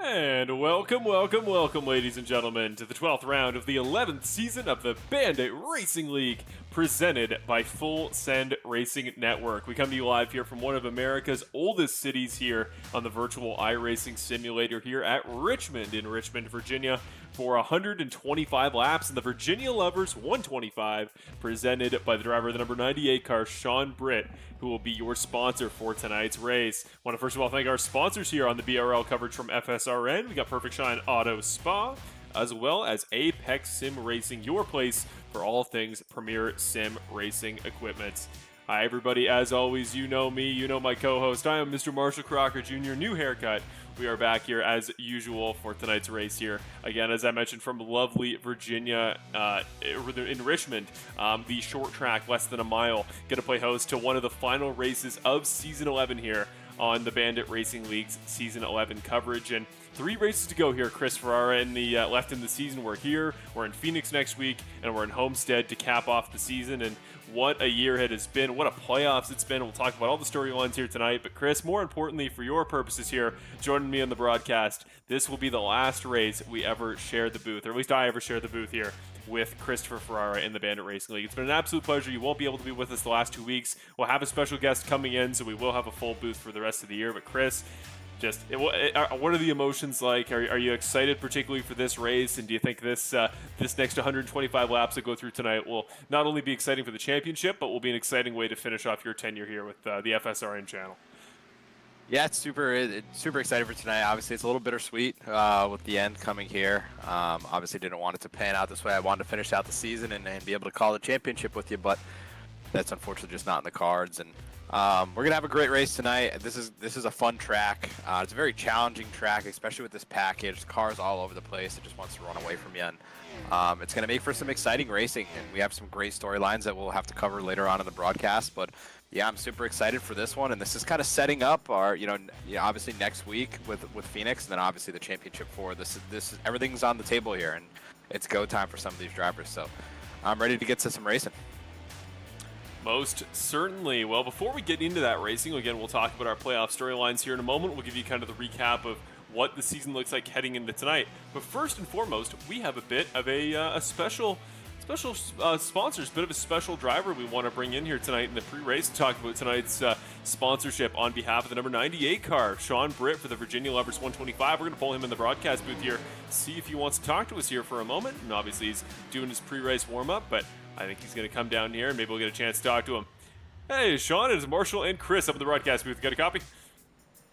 And welcome, ladies and gentlemen, to the 12th round of the 11th season of the Bandit Racing League, presented by Full Send Racing Network. We come to you live here from one of America's oldest cities here on the virtual iRacing simulator here at Richmond in Richmond, Virginia, for 125 laps in the Virginia Lovers 125, presented by the driver of the number 98 car, Sean Britt, who will be your sponsor for tonight's race. I want to first of all thank our sponsors here on the BRL coverage from FSRN. We got Perfect Shine Auto Spa, as well as Apex Sim Racing, your place for all things premier sim racing equipment. Hi everybody, as always, you know me, you know my co-host. I am Mr. Marshall Crocker Jr., new haircut. We are back here as usual for tonight's race here. Again, as I mentioned, from lovely Virginia in Richmond, the short track, less than a mile, going to play host to one of the final races of Season 11 here on the Bandit Racing League's Season 11 coverage. And 3 races to go here, Chris Ferreira, in the left in the season. We're here, we're in Phoenix next week, and we're in Homestead to cap off the season. And what a year it has been, what a playoffs it's been. We'll talk about all the storylines here tonight. But Chris, more importantly for your purposes here, joining me on the broadcast, this will be the last race we ever shared the booth, or at least I ever shared the booth here with Christopher Ferreira in the Bandit Racing League. It's been an absolute pleasure. You won't be able to be with us the last 2 weeks. We'll have a special guest coming in, so we will have a full booth for the rest of the year. But Chris, what are the emotions like? Are you excited particularly for this race? And do you think this next 125 laps that go through tonight will not only be exciting for the championship, but will be an exciting way to finish off your tenure here with the FSRN channel? Yeah, it's super excited for tonight. Obviously, it's a little bittersweet with the end coming here. Obviously, didn't want it to pan out this way. I wanted to finish out the season and be able to call the championship with you, but that's unfortunately just not in the cards. And we're gonna have a great race tonight. This is a fun track. It's a very challenging track, especially with this package. Cars all over the place. It just wants to run away from you. And it's gonna make for some exciting racing, and we have some great storylines that we'll have to cover later on in the broadcast. But yeah, I'm super excited for this one, and this is kind of setting up our, obviously next week with Phoenix, and then obviously the championship for this is everything's on the table here, and it's go time for some of these drivers. So I'm ready to get to some racing. Most certainly. Well, before we get into that racing, again, we'll talk about our playoff storylines here in a moment. We'll give you kind of the recap of what the season looks like heading into tonight. But first and foremost, we have a bit of a special sponsors, bit of a special driver we want to bring in here tonight in the pre-race to talk about tonight's sponsorship on behalf of the number 98 car, Sean Britt, for the Virginia Lovers 125. We're going to pull him in the broadcast booth here, see if he wants to talk to us here for a moment. And obviously he's doing his pre-race warm-up, but I think he's going to come down here and maybe we'll get a chance to talk to him. Hey, Sean, it is Marshall and Chris up in the broadcast booth. Got a copy?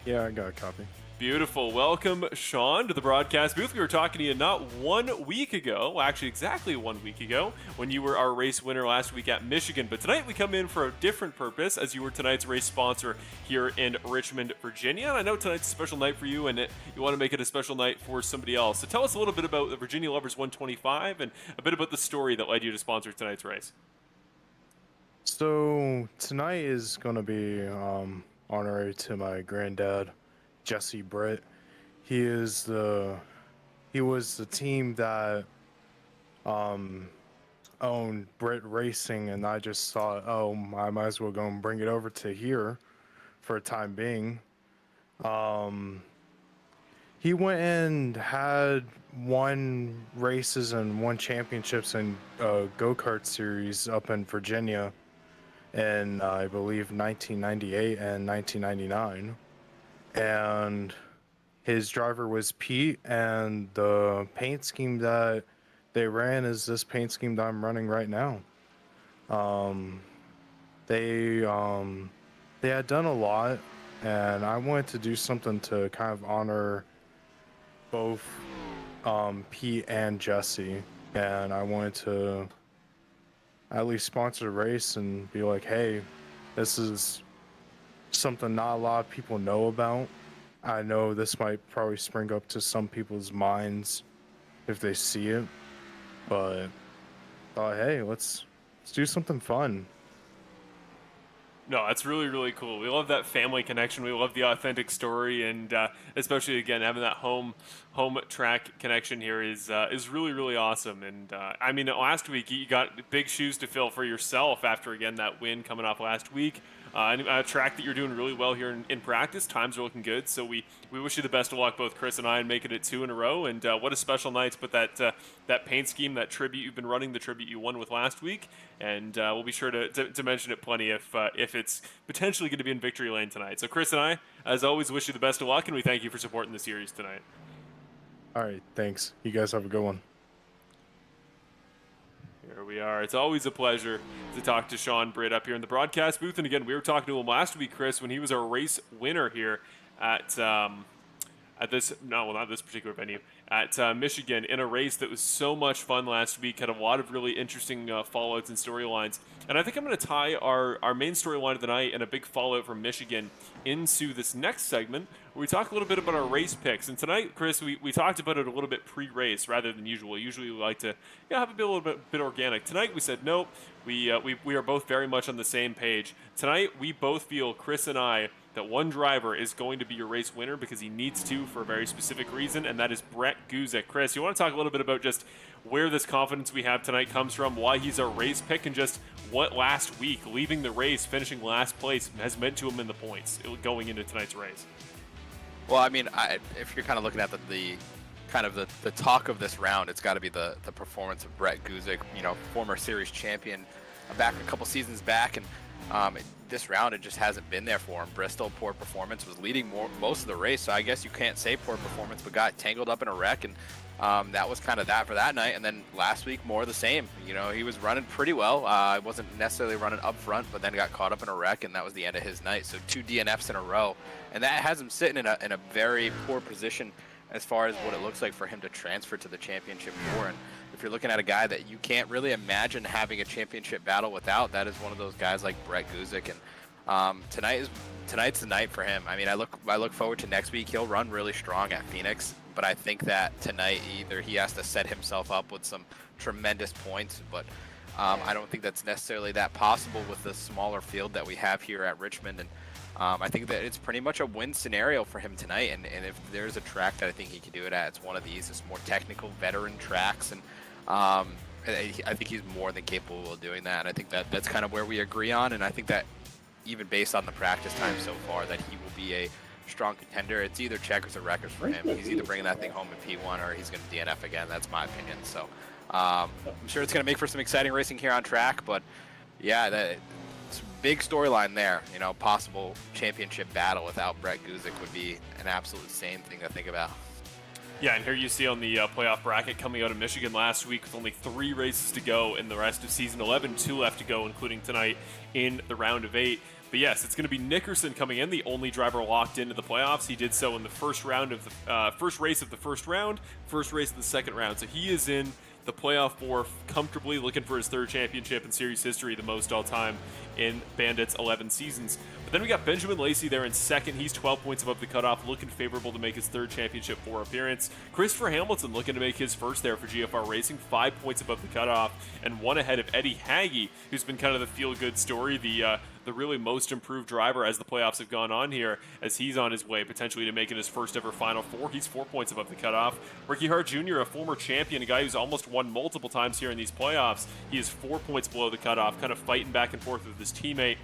Yeah, I got a copy. Beautiful. Welcome, Sean, to the broadcast booth. We were talking to you not 1 week ago, well, actually exactly 1 week ago, when you were our race winner last week at Michigan. But tonight we come in for a different purpose, as you were tonight's race sponsor here in Richmond, Virginia. And I know tonight's a special night for you, and you want to make it a special night for somebody else. So tell us a little bit about the Virginia Lovers 125 and a bit about the story that led you to sponsor tonight's race. So tonight is going to be honorary to my granddad, Jesse Britt. He was the team that owned Britt Racing, and I just thought, oh, I might as well go and bring it over to here for a time being. He went and had won races and won championships in go-kart series up in Virginia in I believe 1998 and 1999. And his driver was Pete, and the paint scheme that they ran is this paint scheme that I'm running right now. They had done a lot, and I wanted to do something to kind of honor both Pete and Jesse, and I wanted to at least sponsor a race and be like, hey, this is something not a lot of people know about. I know this might probably spring up to some people's minds if they see it, but thought, hey, let's do something fun. No, that's really, really cool. We love that family connection. We love the authentic story, and especially, again, having that home track connection here is really, really awesome. And I mean, last week you got big shoes to fill for yourself after, again, that win coming off last week. a track that you're doing really well here in practice. Times are looking good, so we wish you the best of luck, both Chris and I, in making it 2 in a row. And what a special night to put that paint scheme, that tribute you've been running, the tribute you won with last week. And we'll be sure to mention it plenty if it's potentially going to be in victory lane tonight. So Chris and I, as always, wish you the best of luck, and we thank you for supporting the series tonight. All right, thanks. You guys have a good one. Here we are. It's always a pleasure to talk to Sean Britt up here in the broadcast booth. And again, we were talking to him last week, Chris, when he was our race winner here at this, no, well, not this particular venue, at Michigan, in a race that was so much fun last week. Had a lot of really interesting fallouts and storylines. And I think I'm going to tie our main storyline of the night and a big fallout from Michigan into this next segment, where we talk a little bit about our race picks. And tonight, Chris, we talked about it a little bit pre-race rather than usual. Usually we like to have it be a little bit organic. Tonight we said, nope, we are both very much on the same page. Tonight we both feel, Chris and I, that one driver is going to be your race winner because he needs to for a very specific reason, and that is Brett Guzik. Chris, you want to talk a little bit about just where this confidence we have tonight comes from, why he's our race pick, and just what last week, leaving the race, finishing last place, has meant to him in the points going into tonight's race? Well, I mean, if you're kind of looking at the talk of this round, it's got to be the performance of Brett Guzik, former series champion back a couple seasons back, and this round it just hasn't been there for him. Bristol, poor performance, was leading most of the race, so I guess you can't say poor performance, but got tangled up in a wreck, and that was kind of that for that night. And then last week, more of the same. He was running pretty well. Wasn't necessarily running up front, but then got caught up in a wreck, and that was the end of his night. So 2 DNFs in a row, and that has him sitting in a very poor position as far as what it looks like for him to transfer to the championship four. And if you're looking at a guy that you can't really imagine having a championship battle without, that is one of those guys like Brett Guzik. And tonight's the night for him. I mean, I look forward to next week. He'll run really strong at Phoenix, but I think that tonight either he has to set himself up with some tremendous points, but I don't think that's necessarily that possible with the smaller field that we have here at Richmond. And I think that it's pretty much a win scenario for him tonight, and if there's a track that I think he can do it at, it's one of these. It's more technical, veteran tracks, and I think he's more than capable of doing that, and I think that's kind of where we agree on, and I think that even based on the practice time so far, that he will be a strong contender. It's either checkers or wreckers for him. He's either bringing that thing home in P1 or he's going to DNF again. That's my opinion. So I'm sure it's going to make for some exciting racing here on track, but yeah, it's a big storyline there. Possible championship battle without Brett Guzik would be an absolute insane thing to think about. Yeah, and here you see on the playoff bracket coming out of Michigan last week with only 3 races to go in the rest of season 11, 2 left to go, including tonight in the round of 8. But yes, it's going to be Nickerson coming in, the only driver locked into the playoffs. He did so in the first round of the first race of the first round, first race of the second round. So he is in the playoff 4 comfortably, looking for his 3rd championship in series history, the most all time in Bandit's 11 seasons. But then we got Benjamin Lacey there in second. He's 12 points above the cutoff, looking favorable to make his 3rd championship 4 appearance. Christopher Hamilton looking to make his first there for GFR Racing, 5 points above the cutoff, and 1 ahead of Eddie Hagge, who's been kind of the feel-good story, the really most improved driver as the playoffs have gone on here, as he's on his way potentially to making his first ever Final Four. He's 4 points above the cutoff. Ricky Hart Jr., a former champion, a guy who's almost won multiple times here in these playoffs, he is 4 points below the cutoff, kind of fighting back and forth with his teammate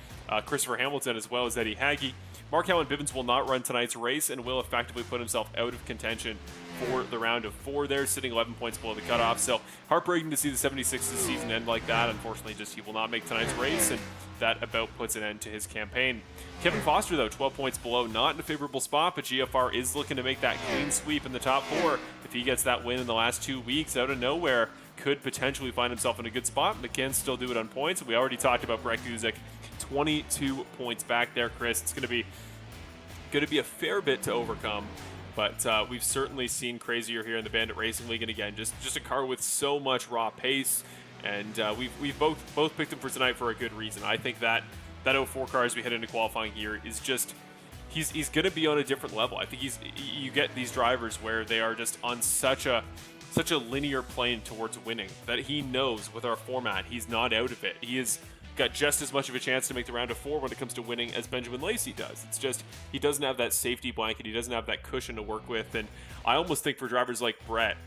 Christopher Hamilton as well as Eddie Hagge. Mark Allen Bivens will not run tonight's race and will effectively put himself out of contention for the round of 4 there, sitting 11 points below the cutoff. So heartbreaking to see the 76th season end like that. Unfortunately, just he will not make tonight's race, and that about puts an end to his campaign. Kevin Foster, though, 12 points below, not in a favorable spot, but GFR is looking to make that clean sweep in the top 4. If he gets that win in the last 2 weeks out of nowhere, could potentially find himself in a good spot, but can still do it on points. We already talked about Brett Guzik, 22 points back there, Chris. It's going to be a fair bit to overcome, but we've certainly seen crazier here in the Bandit Racing League, and again, just a car with so much raw pace, and we've both picked him for tonight for a good reason. I think that 04 car as we head into qualifying here is just he's going to be on a different level. I think you get these drivers where they are just on such a linear plane towards winning that he knows with our format he's not out of it. He is got just as much of a chance to make the round of 4 when it comes to winning as Benjamin Lacey does. It's just he doesn't have that safety blanket. He doesn't have that cushion to work with. And I almost think for drivers like Brett,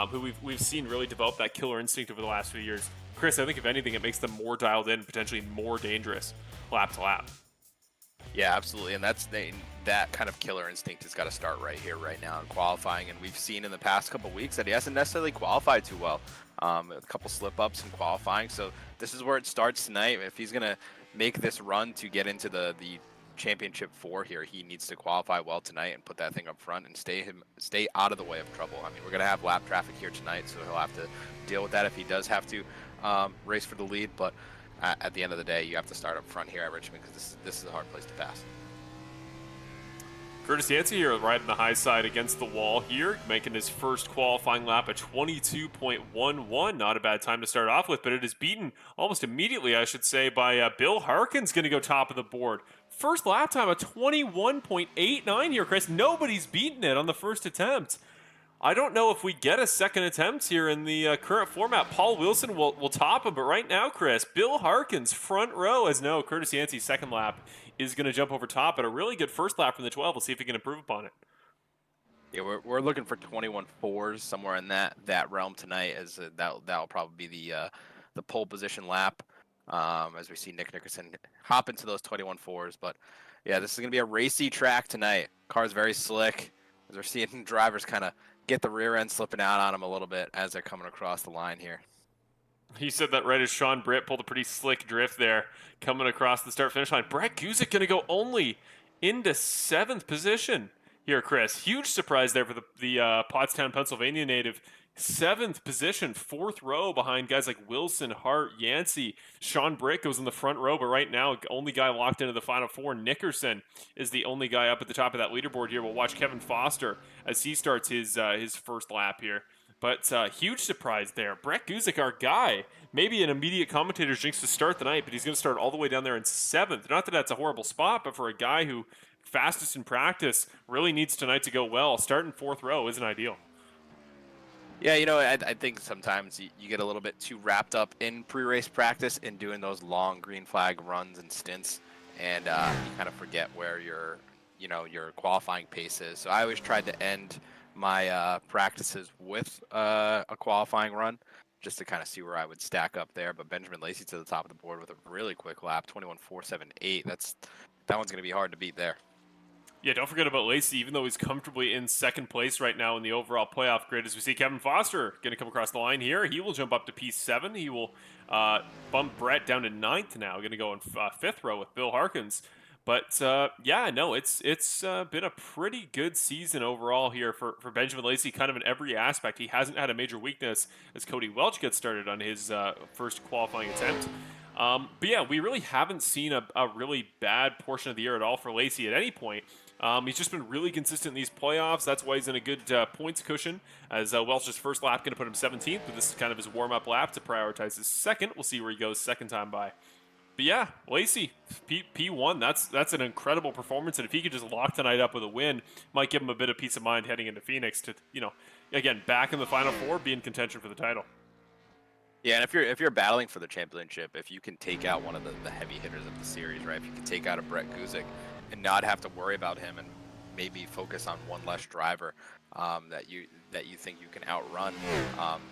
who we've seen really develop that killer instinct over the last few years, Chris, I think if anything, it makes them more dialed in, potentially more dangerous lap to lap. Yeah, absolutely, and that kind of killer instinct has got to start right here, right now in qualifying. And we've seen in the past couple of weeks that he hasn't necessarily qualified too well. A couple slip-ups in qualifying, so this is where it starts tonight. If he's gonna make this run to get into the championship 4 here, he needs to qualify well tonight and put that thing up front and stay out of the way of trouble. I mean, we're gonna have lap traffic here tonight, so he'll have to deal with that if he does have to race for the lead, but at the end of the day, you have to start up front here at Richmond because this is a hard place to pass. Curtis Yancey here riding the high side against the wall here, making his first qualifying lap at 22.11. Not a bad time to start off with, but it is beaten almost immediately, I should say, by Bill Harkin's going to go top of the board. First lap time of 21.89 here, Chris. Nobody's beaten it on the first attempt. I don't know if we get a second attempt here in the current format. Paul Wilson will top him, but right now, Chris, Bill Harkin's front row, as no, Curtis Yancey's second lap is going to jump over top at a really good first lap from the 12. We'll see if he can improve upon it. Yeah, we're looking for 21.4s somewhere in that realm tonight, as that'll probably be the pole position lap, as we see Nick Nickerson hop into those 21.4s. But yeah, this is going to be a racy track tonight. Car's very slick, as we're seeing drivers kind of get the rear end slipping out on them a little bit as they're coming across the line here. He said that right as Sean Britt pulled a pretty slick drift there coming across the start-finish line. Brett Guzik going to go only into 7th position here, Chris. Huge surprise there for the Pottstown, Pennsylvania native. 7th position, 4th row behind guys like Wilson, Hart, Yancey. Sean Britt goes in the front row, but right now, only guy locked into the final 4. Nickerson is the only guy up at the top of that leaderboard here. We'll watch Kevin Foster as he starts his first lap here. But huge surprise there. Brett Guzik, our guy, maybe an immediate commentator's jinx to start the night, but he's going to start all the way down there in 7th. Not that that's a horrible spot, but for a guy who fastest in practice really needs tonight to go well, starting 4th row isn't ideal. Yeah, I think sometimes you get a little bit too wrapped up in pre-race practice and doing those long green flag runs and stints, and you kind of forget where your qualifying pace is. So I always tried to end my practices with a qualifying run just to kind of see where I would stack up there. But Benjamin Lacey to the top of the board with a really quick lap, 21.478. That one's going to be hard to beat there. Yeah, don't forget about Lacey, even though he's comfortably in 2nd place right now in the overall playoff grid. As we see Kevin Foster going to come across the line here. He will jump up to P7. He will bump Brett down to 9th now. Going to go in 5th row with Bill Harkins. But, yeah, no, it's been a pretty good season overall here for Benjamin Lacey, kind of in every aspect. He hasn't had a major weakness as Cody Welch gets started on his first qualifying attempt. But, yeah, we really haven't seen a really bad portion of the year at all for Lacey at any point. He's just been really consistent in these playoffs. That's why he's in a good points cushion, as Welch's first lap going to put him 17th, but this is kind of his warm-up lap to prioritize his second. We'll see where he goes second time by. But yeah, Lacey, P1, that's an incredible performance, and if he could just lock tonight up with a win, might give him a bit of peace of mind heading into Phoenix to, again, back in the Final Four, be in contention for the title. Yeah, and if you're battling for the championship, if you can take out one of the heavy hitters of the series, right? If you can take out a Brett Guzik and not have to worry about him and maybe focus on one less driver that you think you can outrun,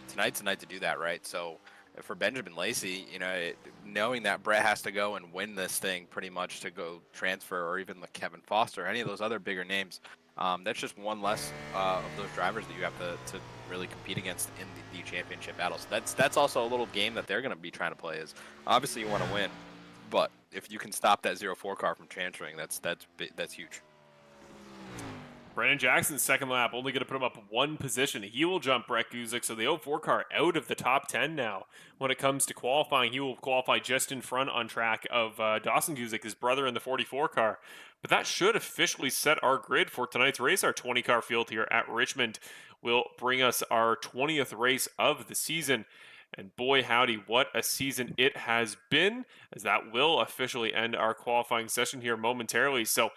tonight's the night to do that, right? So for Benjamin Lacey, knowing that Brett has to go and win this thing pretty much to go transfer, or even like Kevin Foster, any of those other bigger names, that's just one less of those drivers that you have to really compete against in the championship battle. So that's also a little game that they're going to be trying to play. Is obviously you want to win, but if you can stop that 0-4 car from transferring, that's huge. Brandon Jackson's second lap only going to put him up 1 position. He will jump Brett Guzik, so the 0-4 car out of the top 10 now. When it comes to qualifying, he will qualify just in front on track of Dawson Guzik, his brother, in the 44 car. But that should officially set our grid for tonight's race. Our 20-car field here at Richmond will bring us our 20th race of the season. And boy, howdy, what a season it has been, as that will officially end our qualifying session here momentarily. So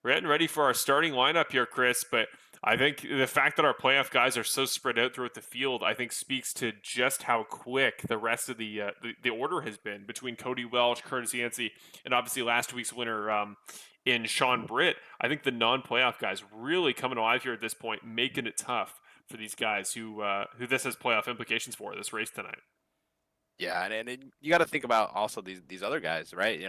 we're getting ready for our starting lineup here, Chris, but I think the fact that our playoff guys are so spread out throughout the field, I think speaks to just how quick the rest of the order has been between Cody Welch, Curtis Yancey, and obviously last week's winner in Sean Britt. I think the non-playoff guys really coming alive here at this point, making it tough for these guys who this has playoff implications for this race tonight. Yeah, and you got to think about also these other guys, right?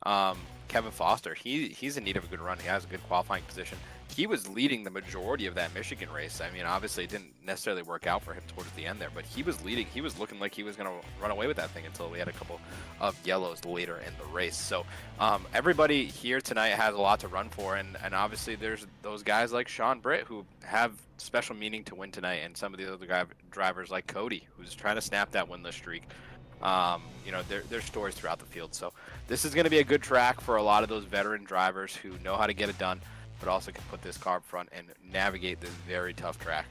Kevin Foster, he's in need of a good run. He has a good qualifying position. He was leading the majority of that Michigan race. I mean, obviously it didn't necessarily work out for him towards the end there, but he was leading. He was looking like he was going to run away with that thing until we had a couple of yellows later in the race. So everybody here tonight has a lot to run for, and obviously there's those guys like Sean Britt who have special meaning to win tonight, and some of the other drivers like Cody, who's trying to snap that winless streak. You know, there's stories throughout the field. So this is going to be a good track for a lot of those veteran drivers who know how to get it done, but also can put this car up front and navigate this very tough track.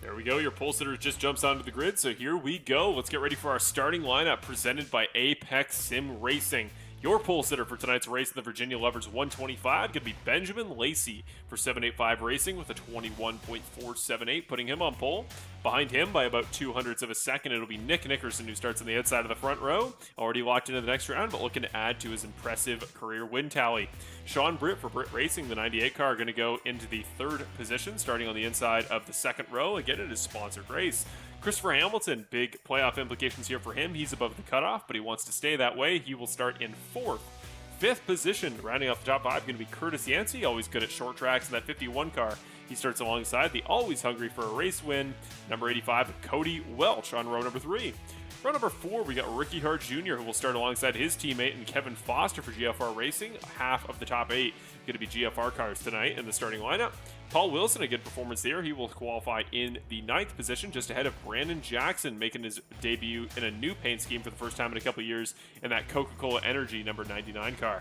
There we go. Your pole sitter just jumps onto the grid. So here we go. Let's get ready for our starting lineup presented by Apex Sim Racing. Your pole sitter for tonight's race in the Virginia Lovers 125 going to be Benjamin Lacey for 785 Racing with a 21.478, putting him on pole. Behind him by about 0.02 of a second, it'll be Nick Nickerson, who starts on the outside of the front row, already locked into the next round, but looking to add to his impressive career win tally. Sean Britt for Britt Racing, the 98 car, going to go into the third position, starting on the inside of the second row. Again, it is sponsored race. Christopher Hamilton, big playoff implications here for him. He's above the cutoff, but he wants to stay that way. He will start in fourth. Fifth position, rounding off the top five, going to be Curtis Yancey, always good at short tracks in that 51 car. He starts alongside the always hungry for a race win, number 85, Cody Welch on row number 3. Row number 4, we got Ricky Hart Jr., who will start alongside his teammate and Kevin Foster for GFR Racing. Half of the top 8 going to be GFR cars tonight in the starting lineup. Paul Wilson, a good performance there. He will qualify in the 9th position, just ahead of Brandon Jackson, making his debut in a new paint scheme for the first time in a couple of years in that Coca-Cola Energy number 99 car.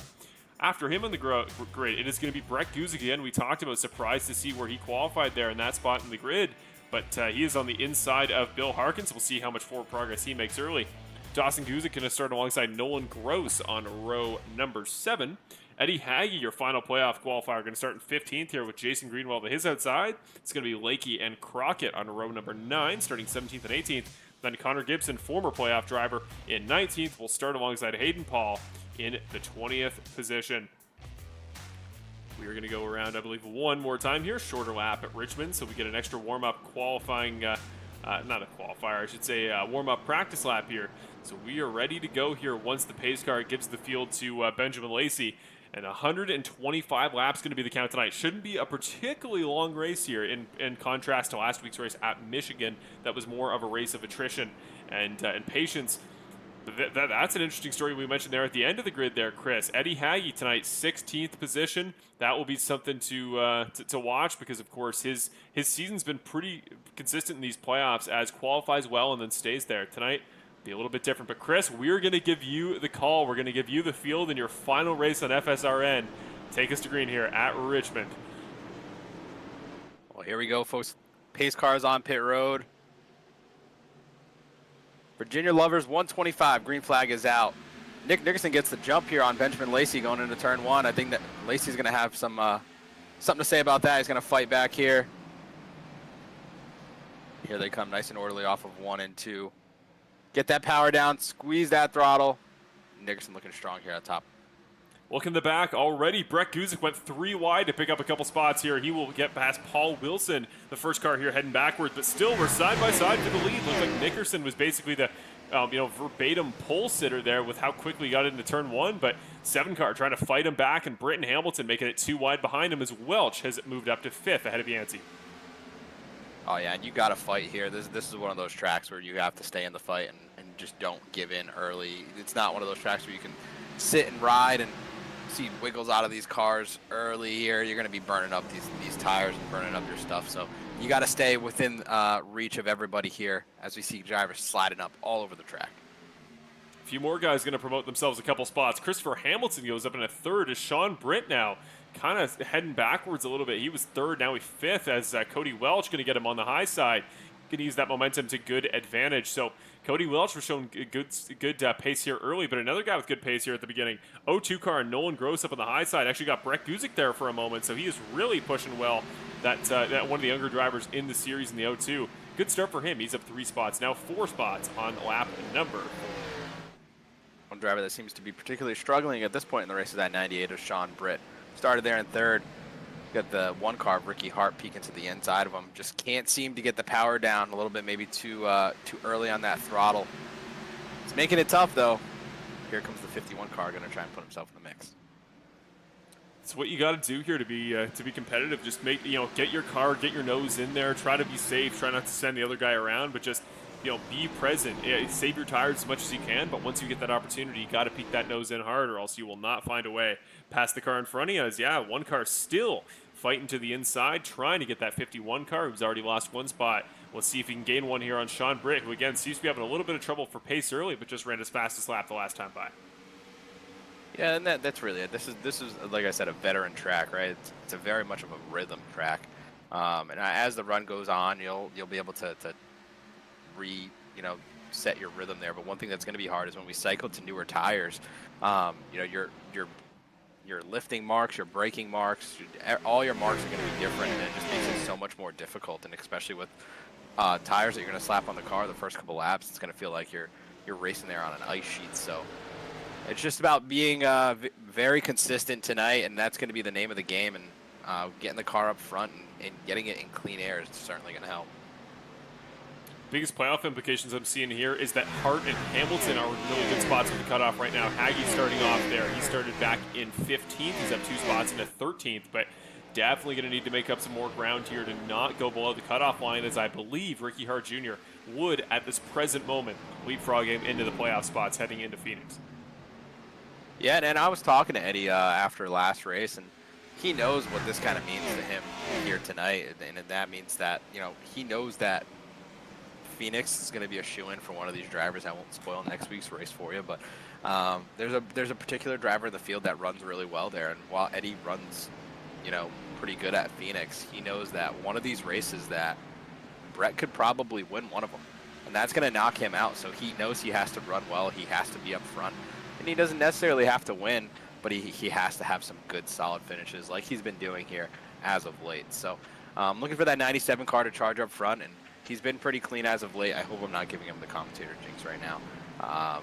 After him on the grid, it is going to be Brett Guzik again. We talked about, surprised to see where he qualified there in that spot in the grid, but he is on the inside of Bill Harkins. We'll see how much forward progress he makes early. Dawson Guzik going to start alongside Nolan Gross on row number 7. Eddie Haggy, your final playoff qualifier, going to start in 15th here with Jason Greenwald to his outside. It's going to be Lakey and Crockett on row number 9, starting 17th and 18th. Then Connor Gibson, former playoff driver, in 19th, will start alongside Hayden Paul in the 20th position. We are going to go around, I believe, one more time here. Shorter lap at Richmond, so we get an extra warm-up qualifying, not a qualifier, I should say, warm-up practice lap here. So we are ready to go here once the pace car gives the field to Benjamin Lacey. And 125 laps going to be the count tonight. Shouldn't be a particularly long race here in contrast to last week's race at Michigan. That was more of a race of attrition and patience. But that's an interesting story we mentioned there at the end of the grid there, Chris. Eddie Haggy tonight, 16th position. That will be something to watch because, of course, his season's been pretty consistent in these playoffs as qualifies well and then stays there. Tonight, be a little bit different. But Chris, we're going to give you the call. We're going to give you the field in your final race on FSRN. Take us to green here at Richmond. Well, here we go, folks. Pace cars on pit road. Virginia Lovers 125. Green flag is out. Nick Nickerson gets the jump here on Benjamin Lacey going into turn 1. I think that Lacey's going to have some something to say about that. He's going to fight back here. Here they come, nice and orderly off of 1 and 2. Get that power down, squeeze that throttle. Nickerson looking strong here at top. Look in the back already. Brett Guzik went 3 wide to pick up a couple spots here. He will get past Paul Wilson, the first car here heading backwards, but still we're side by side for the lead. Looks like Nickerson was basically the verbatim pole sitter there with how quickly he got into turn 1, but 7 car trying to fight him back, and Britton Hamilton making it 2 wide behind him as Welch has moved up to 5th ahead of Yancey. Oh yeah, and you got to fight here. This is one of those tracks where you have to stay in the fight and just don't give in early. It's not one of those tracks where you can sit and ride and see wiggles out of these cars early here. You're going to be burning up these tires and burning up your stuff. So you got to stay within reach of everybody here as we see drivers sliding up all over the track. A few more guys going to promote themselves a couple spots. Christopher Hamilton goes up in a 3rd as Sean Britt now kind of heading backwards a little bit. He was 3rd, now he's 5th as Cody Welch going to get him on the high side. Going to use that momentum to good advantage. So Cody Welch was showing good pace here early, but another guy with good pace here at the beginning. 02 car and Nolan Gross up on the high side. Actually got Brett Guzik there for a moment, so he is really pushing well. That one of the younger drivers in the series in the 02. Good start for him. He's up 3 spots, now 4 spots on lap number 4. One driver that seems to be particularly struggling at this point in the race is that 98 of Sean Britt. Started there in 3rd. Got the 1 car of Ricky Hart peeking to the inside of him. Just can't seem to get the power down a little bit, maybe too early on that throttle. It's making it tough though. here comes the 51 car going to try and put himself in the mix. It's what you got to do here to be competitive. Just make, get your car, get your nose in there, try to be safe, try not to send the other guy around, but just, be present. Save your tires as much as you can, but once you get that opportunity, you got to peek that nose in hard, or else you will not find a way past the car in front of you. As one car still fighting to the inside, trying to get that 51 car who's already lost one spot. We'll see if he can gain one here on Sean Britt, who again seems to be having a little bit of trouble for pace early, but just ran his fastest lap the last time by. Yeah, and that's really it. This is like I said, a veteran track, right? It's a very much of a rhythm track, and as the run goes on, you'll be able to set your rhythm there. But one thing that's going to be hard is when we cycle to newer tires. Your lifting marks, your braking marks, all your marks are going to be different, and it just makes it so much more difficult. And especially with tires that you're going to slap on the car the first couple laps, it's going to feel like you're racing there on an ice sheet. So it's just about being very consistent tonight, and that's going to be the name of the game. And getting the car up front and getting it in clean air is certainly going to help. Biggest playoff implications I'm seeing here is that Hart and Hamilton are in really good spots with the cutoff right now. Haggie's starting off there. He started back in 15th. He's up 2 spots into 13th, but definitely going to need to make up some more ground here to not go below the cutoff line, as I believe Ricky Hart Jr. would, at this present moment, leapfrog him into the playoff spots heading into Phoenix. Yeah, and I was talking to Eddie after last race, and he knows what this kind of means to him here tonight, and that means that, he knows that Phoenix is going to be a shoe-in for one of these drivers. I won't spoil next week's race for you, but there's a particular driver in the field that runs really well there, and while Eddie runs, pretty good at Phoenix, he knows that one of these races that Brett could probably win one of them, and that's going to knock him out. So he knows he has to run well, he has to be up front, and he doesn't necessarily have to win, but he has to have some good solid finishes like he's been doing here as of late. So looking for that 97 car to charge up front, and he's been pretty clean as of late. I hope I'm not giving him the commentator jinx right now.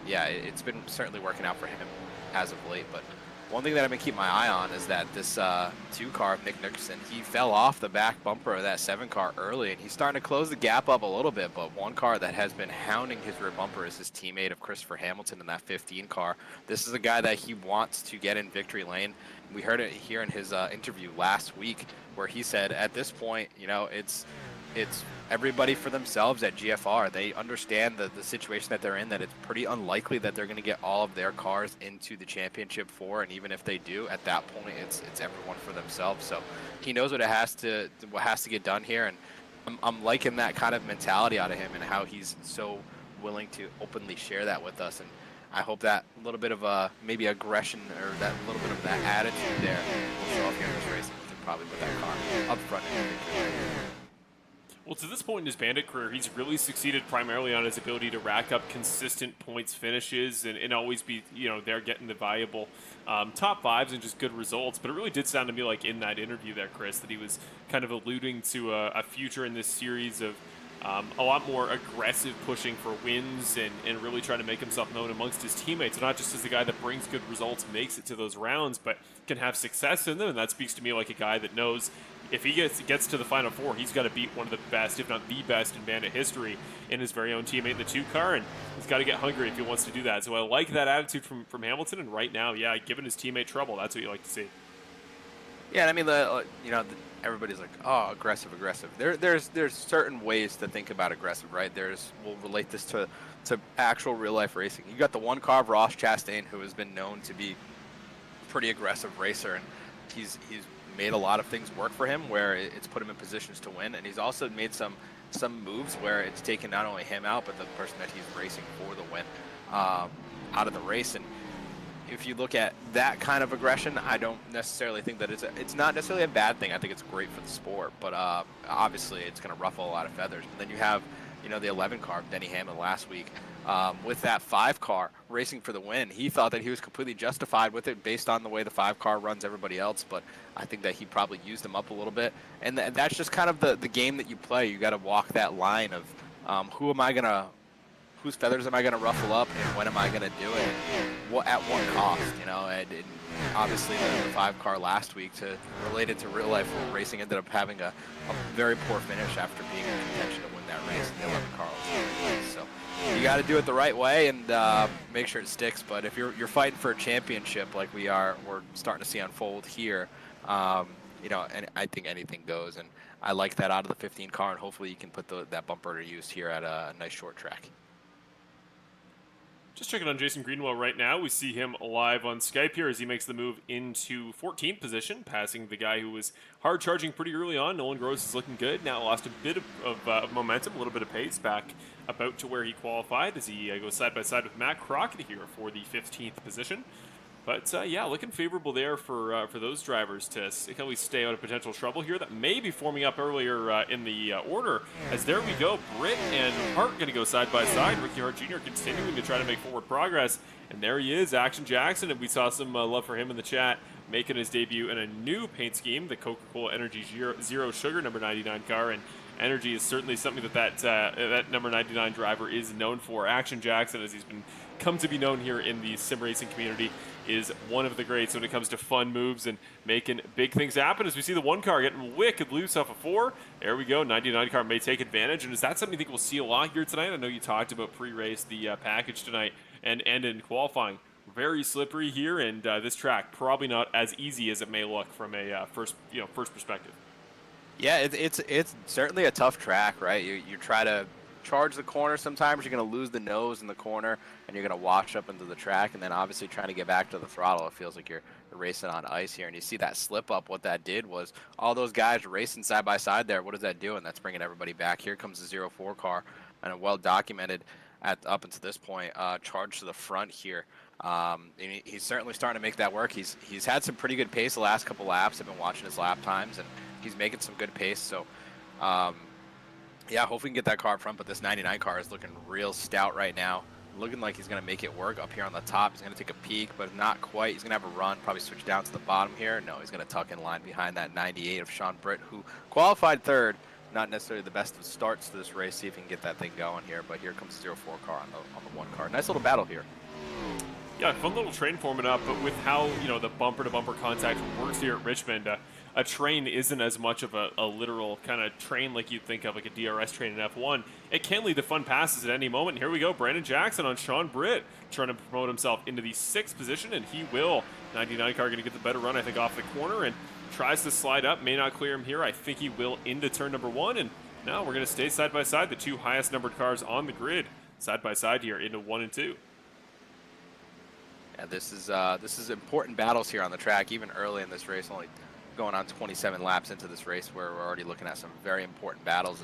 Yeah, it's been certainly working out for him as of late. But one thing that I've been keeping my eye on is that this 2 car of Nick Nickerson, he fell off the back bumper of that 7 car early, and he's starting to close the gap up a little bit. But one car that has been hounding his rear bumper is his teammate of Christopher Hamilton in that 15 car. This is a guy that he wants to get in victory lane. We heard it here in his interview last week, where he said at this point, it's everybody for themselves at GFR. They understand the situation that they're in, that it's pretty unlikely that they're going to get all of their cars into the championship 4, and even if they do, at that point, it's everyone for themselves. So he knows what has to get done here, and I'm liking that kind of mentality out of him and how he's so willing to openly share that with us. And I hope that little bit of maybe aggression, or that little bit of that attitude there will show up here in this race, and probably put that car up front in victory. Well, to this point in his Bandit career, he's really succeeded primarily on his ability to rack up consistent points finishes and always be, there getting the valuable top 5s and just good results. But it really did sound to me like in that interview there, Chris, that he was kind of alluding to a future in this series of a lot more aggressive pushing for wins and really trying to make himself known amongst his teammates. Not just as the guy that brings good results, makes it to those rounds, but can have success in them. And that speaks to me like a guy that knows if he gets to the Final 4, he's got to beat one of the best, if not the best, in Bandit history in his very own teammate in the 2 car, and he's got to get hungry if he wants to do that. So I like that attitude from Hamilton, and right now, giving his teammate trouble, that's what you like to see. Yeah, I mean, everybody's like, oh, aggressive. There's certain ways to think about aggressive, right? We'll relate this to actual real life racing. You got the 1 car of Ross Chastain, who has been known to be a pretty aggressive racer, and he's made a lot of things work for him where it's put him in positions to win, and he's also made some moves where it's taken not only him out, but the person that he's racing for the win out of the race. And if you look at that kind of aggression, I don't necessarily think that it's not necessarily a bad thing. I think it's great for the sport, but obviously it's going to ruffle a lot of feathers. And then you have the 11 car of Denny Hamlin last week with that 5 car racing for the win. He thought that he was completely justified with it based on the way the 5 car runs everybody else, but I think that he probably used them up a little bit. And that's just kind of the game that you play. You got to walk that line of whose feathers am I going to ruffle up, and when am I going to do it, and at what cost, and obviously the 5 car last week, to relate it to real life racing, ended up having a very poor finish after being in contention to win that race in the 11 car. So So you got to do it the right way and make sure it sticks. But if you're fighting for a championship like we're starting to see unfold here, you know, and I think anything goes. And I like that out of the 15 car, and hopefully you can put that bumper to use here at a nice short track. Just checking on Jason Greenwell right now. We see him live on Skype here as he makes the move into 14th position, passing the guy who was hard charging pretty early on. Nolan Gross is looking good. Now lost a bit of momentum, a little bit of pace back about to where he qualified as he goes side by side with Matt Crocker here for the 15th position. But yeah, looking favorable there for those drivers to at least stay out of potential trouble here. That may be forming up earlier in the order. As there we go, Britt and Hart going to go side by side. Ricky Hart Jr. continuing to try to make forward progress. And there he is, Action Jackson. And we saw some love for him in the chat, making his debut in a new paint scheme, the Coca-Cola Energy Zero Sugar number 99 car. And energy is certainly something that number 99 driver is known for. Action Jackson, as he's come to be known here in the sim racing community, is one of the greats when it comes to fun moves and making big things happen. As we see the one car getting wicked loose off of 4. There we go. 99 car may take advantage. And is that something you think we'll see a lot here tonight? I know you talked about pre-race, the package tonight, and in qualifying. Very slippery here, and this track probably not as easy as it may look from a first perspective. Yeah, it's certainly a tough track, right? You try to charge the corner, sometimes you're going to lose the nose in the corner and you're going to wash up into the track, and then obviously trying to get back to the throttle, it feels like you're racing on ice here. And you see that slip up, what that did was all those guys racing side by side there. What does that do? And that's bringing everybody back. Here comes the 04 car, and a well documented up until this point charge to the front here. And he's certainly starting to make that work. He's had some pretty good pace the last couple laps. I've been watching his lap times, and he's making some good pace. So yeah, hopefully we can get that car up front, but this 99 car is looking real stout right now. Looking like he's going to make it work up here on the top. He's going to take a peek, but not quite. He's going to have a run, probably switch down to the bottom here. No, he's going to tuck in line behind that 98 of Sean Britt, who qualified third. Not necessarily the best of starts to this race. See if he can get that thing going here, but here comes the 04 car on the one car. Nice little battle here. Yeah, fun little train forming up, but with how, the bumper-to-bumper contact works here at Richmond, a train isn't as much of a literal kind of train like you'd think of, like a DRS train in F1. It can lead to fun passes at any moment. Here we go, Brandon Jackson on Sean Britt, trying to promote himself into the 6th position, and he will. 99 car going to get the better run, I think, off the corner, and tries to slide up. May not clear him here. I think he will into turn number 1, and now we're going to stay side by side, the two highest numbered cars on the grid, side by side here into 1 and 2. Yeah, this is important battles here on the track, even early in this race, only going on 27 laps into this race, where we're already looking at some very important battles.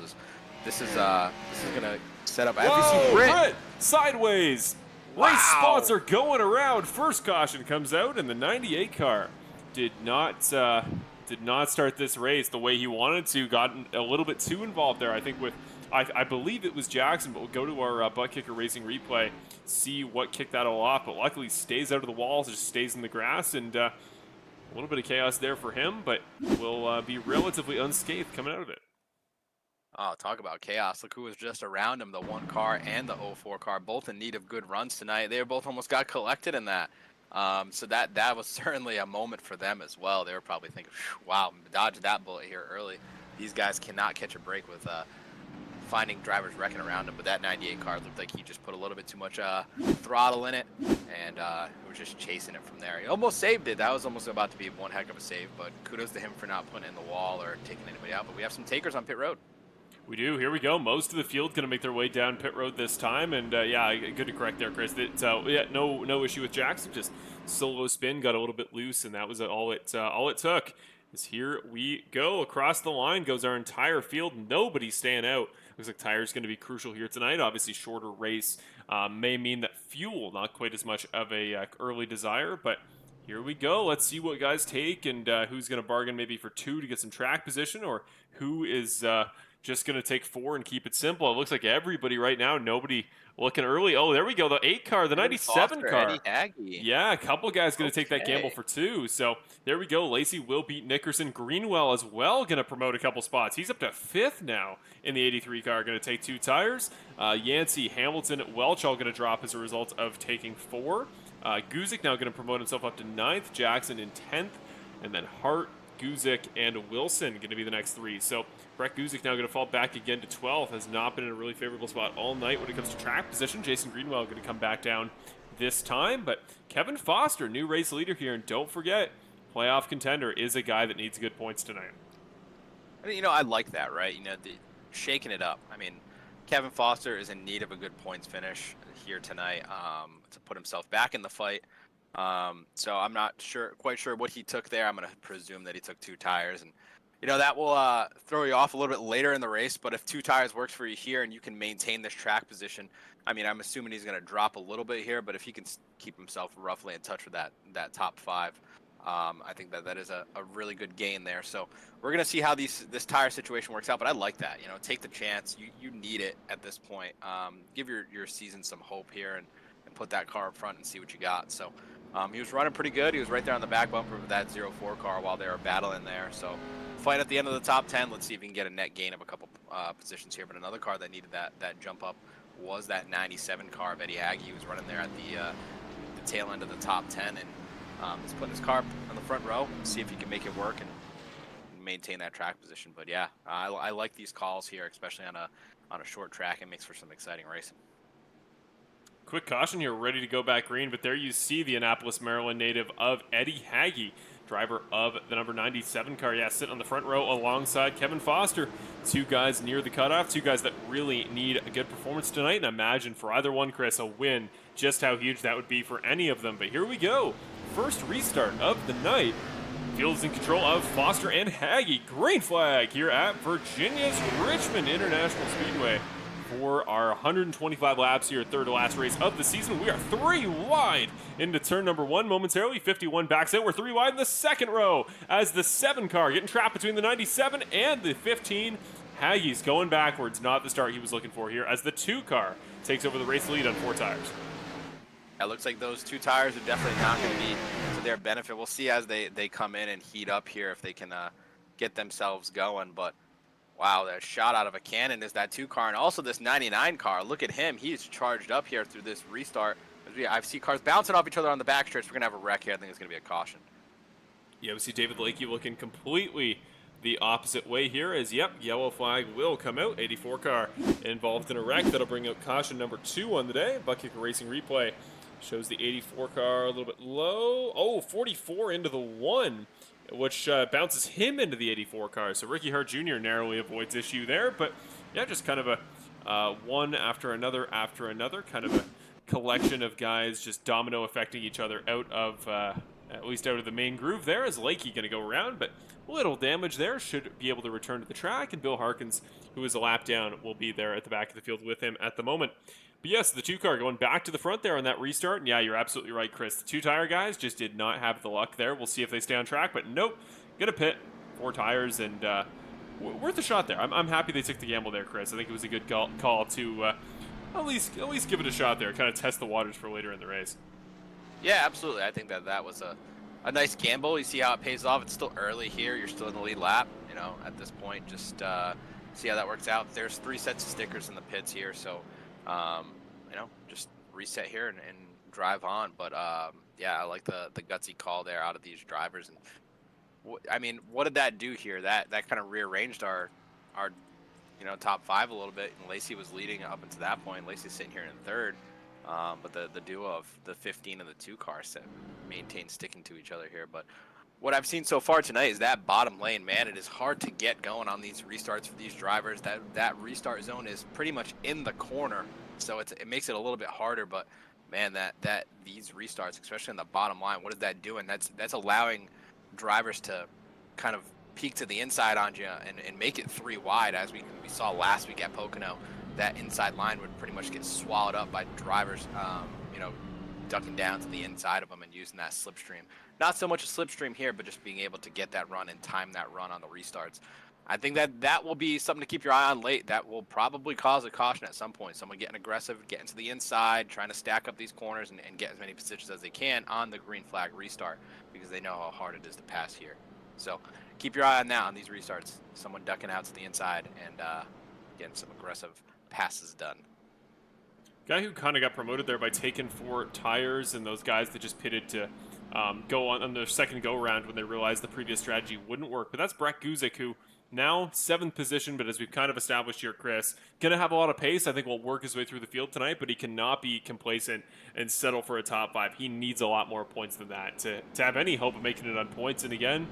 This is going to set up. Whoa, Britt sideways. Wow. Race spots are going around. First caution comes out, and the 98 car did not start this race the way he wanted to. Got a little bit too involved there, I think, with I believe it was Jackson, but we'll go to our butt kicker racing replay, see what kicked that all off. But luckily stays out of the walls, just stays in the grass, and a little bit of chaos there for him, but will be relatively unscathed coming out of it. Oh, talk about chaos. Look who was just around him, the 1 car and the 04 car, both in need of good runs tonight. They both almost got collected in that. So that was certainly a moment for them as well. They were probably thinking, wow, dodged that bullet here early. These guys cannot catch a break with finding drivers wrecking around him, but that 98 car looked like he just put a little bit too much throttle in it, and was just chasing it from there. He almost saved it. That was almost about to be one heck of a save, but kudos to him for not putting it in the wall or taking anybody out. But we have some takers on pit road. We do. Here we go. Most of the field going to make their way down pit road this time, and yeah, good to correct there, Chris. Yeah, no issue with Jackson. Just solo spin, got a little bit loose, and that was all it took. Is here we go. Across the line goes our entire field. Nobody's staying out. Looks like tires going to be crucial here tonight. Obviously, shorter race may mean that fuel not quite as much of a early desire, but here we go. Let's see what guys take, and who's going to bargain maybe for 2 to get some track position, or who is just going to take 4 and keep it simple. It looks like everybody right now, nobody looking early. Oh, there we go. The 8 car, the 97 car. Yeah, a couple guys going to take that gamble for 2. So there we go. Lacey will beat Nickerson. Greenwell as well going to promote a couple spots. He's up to 5th now in the 83 car. Going to take 2 tires. Yancey, Hamilton, Welch all going to drop as a result of taking 4. Guzik now going to promote himself up to 9th. Jackson in 10th. And then Hart, Guzik, and Wilson going to be the next 3. So Brett Guzik now going to fall back again to 12th. Has not been in a really favorable spot all night when it comes to track position. Jason Greenwell going to come back down this time. But Kevin Foster, new race leader here. And don't forget, playoff contender is a guy that needs good points tonight. I mean, I like that, right? Shaking it up. I mean, Kevin Foster is in need of a good points finish here tonight to put himself back in the fight. So I'm not quite sure what he took there. I'm going to presume that he took 2 tires, and that will throw you off a little bit later in the race. But if 2 tires works for you here and you can maintain this track position, I mean, I'm assuming he's going to drop a little bit here, but if he can keep himself roughly in touch with that top 5, I think that is a really good gain there. So we're going to see how this tire situation works out, but I like that. Take the chance. You need it at this point. Give your season some hope here and put that car up front and see what you got. So he was running pretty good. He was right there on the back bumper of that 04 car while they were battling there. So fight at the end of the top 10. Let's see if he can get a net gain of a couple positions here. But another car that needed that jump up was that 97 car of Eddie Hagge. He was running there at the tail end of the top 10, and he's putting his car on the front row, see if he can make it work and maintain that track position. But yeah, I like these calls here, especially on a short track. It makes for some exciting racing. Quick caution here, ready to go back green, but there you see the Annapolis, Maryland native of Eddie Hagge, driver of the number 97 car. Yeah, sitting on the front row alongside Kevin Foster. 2 guys near the cutoff, 2 guys that really need a good performance tonight. And imagine for either one, Chris, a win, just how huge that would be for any of them. But here we go. First restart of the night. Field is in control of Foster and Hagge. Green flag here at Virginia's Richmond International Speedway. For our 125 laps here, third to last race of the season. We are 3 wide into turn number 1 momentarily. 51 backs out. We're 3 wide in the second row as the 7 car getting trapped between the 97 and the 15. Hagge's going backwards, not the start he was looking for here, as the 2 car takes over the race lead on 4 tires. It looks like those 2 tires are definitely not going to be to their benefit. We'll see as they come in and heat up here if they can get themselves going, but wow, that shot out of a cannon is that 2 car. And also this 99 car, look at him. He's charged up here through this restart. I see cars bouncing off each other on the back stretch. We're going to have a wreck here. I think it's going to be a caution. Yeah, we see David Lakey looking completely the opposite way here as, yep, yellow flag will come out. 84 car involved in a wreck. That'll bring out caution number 2 on the day. Butt Kicker Racing replay shows the 84 car a little bit low. Oh, 44 into the 1. Which bounces him into the 84 car. So Ricky Hart Jr. narrowly avoids issue there. But yeah, just kind of a one after another, kind of a collection of guys just domino affecting each other out of, at least out of the main groove there. As Lakey going to go around, but little damage there. Should be able to return to the track. And Bill Harkins, who is a lap down, will be there at the back of the field with him at the moment. But yes, the 2 car going back to the front there on that restart. And yeah, you're absolutely right, Chris. The 2 tire guys just did not have the luck there. We'll see if they stay on track, but nope. Gonna pit 4 tires and worth a shot there. I'm happy they took the gamble there, Chris. I think it was a good call to at least give it a shot there, kind of test the waters for later in the race. Yeah, absolutely. I think that was a nice gamble. You see how it pays off. It's still early here. You're still in the lead lap. At this point, just see how that works out. There's 3 sets of stickers in the pits here, so just reset here and drive on. But yeah, I like the gutsy call there out of these drivers. And I mean, what did that do here? That kind of rearranged our top 5 a little bit. And Lacey was leading up until that point. Lacey's sitting here in 3rd. But the duo of the 15 and the 2 cars maintain sticking to each other here. But what I've seen so far tonight is that bottom lane, man, it is hard to get going on these restarts for these drivers. That restart zone is pretty much in the corner, so it makes it a little bit harder. But man, that these restarts, especially on the bottom line, what is that doing? That's allowing drivers to kind of peek to the inside on you and make it 3 wide, as we saw last week at Pocono. That inside line would pretty much get swallowed up by drivers, ducking down to the inside of them and using that slipstream. Not so much a slipstream here, but just being able to get that run and time that run on the restarts. I think that will be something to keep your eye on late. That will probably cause a caution at some point. Someone getting aggressive, getting to the inside, trying to stack up these corners and get as many positions as they can on the green flag restart, because they know how hard it is to pass here. So keep your eye on that on these restarts. Someone ducking out to the inside and getting some aggressive passes done. Guy who kind of got promoted there by taking 4 tires, and those guys that just pitted to go on their second go-around when they realized the previous strategy wouldn't work. But that's Brett Guzik, who now 7th position, but as we've kind of established here, Chris, going to have a lot of pace. I think will work his way through the field tonight, but he cannot be complacent and settle for a top 5. He needs a lot more points than that to have any hope of making it on points. And again,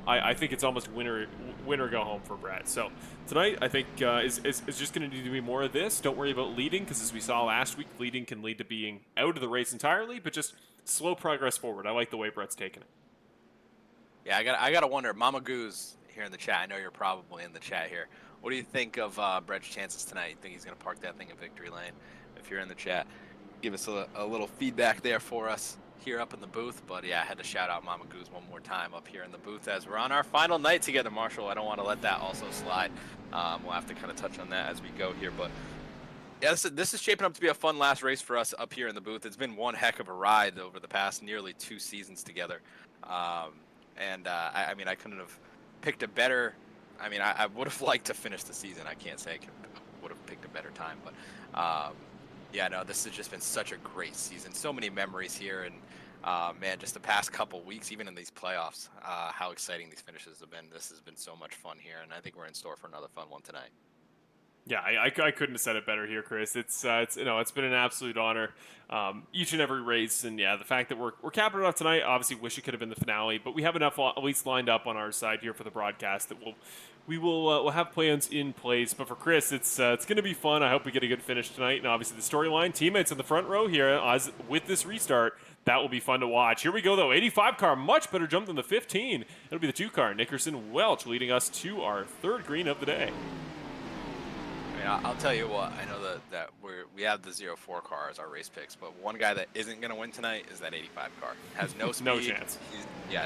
I think it's almost win or go home for Brett. So tonight, I think is just going to need to be more of this. Don't worry about leading, because as we saw last week, leading can lead to being out of the race entirely, but just slow progress forward. I like the way Brett's taking it. Yeah, I gotta wonder, Mama Goose here in the chat. I know you're probably in the chat here. What do you think of Brett's chances tonight? You think he's gonna park that thing in victory lane? If you're in the chat, give us a little feedback there for us here up in the booth. But yeah, I had to shout out Mama Goose one more time up here in the booth as we're on our final night together, Marshall. I don't want to let that also slide. We'll have to kind of touch on that as we go here, but yeah, this is shaping up to be a fun last race for us up here in the booth. It's been one heck of a ride over the past nearly 2 seasons together. I mean, I couldn't have picked a better. I mean, I would have liked to finish the season. I can't say I would have picked a better time, but yeah, no, this has just been such a great season. So many memories here, and man, just the past couple weeks, even in these playoffs, how exciting these finishes have been. This has been so much fun here, and I think we're in store for another fun one tonight. Yeah, I couldn't have said it better here, Chris. It's been an absolute honor, each and every race, and yeah, the fact that we're capping it off tonight. Obviously, wish it could have been the finale, but we have enough at least lined up on our side here for the broadcast that we'll have plans in place. But for Chris, it's going to be fun. I hope we get a good finish tonight, and obviously the storyline, teammates in the front row here as with this restart. That will be fun to watch. Here we go, though. 85 car, much better jump than the 15. It'll be the 2 car, Nickerson Welch, leading us to our 3rd green of the day. I mean, I'll tell you what. I know that we have the 04 car as our race picks, but one guy that isn't going to win tonight is that 85 car. Has no speed. No chance.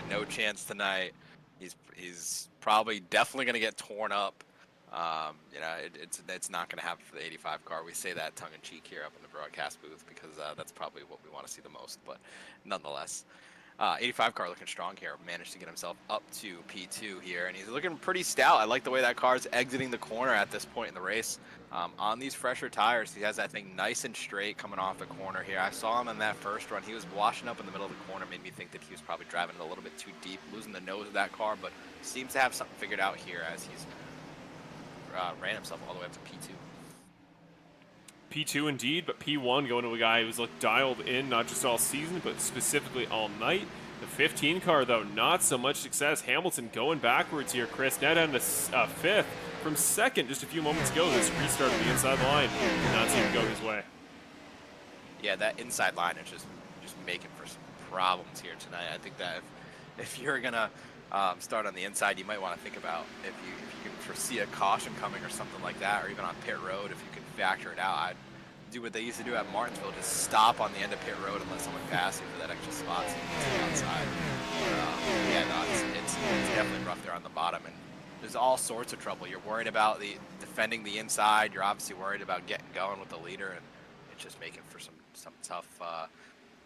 No chance tonight. He's probably definitely going to get torn up. It's not going to happen for the 85 car. We say that tongue in cheek here up in the broadcast booth because that's probably what we want to see the most. But nonetheless, 85 car looking strong here. Managed to get himself up to P2 here, and he's looking pretty stout. I like the way that car's exiting the corner at this point in the race. On these fresher tires, he has that thing nice and straight coming off the corner here. I saw him in that first run. He was washing up in the middle of the corner. Made me think that he was probably driving it a little bit too deep, losing the nose of that car, but seems to have something figured out here as he's ran himself all the way up to P2. P2 indeed, but P1 going to a guy who's looked dialed in, not just all season, but specifically all night. The 15 car, though, not so much success. Hamilton going backwards here, Chris. Now down to 5th from 2nd just a few moments ago. This restart of the inside line did not seem to go his way. Yeah, that inside line is just making for some problems here tonight. I think that if you're going to start on the inside, you might want to think about if you can foresee a caution coming or something like that, or even on pit road, if you can factor it out. I'd do what they used to do at Martinsville, just stop on the end of pit road and let someone pass you for that extra spot so you can see outside. It's definitely rough there on the bottom, and there's all sorts of trouble. You're worried about defending the inside. You're obviously worried about getting going with the leader, and it's just making for some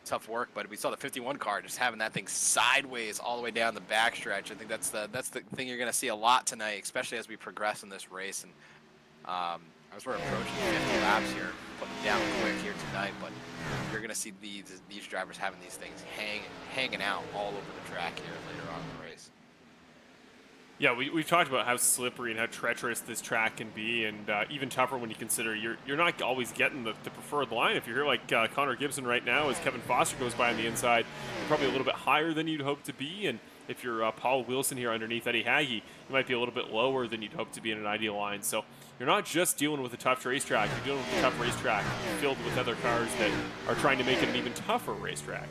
tough work. But we saw the 51 car just having that thing sideways all the way down the backstretch. I think that's the thing you're going to see a lot tonight, especially as we progress in this race. And as we're approaching 50 laps here, putting them down quick here tonight, but you're going to see these drivers having these things hanging out all over the track here later on in the race. Yeah, we've talked about how slippery and how treacherous this track can be, and even tougher when you consider you're not always getting the preferred line. If you're here like Connor Gibson right now, as Kevin Foster goes by on the inside, you're probably a little bit higher than you'd hope to be, and if you're Paul Wilson here underneath Eddie Hagge, you might be a little bit lower than you'd hope to be in an ideal line. So you're not just dealing with a tough racetrack, you're dealing with a tough racetrack filled with other cars that are trying to make it an even tougher racetrack.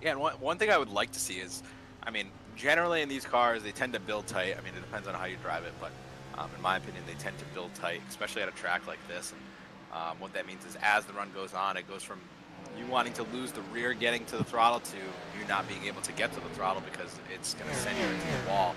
Yeah, and one thing I would like to see is, I mean, generally in these cars, they tend to build tight. I mean, it depends on how you drive it, but in my opinion, they tend to build tight, especially at a track like this. And what that means is as the run goes on, it goes from you wanting to lose the rear getting to the throttle to you not being able to get to the throttle because it's going to send you into the wall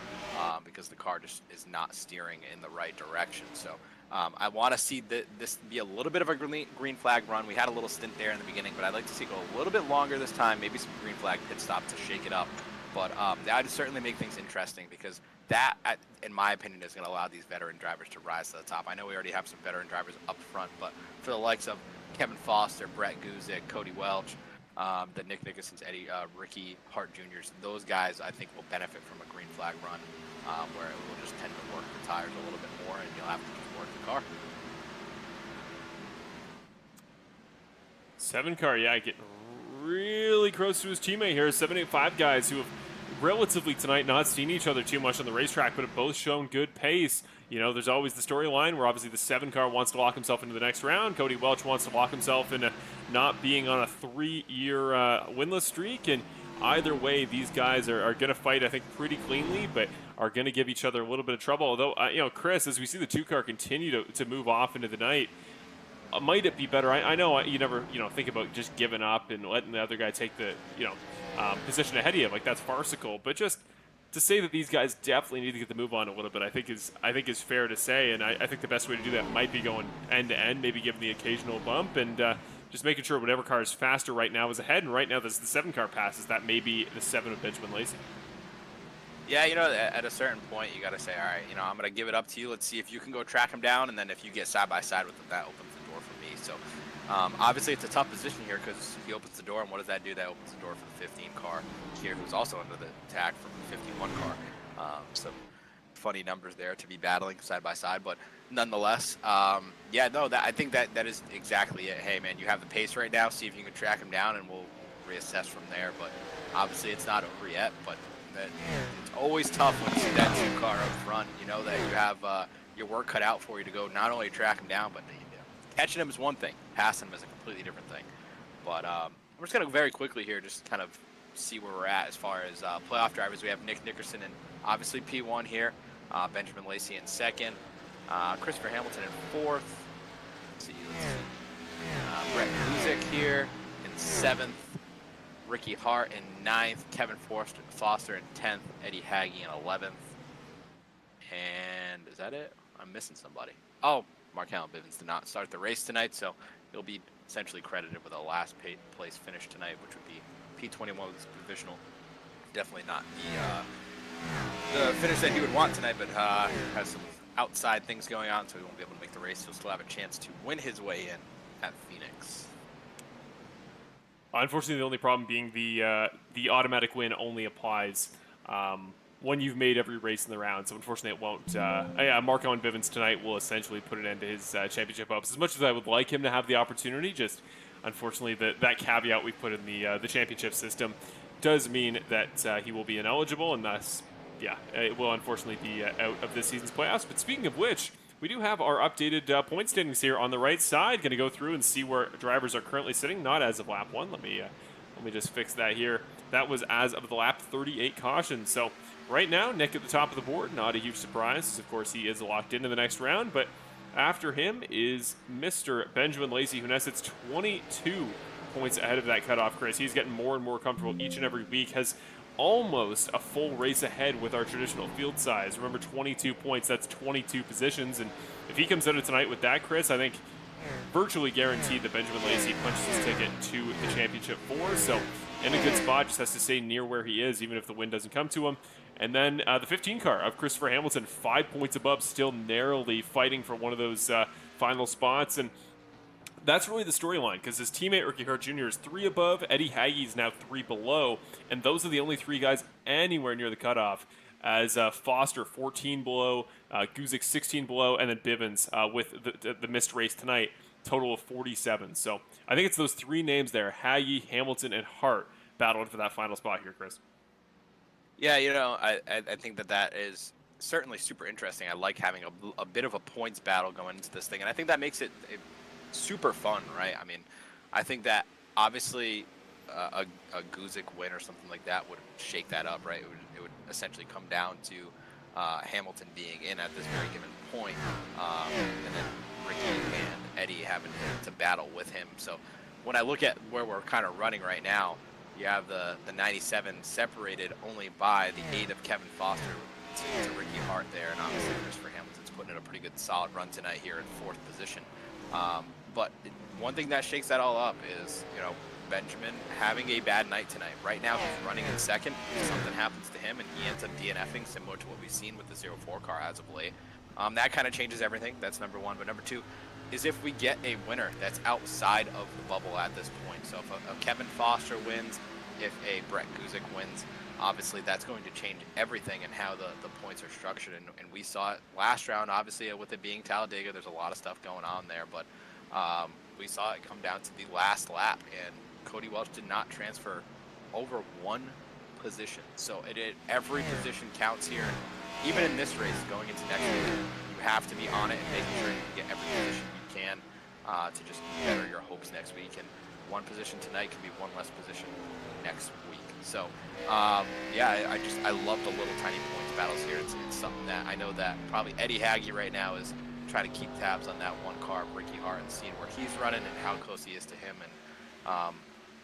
because the car just is not steering in the right direction. So I want to see this be a little bit of a green flag run. We had a little stint there in the beginning, but I'd like to see it go a little bit longer this time, maybe some green flag pit stop to shake it up. But that would certainly make things interesting because that, in my opinion, is going to allow these veteran drivers to rise to the top. I know we already have some veteran drivers up front, but for the likes of Kevin Foster, Brett Guzik, Cody Welch, the Nick Nickerson's, Ricky Hart Jr.'s, those guys I think will benefit from a green flag run, where it will just tend to work the tires a little bit more, and you'll have to just work the car. 7 car, yeah, getting really close to his teammate here. 785 guys who have relatively tonight not seen each other too much on the racetrack, but have both shown good pace. You know, there's always the storyline where obviously the 7 car wants to lock himself into the next round. Cody Welch wants to lock himself into not being on a 3-year winless streak. And either way, these guys are going to fight, I think, pretty cleanly, but are going to give each other a little bit of trouble. Although, you know, Chris, as we see the 2 car continue to move off into the night, might it be better? I know you never, think about just giving up and letting the other guy take the, position ahead of you. Like, that's farcical. But just to say that these guys definitely need to get the move on a little bit, I think is fair to say. And I think the best way to do that might be going end to end, maybe giving the occasional bump and just making sure whatever car is faster right now is ahead. And right now, this the 7 car passes. That may be the 7 of Benjamin Lacey. Yeah, at a certain point, you got to say, all right, I'm going to give it up to you. Let's see if you can go track him down. And then if you get side by side with him, that opens the door for me. So obviously it's a tough position here because he opens the door. And what does that do? That opens the door for the 15 car here, who's also under the attack from the 51 car. Some funny numbers there to be battling side by side. But nonetheless, I think that is exactly it. Hey, man, you have the pace right now. See if you can track him down, and we'll reassess from there. But obviously it's not over yet. But it's always tough when you see that 2 car up front, that you have your work cut out for you to go not only track him down, but catching him is one thing, passing him is a completely different thing. But we're just going to very quickly here just kind of see where we're at as far as playoff drivers. We have Nick Nickerson in obviously P1 here, Benjamin Lacey in 2nd, Christopher Hamilton in 4th, let's see. Brett Guzik here in 7th, Ricky Hart in 9th, Kevin Foster in 10th, Eddie Hagee in 11th. And is that it? I'm missing somebody. Oh, Mark Allen Bivens did not start the race tonight, so he'll be essentially credited with a last place finish tonight, which would be P21 with provisional. Definitely not the finish that he would want tonight, but has some outside things going on, so he won't be able to make the race. He'll still have a chance to win his way in at Phoenix. Unfortunately, the only problem being the automatic win only applies when you've made every race in the round. So unfortunately, it won't. Mark Owen Bivens tonight will essentially put an end to his championship hopes. As much as I would like him to have the opportunity, just unfortunately that caveat we put in the championship system does mean that he will be ineligible, and thus, it will unfortunately be out of this season's playoffs. But speaking of which, we do have our updated point standings here on the right side. Going to go through and see where drivers are currently sitting. Not as of lap 1. Let me just fix that here. That was as of the lap 38 caution. So right now, Nick at the top of the board. Not a huge surprise. Of course, he is locked into the next round. But after him is Mr. Benjamin Lacey, who now sits 22 points ahead of that cutoff, Chris. He's getting more and more comfortable each and every week. Has almost a full race ahead with our traditional field size. Remember, 22 points, that's 22 positions. And if he comes out of tonight with that, Chris, I think virtually guaranteed that Benjamin Lacey punches his ticket to the championship 4. So in a good spot, just has to stay near where he is, even if the win doesn't come to him. And then the 15 car of Christopher Hamilton, 5 points above, still narrowly fighting for one of those final spots. And that's really the storyline, because his teammate Ricky Hart Jr. is 3 above, Eddie Hagee is now 3 below, and those are the only 3 guys anywhere near the cutoff, as Foster 14 below, Guzik 16 below, and then Bivens with the missed race tonight, total of 47. So I think it's those 3 names there, Hagee, Hamilton, and Hart, battling for that final spot here, Chris. Yeah, I think that is certainly super interesting. I like having a bit of a points battle going into this thing, and I think that makes it super fun, right? I mean, I think that obviously a Guzik win or something like that would shake that up, right? It would essentially come down to Hamilton being in at this very given point, and then Ricky and Eddie having to battle with him. So when I look at where we're kind of running right now, you have the 97 separated only by the 8 of Kevin Foster to Ricky Hart there, and obviously Christopher Hamilton's putting in a pretty good solid run tonight here in 4th position. But one thing that shakes that all up is, Benjamin having a bad night tonight. Right now he's running in 2nd. If something happens to him and he ends up DNFing, similar to what we've seen with the 04 car as of late, That kind of changes everything. That's number one. But number two is if we get a winner that's outside of the bubble at this point. So if a Kevin Foster wins, if a Brett Guzik wins, obviously that's going to change everything and how the points are structured. And we saw it last round, obviously, with it being Talladega. There's a lot of stuff going on there. But we saw it come down to the last lap. And Cody Welch did not transfer over one position. So every position counts here. Even in this race, going into next week, you have to be on it and making sure you get every position you can to just better your hopes next week. And one position tonight can be one less position next week. So, yeah, I love the little tiny points battles here. It's something that I know that probably Eddie Hagge right now is trying to keep tabs on that one car, Ricky Hart, and seeing where he's running and how close he is to him. And,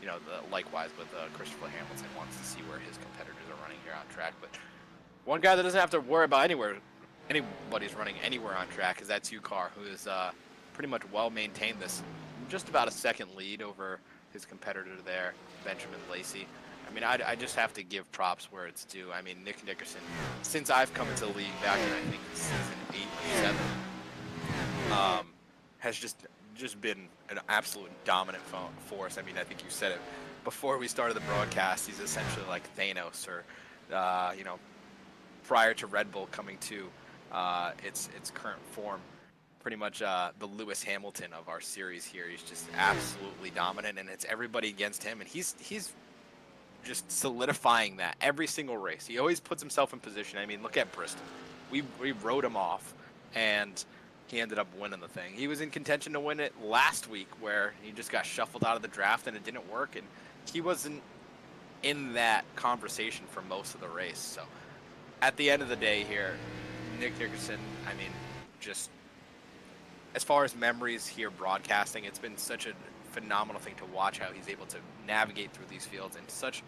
you know, likewise with Christopher Hamilton wants to see where his competitors are running here on track. But one guy that doesn't have to worry about anybody's running anywhere on track is that 2 car, who is pretty much well maintained this, just about a second lead over his competitor there, Benjamin Lacey. I mean, I just have to give props where it's due. I mean, Nick Nickerson, since I've come into the league back in, I think, season 8 or 7, has just been an absolute dominant force. I mean, I think you said it before we started the broadcast. He's essentially like Thanos, or, you know, prior to Red Bull coming to its current form, pretty much the Lewis Hamilton of our series here. He's just absolutely dominant, and it's everybody against him, and he's just solidifying that every single race. He always puts himself in position. I mean, look at Bristol. We rode him off, and he ended up winning the thing. He was in contention to win it last week, where he just got shuffled out of the draft and it didn't work, and he wasn't in that conversation for most of the race. So at the end of the day here, Nick Nickerson, I mean, just as far as memories here broadcasting, it's been such a phenomenal thing to watch how he's able to navigate through these fields in such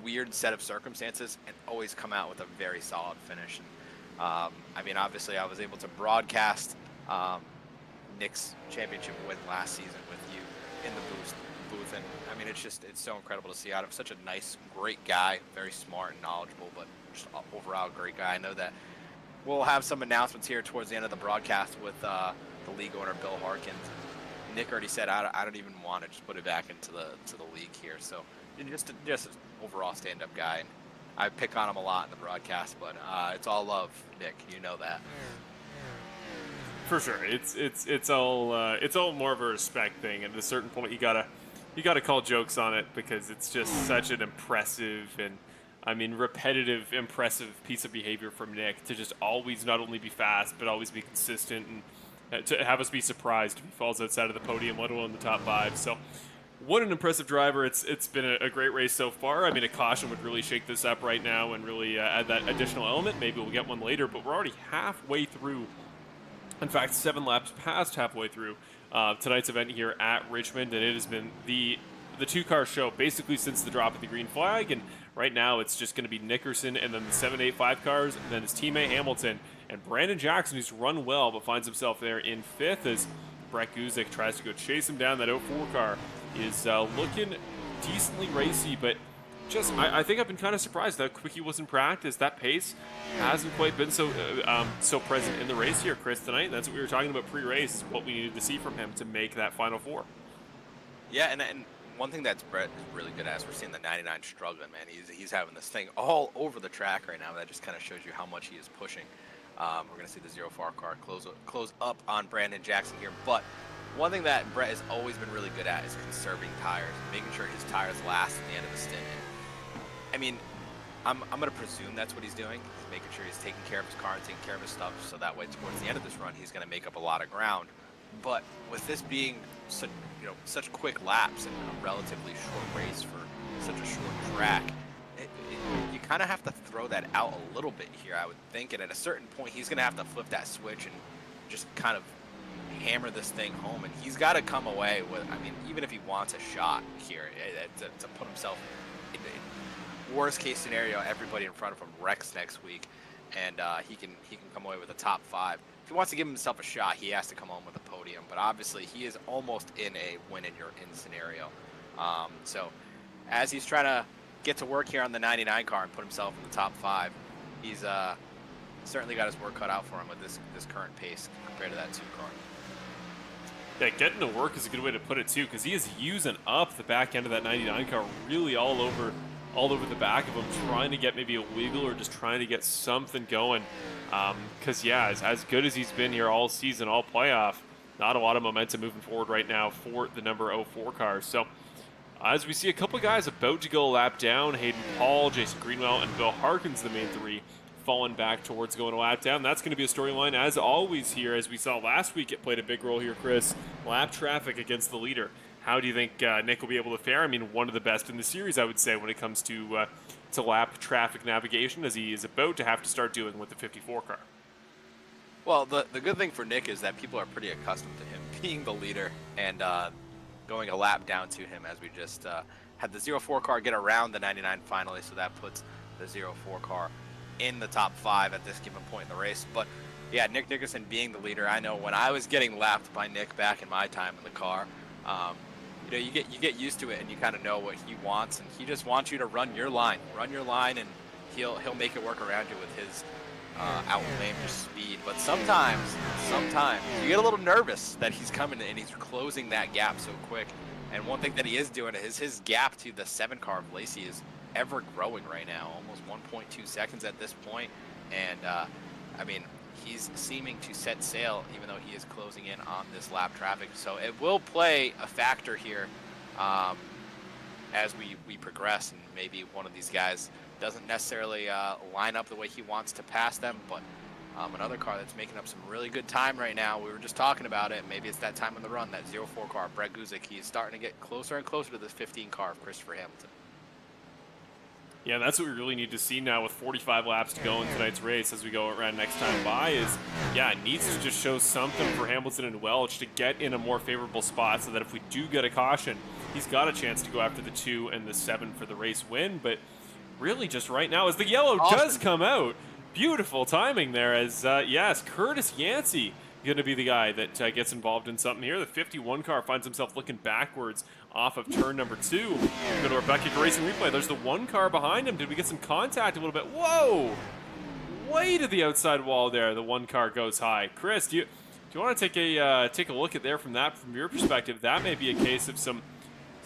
weird set of circumstances and always come out with a very solid finish. And I mean, obviously I was able to broadcast Nick's championship win last season with you in the booth, and I mean, it's so incredible to see out of such a nice, great guy, very smart and knowledgeable, but just overall great guy. I know that we'll have some announcements here towards the end of the broadcast with the league owner Bill Harkins. Nick already said I don't even want to just put it back into the league here. So just an overall stand-up guy. And I pick on him a lot in the broadcast, but it's all love, Nick. You know that. For sure, it's all more of a respect thing. And at a certain point, you gotta call jokes on it, because it's just such an impressive and, I mean, repetitive, impressive piece of behavior from Nick to just always not only be fast but always be consistent, and to have us be surprised if he falls outside of the podium, let alone the top 5. So, what an impressive driver. It's been a great race so far. I mean, a caution would really shake this up right now and really add that additional element. Maybe we'll get one later, but we're already halfway through. In fact, 7 laps past halfway through tonight's event here at Richmond, and it has been the 2-car show basically since the drop of the green flag. And right now, it's just going to be Nickerson and then the 7, 8, 5 cars, and then his teammate Hamilton and Brandon Jackson, who's run well but finds himself there in 5th as Brett Guzik tries to go chase him down. That 04 car is looking decently racy, but just I think I've been kind of surprised that quick he was in practice. That pace hasn't quite been so present in the race here, Chris, tonight. That's what we were talking about pre-race, is what we needed to see from him to make that Final 4. Yeah, and one thing that's Brett is really good at is we're seeing the 99 struggling, man. He's having this thing all over the track right now. That just kind of shows you how much he is pushing. We're going to see the 04 car close up on Brandon Jackson here. But one thing that Brett has always been really good at is conserving tires, making sure his tires last at the end of the stint. And, I mean, I'm going to presume that's what he's doing. He's making sure he's taking care of his car and taking care of his stuff, so that way towards the end of this run, he's going to make up a lot of ground. But with this being such quick laps and a relatively short race for such a short track, you kind of have to throw that out a little bit here, I would think. And at a certain point, he's going to have to flip that switch and just kind of hammer this thing home. And he's got to come away with, I mean, even if he wants a shot here to put himself in worst case scenario, everybody in front of him wrecks next week, and he can come away with a top 5. If he wants to give himself a shot, he has to come home with a podium. But obviously, he is almost in a win-and-you're-in scenario. So as he's trying to get to work here on the 99 car and put himself in the top 5, he's certainly got his work cut out for him with this current pace compared to that 2 car. Yeah, getting to work is a good way to put it too, because he is using up the back end of that 99 car really all over the back of him, trying to get maybe a wiggle or just trying to get something going. Because yeah, as good as he's been here all season, all playoff, not a lot of momentum moving forward right now for the number 04 car. So as we see a couple of guys about to go a lap down, Hayden Paul, Jason Greenwell, and Bill Harkins, the main 3, falling back towards going a lap down. That's going to be a storyline, as always, here. As we saw last week, it played a big role here, Chris. Lap traffic against the leader. How do you think Nick will be able to fare? I mean, one of the best in the series, I would say, when it comes to lap traffic navigation, as he is about to have to start doing with the 54 car. Well, the good thing for Nick is that people are pretty accustomed to him being the leader and going a lap down to him, as we just had the 04 car get around the 99 finally, so that puts the 04 car in the top 5 at this given point in the race. But yeah, Nick Nickerson being the leader, I know when I was getting lapped by Nick back in my time in the car, you know, you get used to it, and you kind of know what he wants, and he just wants you to run your line, and he'll make it work around you with his outlandish speed. But sometimes you get a little nervous that he's coming and he's closing that gap so quick. And one thing that he is doing is his gap to the 7 car of Lacey is ever growing right now, almost 1.2 seconds at this point. And I mean, he's seeming to set sail, even though he is closing in on this lap traffic. So it will play a factor here as we progress, and maybe one of these guys doesn't necessarily line up the way he wants to pass them. But another car that's making up some really good time right now, we were just talking about it, maybe it's that time in the run, that 04 car, Brett Guzik, he's starting to get closer and closer to this 15 car of Christopher Hamilton. Yeah, that's what we really need to see now with 45 laps to go in tonight's race as we go around next time by is, yeah, it needs to just show something for Hamilton and Welch to get in a more favorable spot so that if we do get a caution, he's got a chance to go after the 2 and the 7 for the race win. But really just right now, as the yellow does come out, beautiful timing there as, yes, Curtis Yancey going to be the guy that gets involved in something here. The 51 car finds himself looking backwards off of turn number 2. Go to our Beckett Racing replay. There's the 1 car behind him. Did we get some contact a little bit? Whoa! Way to the outside wall there. The 1 car goes high. Chris, do you want to take a look at there from your perspective? That may be a case of some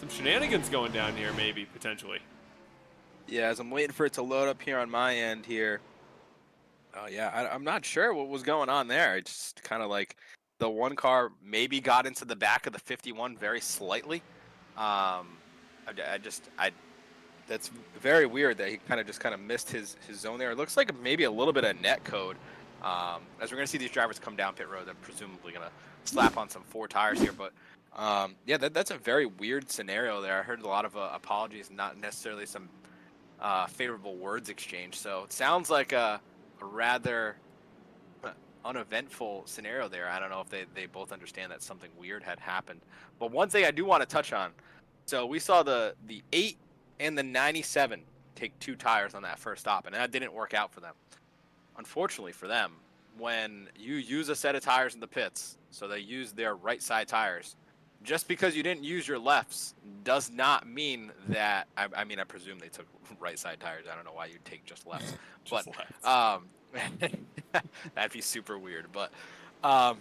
shenanigans going down here, maybe potentially. Yeah, as I'm waiting for it to load up here on my end here. Oh yeah, I'm not sure what was going on there. It just kind of like the 1 car maybe got into the back of the 51 very slightly. That's very weird that he kind of missed his zone there. It looks like maybe a little bit of net code. As we're gonna see these drivers come down pit road, they're presumably gonna slap on some 4 tires here. But yeah, that's a very weird scenario there. I heard a lot of apologies, not necessarily some favorable words exchanged. So it sounds like a rather uneventful scenario there. I don't know if they both understand that something weird had happened. But one thing I do want to touch on, so we saw the 8 and the 97 take 2 tires on that first stop, and that didn't work out for them. Unfortunately for them, when you use a set of tires in the pits, so they use their right side tires, just because you didn't use your lefts does not mean that, I mean, I presume they took right side tires. I don't know why you'd take just lefts. But that'd be super weird. But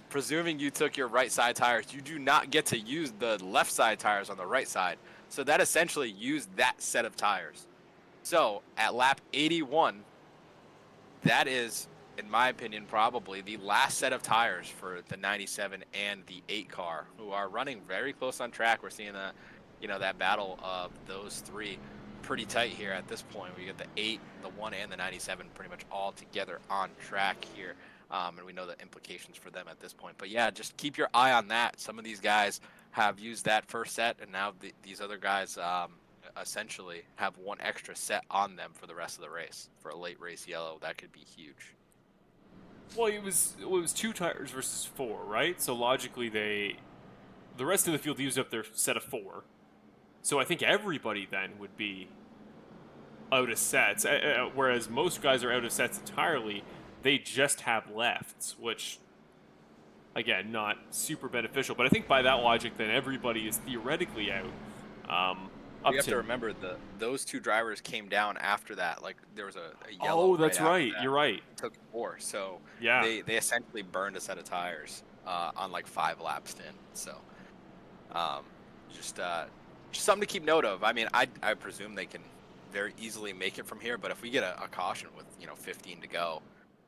presuming you took your right side tires, you do not get to use the left side tires on the right side. So that essentially used that set of tires. So at lap 81, that is, in my opinion, probably the last set of tires for the 97 and the 8 car, who are running very close on track. We're seeing that battle of those 3 pretty tight here at this point. We get the 8, the 1, and the 97 pretty much all together on track here, and we know the implications for them at this point. But yeah, just keep your eye on that. Some of these guys have used that first set, and now these other guys essentially have 1 extra set on them for the rest of the race. For a late race yellow, that could be huge. Well, it was 2 tires versus 4, right? So logically, the rest of the field used up their set of 4. So I think everybody then would be out of sets, whereas most guys are out of sets entirely. They just have lefts, which, again, not super beneficial. But I think by that logic, then everybody is theoretically out. Up You have to 10. remember those two drivers came down after that. Like there was a yellow. Oh, that's right. right. You're right. Took 4, so Yeah. they essentially burned a set of tires on like 5 laps in. So just something to keep note of. I mean, I presume they can very easily make it from here, but if we get a caution with 15 to go,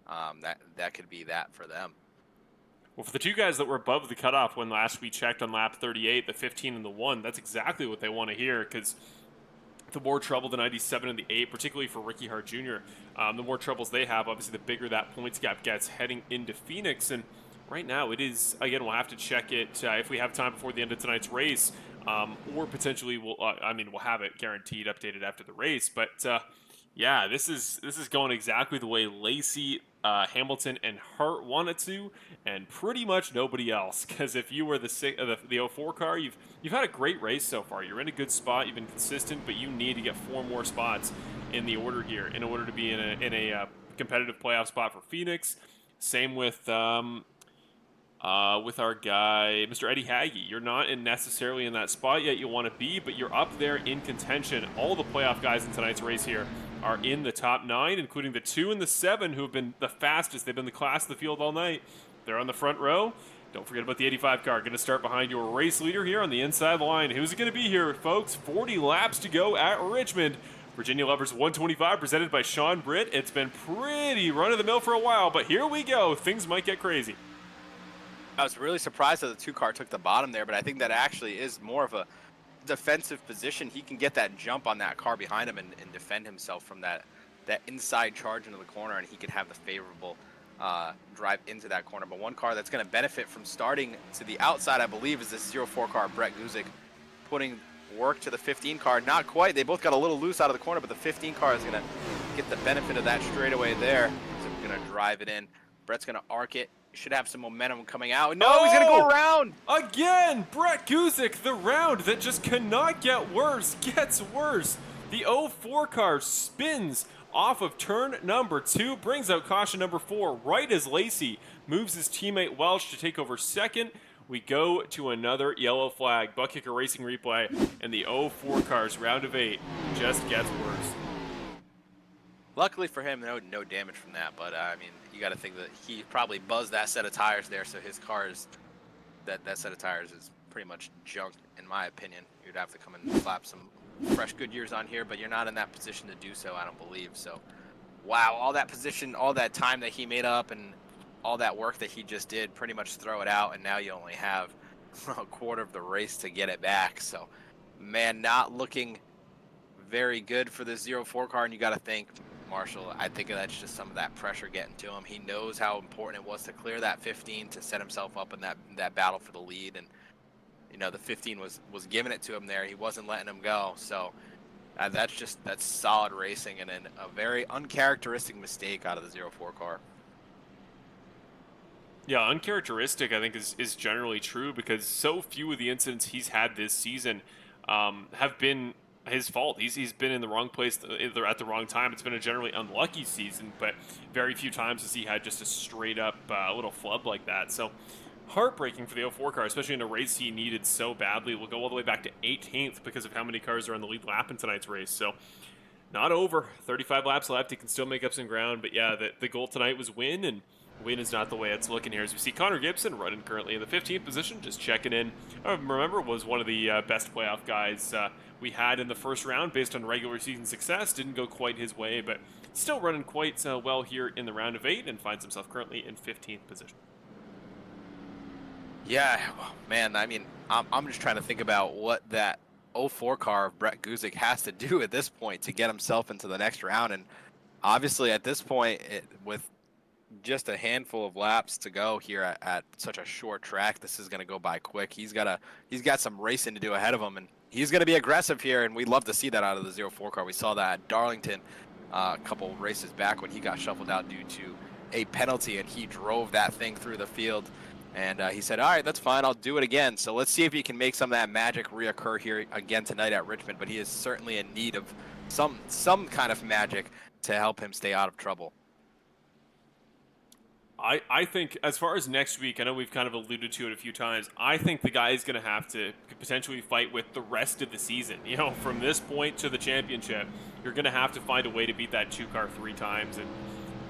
that could be that for them. Well, for the two guys that were above the cutoff when last we checked on lap 38, the 15 and the 1, that's exactly what they want to hear, because the more trouble the 97 and the 8, particularly for Ricky Hart Jr., the more troubles they have, obviously the bigger that points gap gets heading into Phoenix. And right now it is, again, we'll have to check it if we have time before the end of tonight's race, or potentially we'll have it guaranteed updated after the race. But yeah, this is going exactly the way Lacey, Hamilton, and Hart wanted to, and pretty much nobody else. Because if you were the 04 car, you've had a great race so far. You're in a good spot. You've been consistent, but you need to get 4 more spots in the order here in order to be in a competitive playoff spot for Phoenix. Same with our guy, Mr. Eddie Haggy. You're not necessarily in that spot yet you want to be, but you're up there in contention. All the playoff guys in tonight's race here are in the top 9, including the 2 and the 7 who have been the fastest. They've been the class of the field all night. They're on the front row. Don't forget about the 85 car. Going to start behind your race leader here on the inside line. Who's it going to be here, folks? 40 laps to go at Richmond. Virginia Lovers 125 presented by Sean Britt. It's been pretty run-of-the-mill for a while, but here we go. Things might get crazy. I was really surprised that the 2 car took the bottom there, but I think that actually is more of a defensive position. He can get that jump on that car behind him and defend himself from that inside charge into the corner, and he could have the favorable drive into that corner. But one car that's going to benefit from starting to the outside, I believe, is this 04 car, Brett Guzik, putting work to the 15 car. Not quite. They both got a little loose out of the corner, but the 15 car is going to get the benefit of that straightaway there. So we're going to drive it in. Brett's going to arc it. Should have some momentum coming out. No, he's going to go around. Again, Brett Guzik, the round that just cannot get worse, gets worse. The 04 car spins off of turn number 2, brings out caution number 4 right as Lacey moves his teammate Welch to take over second. We go to another yellow flag. Butt Kicker Racing replay, and the 04 car's round of 8 just gets worse. Luckily for him, no damage from that, but I mean, you got to think that he probably buzzed that set of tires there, so his car is, that set of tires is pretty much junk, in my opinion. You'd have to come and slap some fresh Goodyears on here, but you're not in that position to do so, I don't believe. So, wow, all that position, all that time that he made up, and all that work that he just did, pretty much throw it out, and now you only have a quarter of the race to get it back. So, man, not looking very good for this 04 car, and you got to think, Marshall, I think that's just some of that pressure getting to him. He knows how important it was to clear that 15 to set himself up in that battle for the lead, and the 15 was giving it to him there. He wasn't letting him go. So that's solid racing, and then a very uncharacteristic mistake out of the 04 car. Yeah, uncharacteristic, I think, is generally true, because so few of the incidents he's had this season have been his fault. He's been in the wrong place at the wrong time. It's been a generally unlucky season, but very few times has he had just a straight up little flub like that. So heartbreaking for the 04 car, especially in a race he needed so badly. We'll go all the way back to 18th because of how many cars are on the lead lap in tonight's race. So not over. 35 laps left. He can still make up some ground, but yeah, the goal tonight was win, and win is not the way it's looking here. As we see Connor Gibson running currently in the 15th position, just checking in. I remember was one of the best playoff guys we had in the first round based on regular season success. Didn't go quite his way, but still running quite well here in the round of 8, and finds himself currently in 15th position. Yeah, man, I mean, I'm just trying to think about what that 04 car of Brett Guzik has to do at this point to get himself into the next round. And obviously at this point, with just a handful of laps to go here at such a short track, this is going to go by quick. He's got some racing to do ahead of him, and he's going to be aggressive here, and we'd love to see that out of the 04 car. We saw that at Darlington a couple races back when he got shuffled out due to a penalty, and he drove that thing through the field, and he said, all right, that's fine, I'll do it again. So let's see if he can make some of that magic reoccur here again tonight at Richmond, but he is certainly in need of some kind of magic to help him stay out of trouble. I think as far as next week, I know we've kind of alluded to it a few times. I think the guy is going to have to potentially fight with the rest of the season. You know, from this point to the championship, you're going to have to find a way to beat that 2-car 3 times. And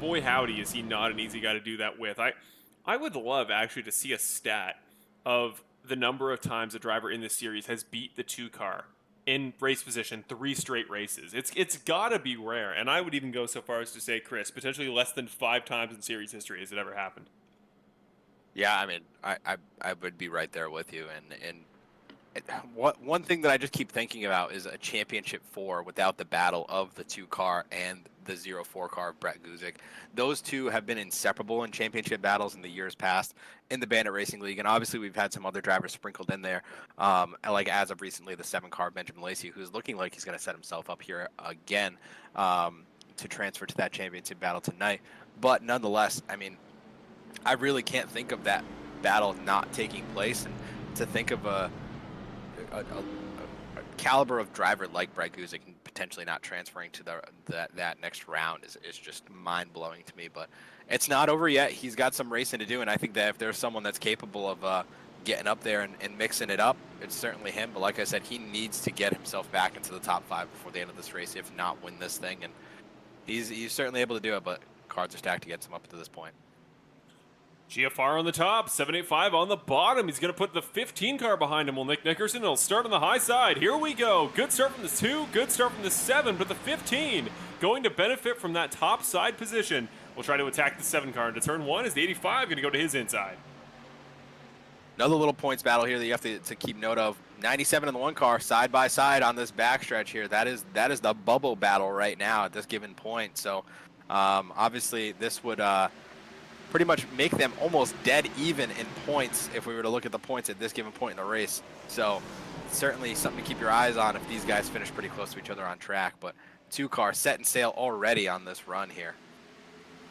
boy, howdy, is he not an easy guy to do that with. I would love actually to see a stat of the number of times a driver in this series has beat the 2-car in race position 3 straight races. It's got to be rare, and I would even go so far as to say, Chris, potentially less than 5 times in series history has it ever happened. Yeah, I mean, I would be right there with you. And one thing that I just keep thinking about is a championship 4 without the battle of the 2-car and the 0-4 car of Brett Guzik. Those two have been inseparable in championship battles in the years past in the Bandit Racing League, and obviously we've had some other drivers sprinkled in there, like as of recently the 7-car Benjamin Lacey, who's looking like he's going to set himself up here again to transfer to that championship battle tonight. But nonetheless, I mean, I really can't think of that battle not taking place, and to think of a caliber of driver like Brett Guzik and potentially not transferring to that next round is just mind-blowing to me. But it's not over yet. He's got some racing to do, and I think that if there's someone that's capable of getting up there and mixing it up, it's certainly him. But like I said, he needs to get himself back into the top 5 before the end of this race, if not win this thing. And he's certainly able to do it, but cards are stacked against him up to this point. GFR on the top, 785 on the bottom. He's going to put the 15 car behind him. Will Nick Nickerson. It'll start on the high side. Here we go. Good start from the 2, good start from the 7, but the 15 going to benefit from that top side position. We'll try to attack the 7 car into turn 1 as the 85 going to go to his inside. Another little points battle here that you have to keep note of. 97 in the 1 car, side by side on this backstretch here. That is the bubble battle right now at this given point. So obviously this would pretty much make them almost dead even in points if we were to look at the points at this given point in the race. So certainly something to keep your eyes on if these guys finish pretty close to each other on track. But 2 car set and sail already on this run here.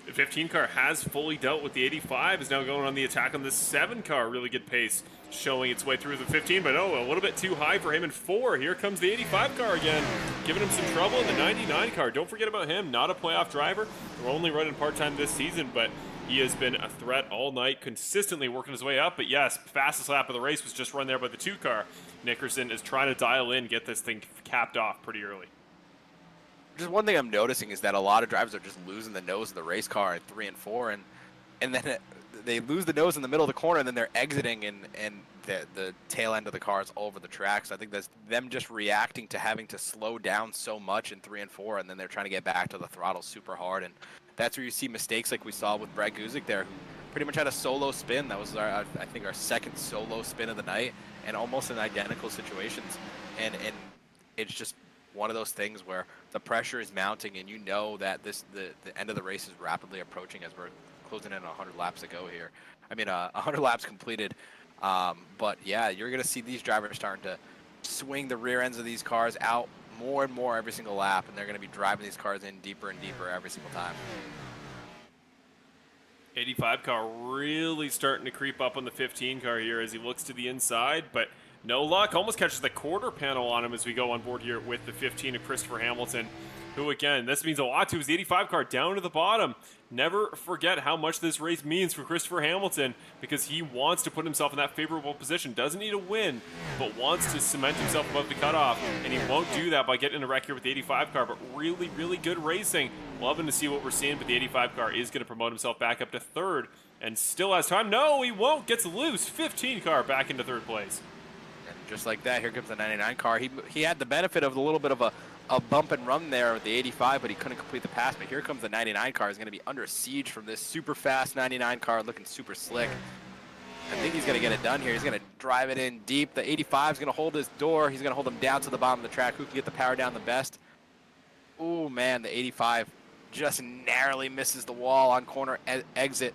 The 15 car has fully dealt with the 85, is now going on the attack on the 7 car. Really good pace showing its way through the 15, but a little bit too high for him in 4. Here comes the 85 car again, giving him some trouble in the 99 car. Don't forget about him, not a playoff driver. We're only running part-time this season, but he has been a threat all night, consistently working his way up. But yes, fastest lap of the race was just run there by the 2 car. Nickerson is trying to dial in, get this thing capped off pretty early. Just one thing I'm noticing is that a lot of drivers are just losing the nose of the race car at 3 and 4, and then they lose the nose in the middle of the corner, and then they're exiting, and the tail end of the car is all over the track. So I think that's them just reacting to having to slow down so much in 3 and 4, and then they're trying to get back to the throttle super hard, and that's where you see mistakes like we saw with Brett Guzik there, who pretty much had a solo spin. That was I think our second solo spin of the night, and almost in identical situations, and it's just one of those things where the pressure is mounting, and you know that the end of the race is rapidly approaching as we're closing in 100 laps to go here. I mean, 100 laps completed. But yeah, you're going to see these drivers starting to swing the rear ends of these cars out more and more every single lap, and they're going to be driving these cars in deeper and deeper every single time. 85 car really starting to creep up on the 15 car here as he looks to the inside, but no luck. Almost catches the quarter panel on him as we go on board here with the 15 of Christopher Hamilton, who, again, this means a lot to his 85 car down to the bottom. Never forget how much this race means for Christopher Hamilton, because he wants to put himself in that favorable position. Doesn't need a win, but wants to cement himself above the cutoff, and he won't do that by getting in a wreck here with the 85 car, but really, really good racing. Loving to see what we're seeing, but the 85 car is going to promote himself back up to 3rd, and still has time. No, he won't. Gets loose. 15 car back into 3rd place. Just like that, here comes the 99 car. He had the benefit of a little bit of a bump and run there with the 85, but he couldn't complete the pass. But here comes the 99 car. He's going to be under siege from this super fast 99 car, looking super slick. I think he's going to get it done here. He's going to drive it in deep. The 85 is going to hold his door. He's going to hold him down to the bottom of the track. Who can get the power down the best? Oh, man, the 85 just narrowly misses the wall on corner exit.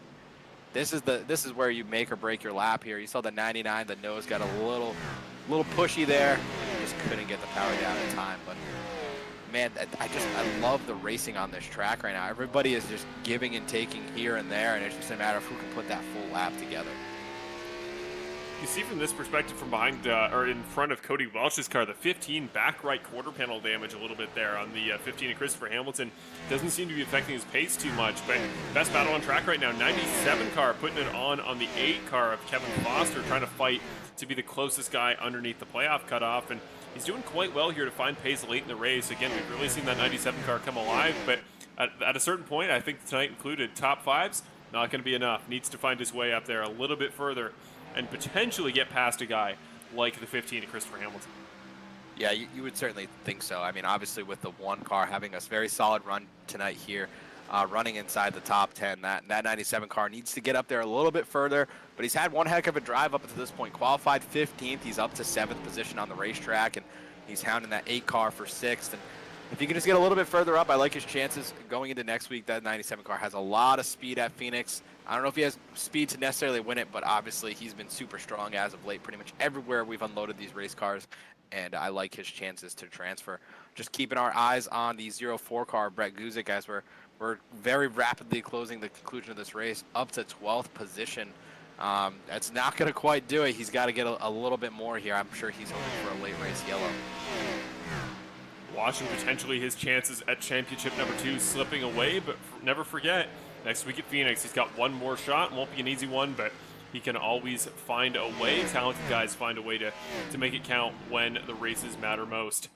This is where you make or break your lap here. You saw the 99, the nose got a little pushy there. Just couldn't get the power down in time. But man, I love the racing on this track right now. Everybody is just giving and taking here and there, and it's just a matter of who can put that full lap together. You see from this perspective from behind, or in front of Cody Welch's car, the 15 back right quarter panel damage a little bit there on the 15 of Christopher Hamilton. Doesn't seem to be affecting his pace too much, but best battle on track right now. 97 car putting it on the 8 car of Kevin Foster, trying to fight to be the closest guy underneath the playoff cutoff, and he's doing quite well here to find pace late in the race. Again, we've really seen that 97 car come alive, but at a certain point, I think tonight included, top fives, not going to be enough. Needs to find his way up there a little bit further and potentially get past a guy like the 15 of Christopher Hamilton. Yeah, you would certainly think so. I mean, obviously with the one car having a very solid run tonight here, running inside the top 10, that 97 car needs to get up there a little bit further, but he's had one heck of a drive up to this point. Qualified 15th, he's up to 7th position on the racetrack, and he's hounding that 8 car for 6th. And if he can just get a little bit further up, I like his chances going into next week. That 97 car has a lot of speed at Phoenix. I don't know if he has speed to necessarily win it, but obviously he's been super strong as of late, pretty much everywhere we've unloaded these race cars, and I like his chances to transfer. Just keeping our eyes on the 04 car, Brett Guzik, as we're very rapidly closing the conclusion of this race, up to 12th position. That's not going to quite do it. He's got to get a little bit more here. I'm sure he's hoping for a late race yellow. Watching potentially his chances at championship number 2 slipping away, but never forget, next week at Phoenix, he's got one more shot. Won't be an easy one, but he can always find a way. Talented guys find a way to make it count when the races matter most.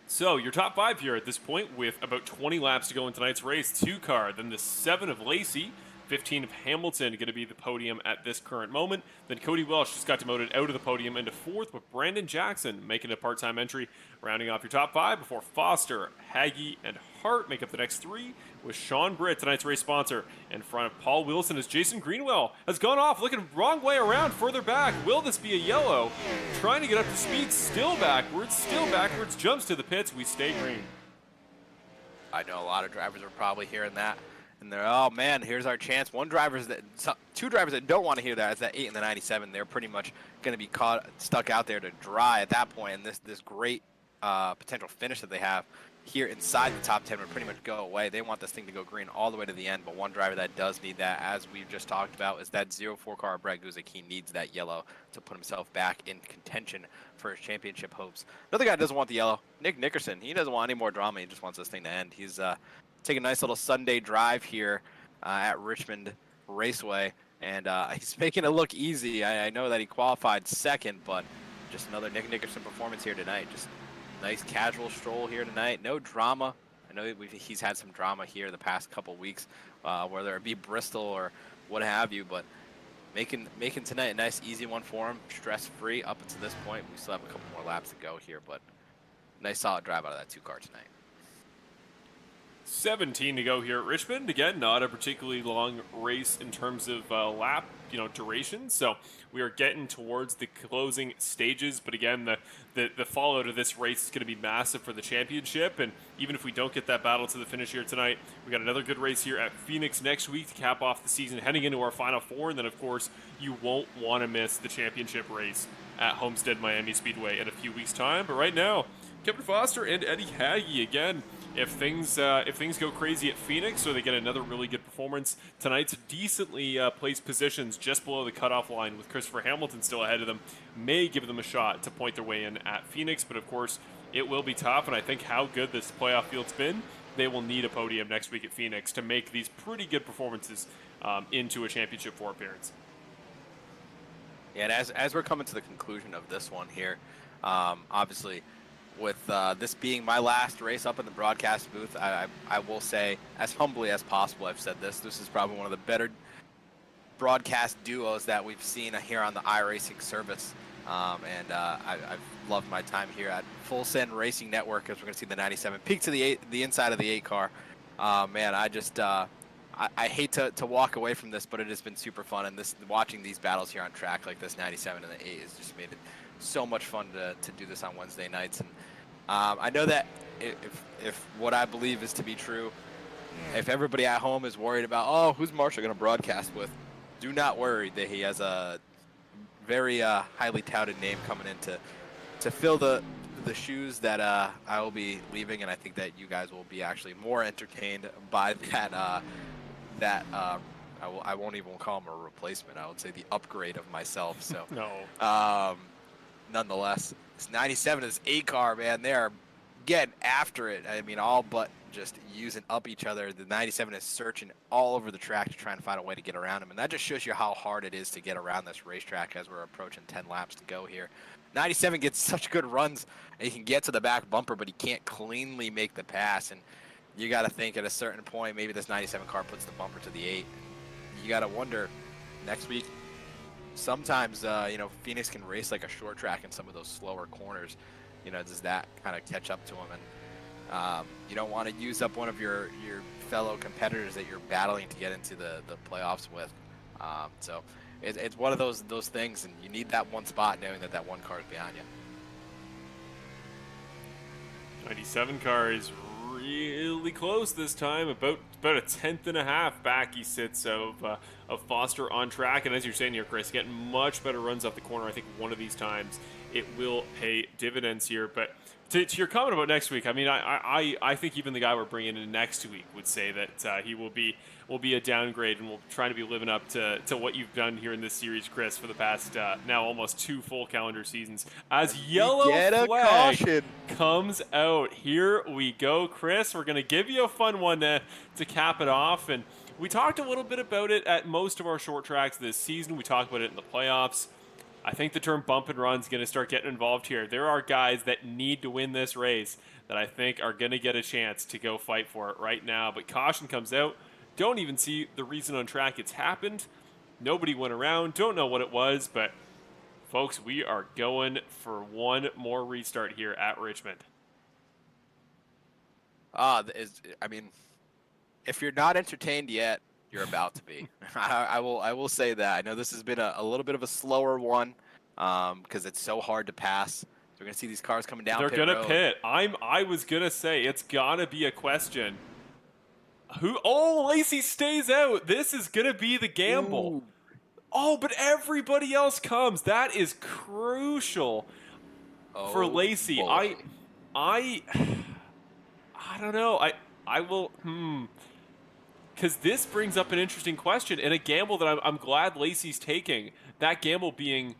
So your top 5 here at this point, with about 20 laps to go in tonight's race. 2 car, then the 7 of Lacey, 15 of Hamilton going to be the podium at this current moment. Then Cody Welch just got demoted out of the podium into 4th, with Brandon Jackson making a part-time entry, rounding off your top 5 before Foster, Haggy, and Hart make up the next 3, with Sean Britt, tonight's race sponsor, in front of Paul Wilson as Jason Greenwell has gone off, looking wrong way around, further back. Will this be a yellow? Trying to get up to speed, still backwards, jumps to the pits. We stay green. I know a lot of drivers are probably hearing that, and they're, oh man, here's our chance. Two drivers that don't want to hear that is that 8 and the 97. They're pretty much going to be stuck out there to dry at that point, and this great potential finish that they have here inside the top 10 would pretty much go away. They want this thing to go green all the way to the end, but one driver that does need that, as we've just talked about, is that 04 car, Brett Guzik. He needs that yellow to put himself back in contention for his championship hopes. Another guy that doesn't want the yellow, Nick Nickerson. He doesn't want any more drama. He just wants this thing to end. He's taking a nice little Sunday drive here at Richmond Raceway, and he's making it look easy. I know that he qualified 2nd, but just another Nick Nickerson performance here tonight. Just nice casual stroll here tonight. No drama. I know he's had some drama here the past couple weeks, whether it be Bristol or what have you, but making tonight a nice easy one for him, stress-free up until this point. We still have a couple more laps to go here, but nice solid drive out of that 2 car tonight. 17 to go here at Richmond. Again, not a particularly long race in terms of lap, duration. So we are getting towards the closing stages. But again, the fallout of this race is going to be massive for the championship. And even if we don't get that battle to the finish here tonight, we got another good race here at Phoenix next week to cap off the season, heading into our final 4. And then, of course, you won't want to miss the championship race at Homestead Miami Speedway in a few weeks' time. But right now, Kevin Foster and Eddie Haggy again. If things go crazy at Phoenix, or they get another really good performance, tonight's decently placed positions just below the cutoff line with Christopher Hamilton still ahead of them may give them a shot to point their way in at Phoenix. But of course, it will be tough, and I think how good this playoff field's been, they will need a podium next week at Phoenix to make these pretty good performances into a championship 4 appearance. Yeah, and as we're coming to the conclusion of this one here, obviously, with this being my last race up in the broadcast booth, I will say, as humbly as possible, I've said this is probably one of the better broadcast duos that we've seen here on the iRacing service. And I've loved my time here at Full Send Racing Network, as we're going to see the 97 peek to the inside of the 8 car. Man, I hate to walk away from this, but it has been super fun. And watching these battles here on track like this 97 and the 8 has just made it so much fun to do this on Wednesday nights. And I know that if what I believe is to be true, if everybody at home is worried about, oh, who's Marshall going to broadcast with, do not worry that he has a very highly touted name coming in to fill the shoes that I will be leaving, and I think that you guys will be actually more entertained by that I won't even call him a replacement. I would say the upgrade of myself. So No. Nonetheless, this 97 is 8 car, man. They are getting after it. I mean, all but just using up each other. The 97 is searching all over the track to try and find a way to get around him, and that just shows you how hard it is to get around this racetrack as we're approaching 10 laps to go here. 97 gets such good runs, and he can get to the back bumper, but he can't cleanly make the pass. And you got to think at a certain point, maybe this 97 car puts the bumper to the 8. You got to wonder next week. Sometimes, Phoenix can race like a short track in some of those slower corners. Does that kind of catch up to him? And you don't want to use up one of your fellow competitors that you're battling to get into the playoffs with. So it's one of those things, and you need that one spot knowing that one car is behind you. 97 car is really close this time, about a tenth and a half back he sits of Foster on track. And as you're saying here, Chris, getting much better runs off the corner. I think one of these times it will pay dividends here. But to your comment about next week, I mean, I think even the guy we're bringing in next week would say that he will be a downgrade, and will try to be living up to what you've done here in this series, Chris, for the past now almost 2 full calendar seasons. As yellow flag comes out, here we go, Chris. We're gonna give you a fun one to cap it off, and we talked a little bit about it at most of our short tracks this season. We talked about it in the playoffs. I think the term bump and run is going to start getting involved here. There are guys that need to win this race that I think are going to get a chance to go fight for it right now. But caution comes out. Don't even see the reason on track it's happened. Nobody went around. Don't know what it was. But, folks, we are going for one more restart here at Richmond. If you're not entertained yet, you're about to be. I will say that. I know this has been a little bit of a slower one because it's so hard to pass. We're gonna see these cars coming down. They're gonna pit. I was gonna say it's gotta be a question. Lacey stays out. This is gonna be the gamble. Ooh. Oh, but everybody else comes. That is crucial for Lacey. Boy. I don't know. I will. Because this brings up an interesting question and a gamble that I'm glad Lacey's taking. That gamble being,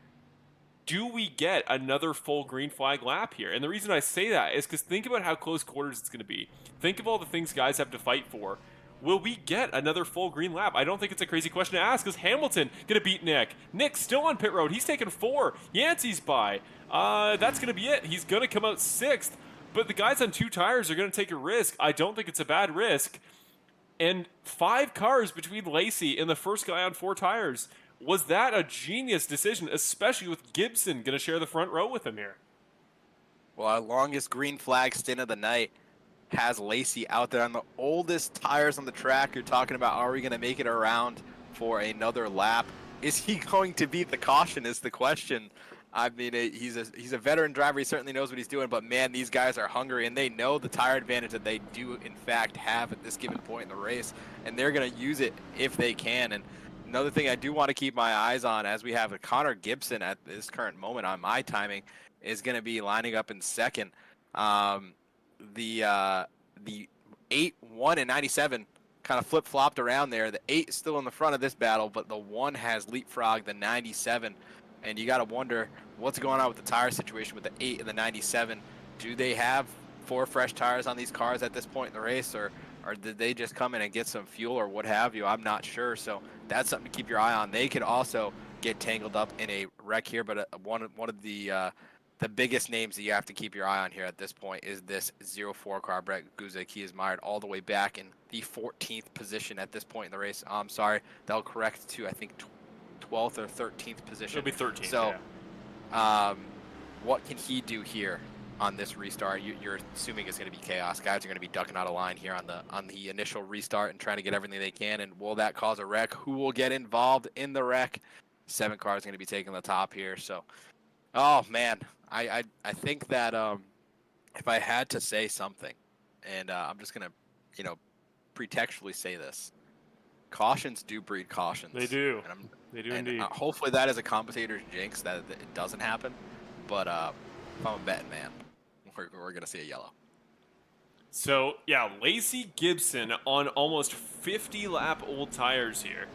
do we get another full green flag lap here? And the reason I say that is because think about how close quarters it's going to be. Think of all the things guys have to fight for. Will we get another full green lap? I don't think it's a crazy question to ask because Hamilton going to beat Nick. Nick's still on pit road. He's taking 4. Yancey's by. That's going to be it. He's going to come out 6th. But the guys on 2 tires are going to take a risk. I don't think it's a bad risk. And 5 cars between Lacey and the first guy on 4 tires. Was that a genius decision, especially with Gibson going to share the front row with him here? Well, our longest green flag stint of the night has Lacey out there on the oldest tires on the track. You're talking about, are we going to make it around for another lap? Is he going to beat the caution is the question. I mean, he's a veteran driver. He certainly knows what he's doing. But, man, these guys are hungry, and they know the tire advantage that they do, in fact, have at this given point in the race. And they're going to use it if they can. And another thing I do want to keep my eyes on, as we have Connor Gibson at this current moment on my timing, is going to be lining up in second. The 8, 1, and 97 kind of flip-flopped around there. The 8 is still in the front of this battle, but the 1 has leapfrogged the 97. And you got to wonder what's going on with the tire situation with the 8 and the 97. Do they have 4 fresh tires on these cars at this point in the race, or did they just come in and get some fuel or what have you? I'm not sure. So that's something to keep your eye on. They could also get tangled up in a wreck here, but one of the biggest names that you have to keep your eye on here at this point is this 04 car, Brett Guzik. He is mired all the way back in the 14th position at this point in the race. I'm sorry, that'll correct to, I think, 12th or 13th position. It'll be 13th. So, yeah. What can he do here on this restart? You're assuming it's going to be chaos. Guys are going to be ducking out of line here on the initial restart and trying to get everything they can. And will that cause a wreck? Who will get involved in the wreck? 7 cars going to be taking the top here. So, oh man, I think that if I had to say something, and I'm just going to pretextually say this. Cautions do breed cautions. They do. They do indeed. Hopefully that is a commentator's jinx that it doesn't happen. But if I'm a betting man, we're going to see a yellow. So, yeah, Lacey Gibson on almost 50 lap old tires here.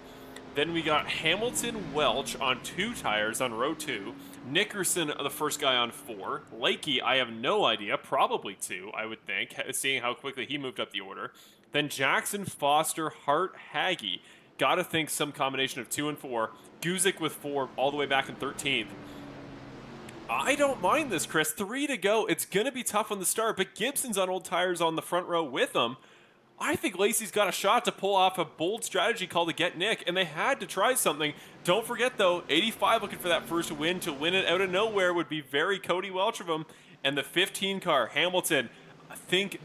Then we got Hamilton Welch on 2 tires on row 2. Nickerson, the first guy on 4. Lakey, I have no idea, probably 2, I would think, seeing how quickly he moved up the order. Then Jackson, Foster, Hart, Haggy. Gotta think some combination of 2 and 4. Guzik with 4, all the way back in 13th. I don't mind this, Chris. 3 to go. It's going to be tough on the start, but Gibson's on old tires on the front row with them. I think Lacey's got a shot to pull off a bold strategy call to get Nick, and they had to try something. Don't forget, though, 85 looking for that first win. To win it out of nowhere would be very Cody Welch of him. And the 15 car, Hamilton, think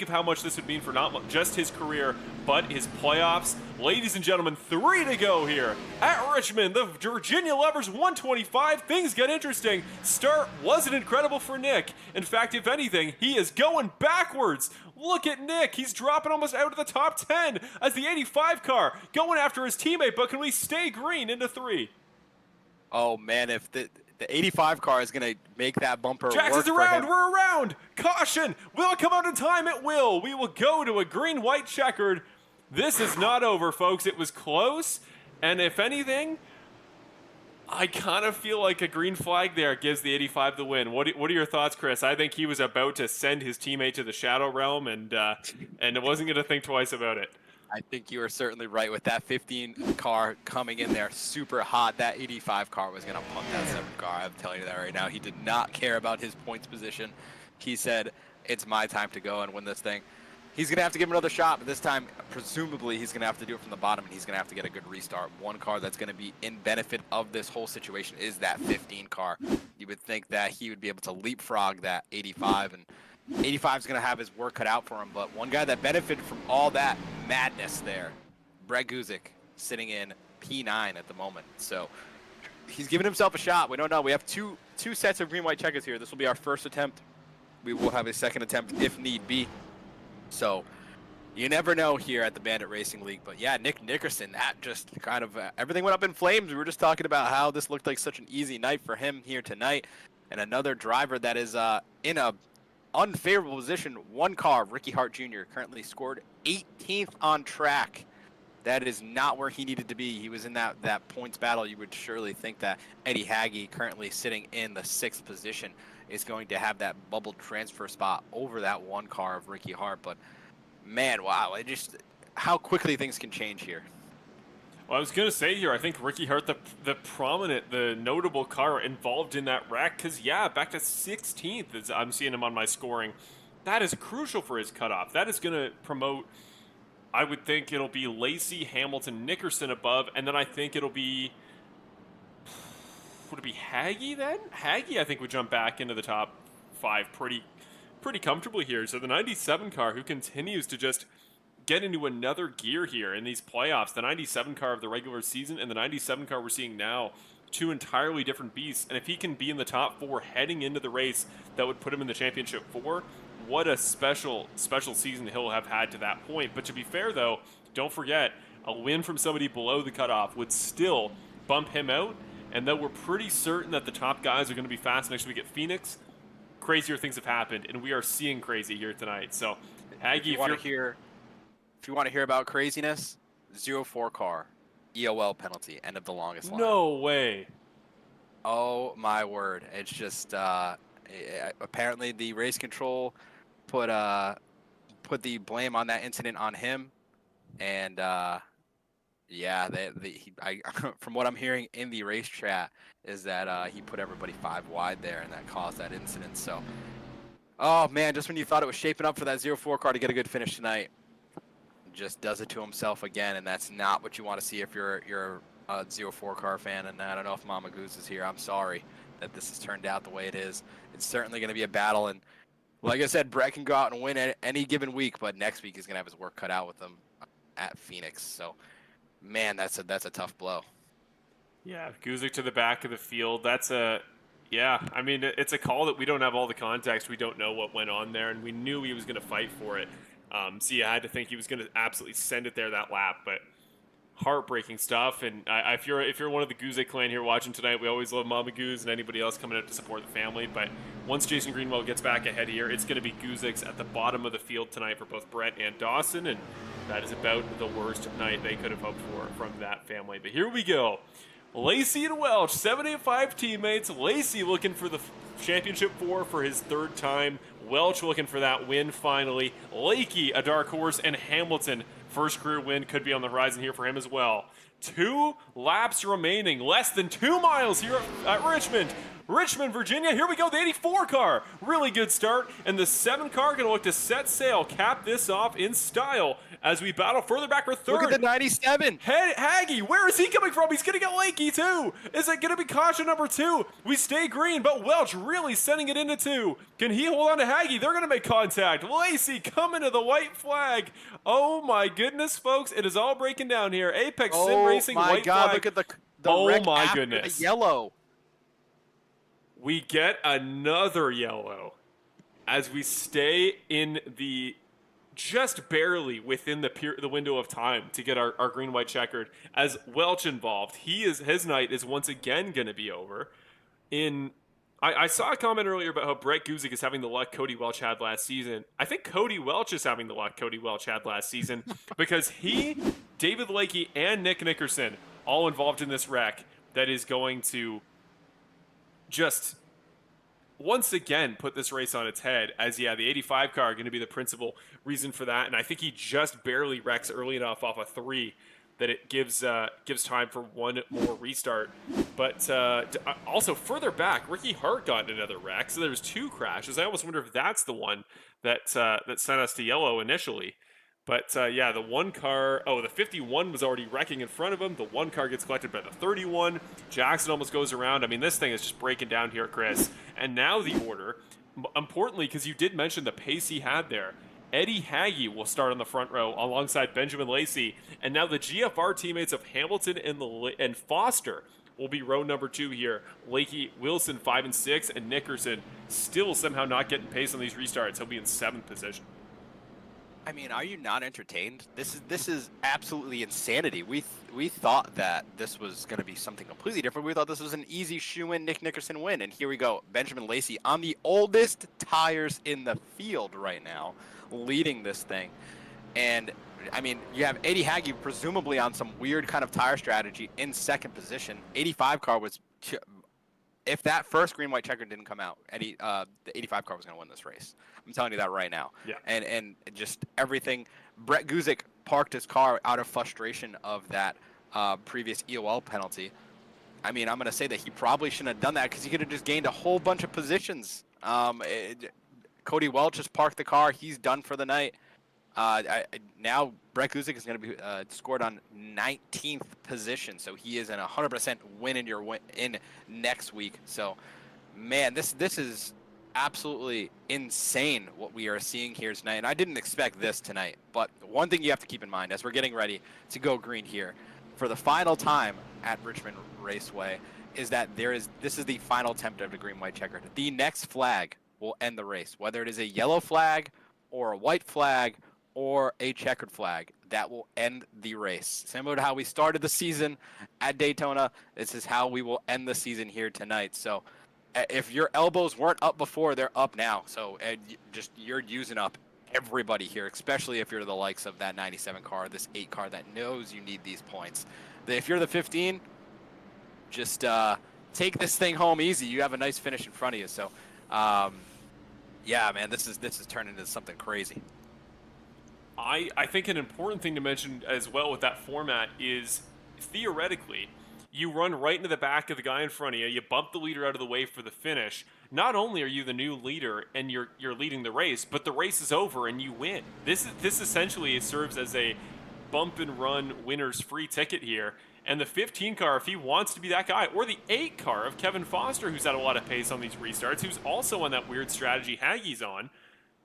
of how much this would mean for not just his career, but his playoffs. Ladies and gentlemen, 3 to go here at Richmond. The Virginia Lovers 125. Things get interesting. Start wasn't incredible for Nick. In fact, if anything, he is going backwards. Look at Nick. He's dropping almost out of the top 10 as the 85 car going after his teammate, but can we stay green into 3? Oh, man, if the 85 car is going to make that bumper Jackson's work around. for him. We're around. Caution. Will it come out in time? It will. We will go to a green-white checkered. This is not over, folks. It was close. And if anything, I kind of feel like a green flag there gives the 85 the win. What are your thoughts, Chris? I think he was about to send his teammate to the Shadow Realm, and it wasn't going to think twice about it. I think you are certainly right with that 15 car coming in there super hot. That 85 car was going to pump that 7 car. I'm telling you that right now. He did not care about his points position. He said, it's my time to go and win this thing. He's going to have to give him another shot, but this time, presumably, he's going to have to do it from the bottom, and he's going to have to get a good restart. One car that's going to be in benefit of this whole situation is that 15 car. You would think that he would be able to leapfrog that 85, and 85 is going to have his work cut out for him, but one guy that benefited from all that madness there, Brett Guzik, sitting in P9 at the moment. So he's giving himself a shot. We don't know. We have two sets of green-white checkers here. This will be our first attempt. We will have a second attempt if need be. So you never know here at the Bandit Racing League. But yeah, Nick Nickerson, that just kind of everything went up in flames. We were just talking about how this looked like such an easy night for him here tonight. And another driver that is in a unfavorable position. One car, Ricky Hart Jr., currently scored 18th on track. That is not where he needed to be. He was in that points battle. You would surely think that Eddie Haggy, currently sitting in the 6th position, is going to have that bubble transfer spot over that one car of Ricky Hart. But man, wow, how quickly things can change here. Well, I was going to say here, I think Ricky Hart, the prominent, the notable car involved in that wreck, because, yeah, back to 16th, as I'm seeing him on my scoring. That is crucial for his cutoff. That is going to promote, I would think it'll be Lacey, Hamilton, Nickerson above, and then I think it'll be, would it be Haggy then? Haggy, I think, would jump back into the top 5 pretty comfortably here. So the 97 car, who continues to just get into another gear here in these playoffs. The 97 car of the regular season and the 97 car we're seeing now, 2 entirely different beasts. And if he can be in the top 4 heading into the race, that would put him in the championship 4. What a special season he'll have had to that point. But to be fair, though, don't forget, a win from somebody below the cutoff would still bump him out. And though we're pretty certain that the top guys are going to be fast next week at Phoenix, crazier things have happened, and we are seeing crazy here tonight. So, Haggy, if you want to hear about craziness, 04 car, EOL penalty, end of the longest line. No way. Oh my word! It's just apparently the race control put the blame on that incident on him, and yeah, from what I'm hearing in the race chat is that he put everybody 5 wide there, and that caused that incident. So, oh man, just when you thought it was shaping up for that 04 car to get a good finish tonight, just does it to himself again, and that's not what you want to see if you're a 04 car fan. And I don't know if Mama Goose is here. I'm sorry that this has turned out the way it is. It's certainly going to be a battle, and like I said, Brett can go out and win any given week, but next week he's going to have his work cut out with him at Phoenix. So, man, that's a tough blow. Yeah, Guzik to the back of the field. Yeah, I mean, it's a call that we don't have all the context. We don't know what went on there, and we knew he was going to fight for it. So you had to think he was going to absolutely send it there that lap. But heartbreaking stuff. And if you're one of the Guzik clan here watching tonight, we always love Mama Goose and anybody else coming out to support the family. But once Jason Greenwell gets back ahead here, it's going to be Guzik's at the bottom of the field tonight for both Brett and Dawson, and that is about the worst night they could have hoped for from that family. But here we go. Lacey and Welch, 785 teammates. Lacey looking for the championship for his third time. Welch looking for that win finally. Lakey, a dark horse, and Hamilton, first career win, could be on the horizon here for him as well. 2 laps remaining, less than 2 miles here at Richmond. Richmond, Virginia, here we go, the 84 car. Really good start, and the 7 car going to look to set sail, cap this off in style as we battle further back for third. Look at the 97. Haggy, where is he coming from? He's going to get Lakey too. Is it going to be caution number 2? We stay green, but Welch really sending it into 2. Can he hold on to Haggy? They're going to make contact. Lacey coming to the white flag. Oh my goodness, folks. It is all breaking down here. Apex Sim Racing white flag. Look at the oh wreck my after goodness. the yellow. We get another yellow as we stay in the just barely within the window of time to get our green-white checkered. As Welch involved, his night is once again going to be over. I saw a comment earlier about how Brett Guzik is having the luck Cody Welch had last season. I think Cody Welch is having the luck Cody Welch had last season because he, David Lakey, and Nick Nickerson all involved in this wreck that is going to just once again put this race on its head as, the 85 car going to be the principal reason for that. And I think he just barely wrecks early enough off a 3 that it gives time for one more restart. But also further back, Ricky Hart got another wreck. So there's 2 crashes. I almost wonder if that's the one that sent us to yellow initially. But the 1 car, the 51 was already wrecking in front of him. The 1 car gets collected by the 31. Jackson almost goes around. I mean, this thing is just breaking down here, Chris. And now the order, importantly, because you did mention the pace he had there, Eddie Haggy will start on the front row alongside Benjamin Lacey. And now the GFR teammates of Hamilton and Foster will be row number 2 here. Lakey, Wilson, 5 and 6, and Nickerson still somehow not getting pace on these restarts. He'll be in 7th position. I mean, are you not entertained? This is absolutely insanity. We thought that this was going to be something completely different. We thought this was an easy shoe-in Nick Nickerson win, and here we go. Benjamin Lacey on the oldest tires in the field right now, leading this thing. And I mean, you have Eddie Haggy presumably on some weird kind of tire strategy in 2nd position. 85 car was, if that first green-white checker didn't come out, the 85 car was going to win this race. I'm telling you that right now. Yeah. And just everything. Brett Guzik parked his car out of frustration of that previous EOL penalty. I mean, I'm going to say that he probably shouldn't have done that because he could have just gained a whole bunch of positions. Cody Welch just parked the car. He's done for the night. Now Brett Guzik is going to be scored on 19th position, so he is in 100% win in next week. So, man, this is absolutely insane what we are seeing here tonight, and I didn't expect this tonight. But one thing you have to keep in mind as we're getting ready to go green here for the final time at Richmond Raceway is that this is the final attempt of the green-white checkered. The next flag will end the race, whether it is a yellow flag or a white flag or a checkered flag. That will end the race. Similar to how we started the season at Daytona, this is how we will end the season here tonight. So if your elbows weren't up before, they're up now. So you're using up everybody here, especially if you're the likes of that 97 car, this 8 car that knows you need these points. If you're the 15, just take this thing home easy. You have a nice finish in front of you. So, yeah, man, this is turning into something crazy. I think an important thing to mention as well with that format is theoretically you run right into the back of the guy in front of you, you bump the leader out of the way for the finish. Not only are you the new leader and you're leading the race, but the race is over and you win. This essentially serves as a bump and run winner's free ticket here. And the 15 car, if he wants to be that guy, or the 8 car of Kevin Foster, who's had a lot of pace on these restarts, who's also on that weird strategy Haggy's on,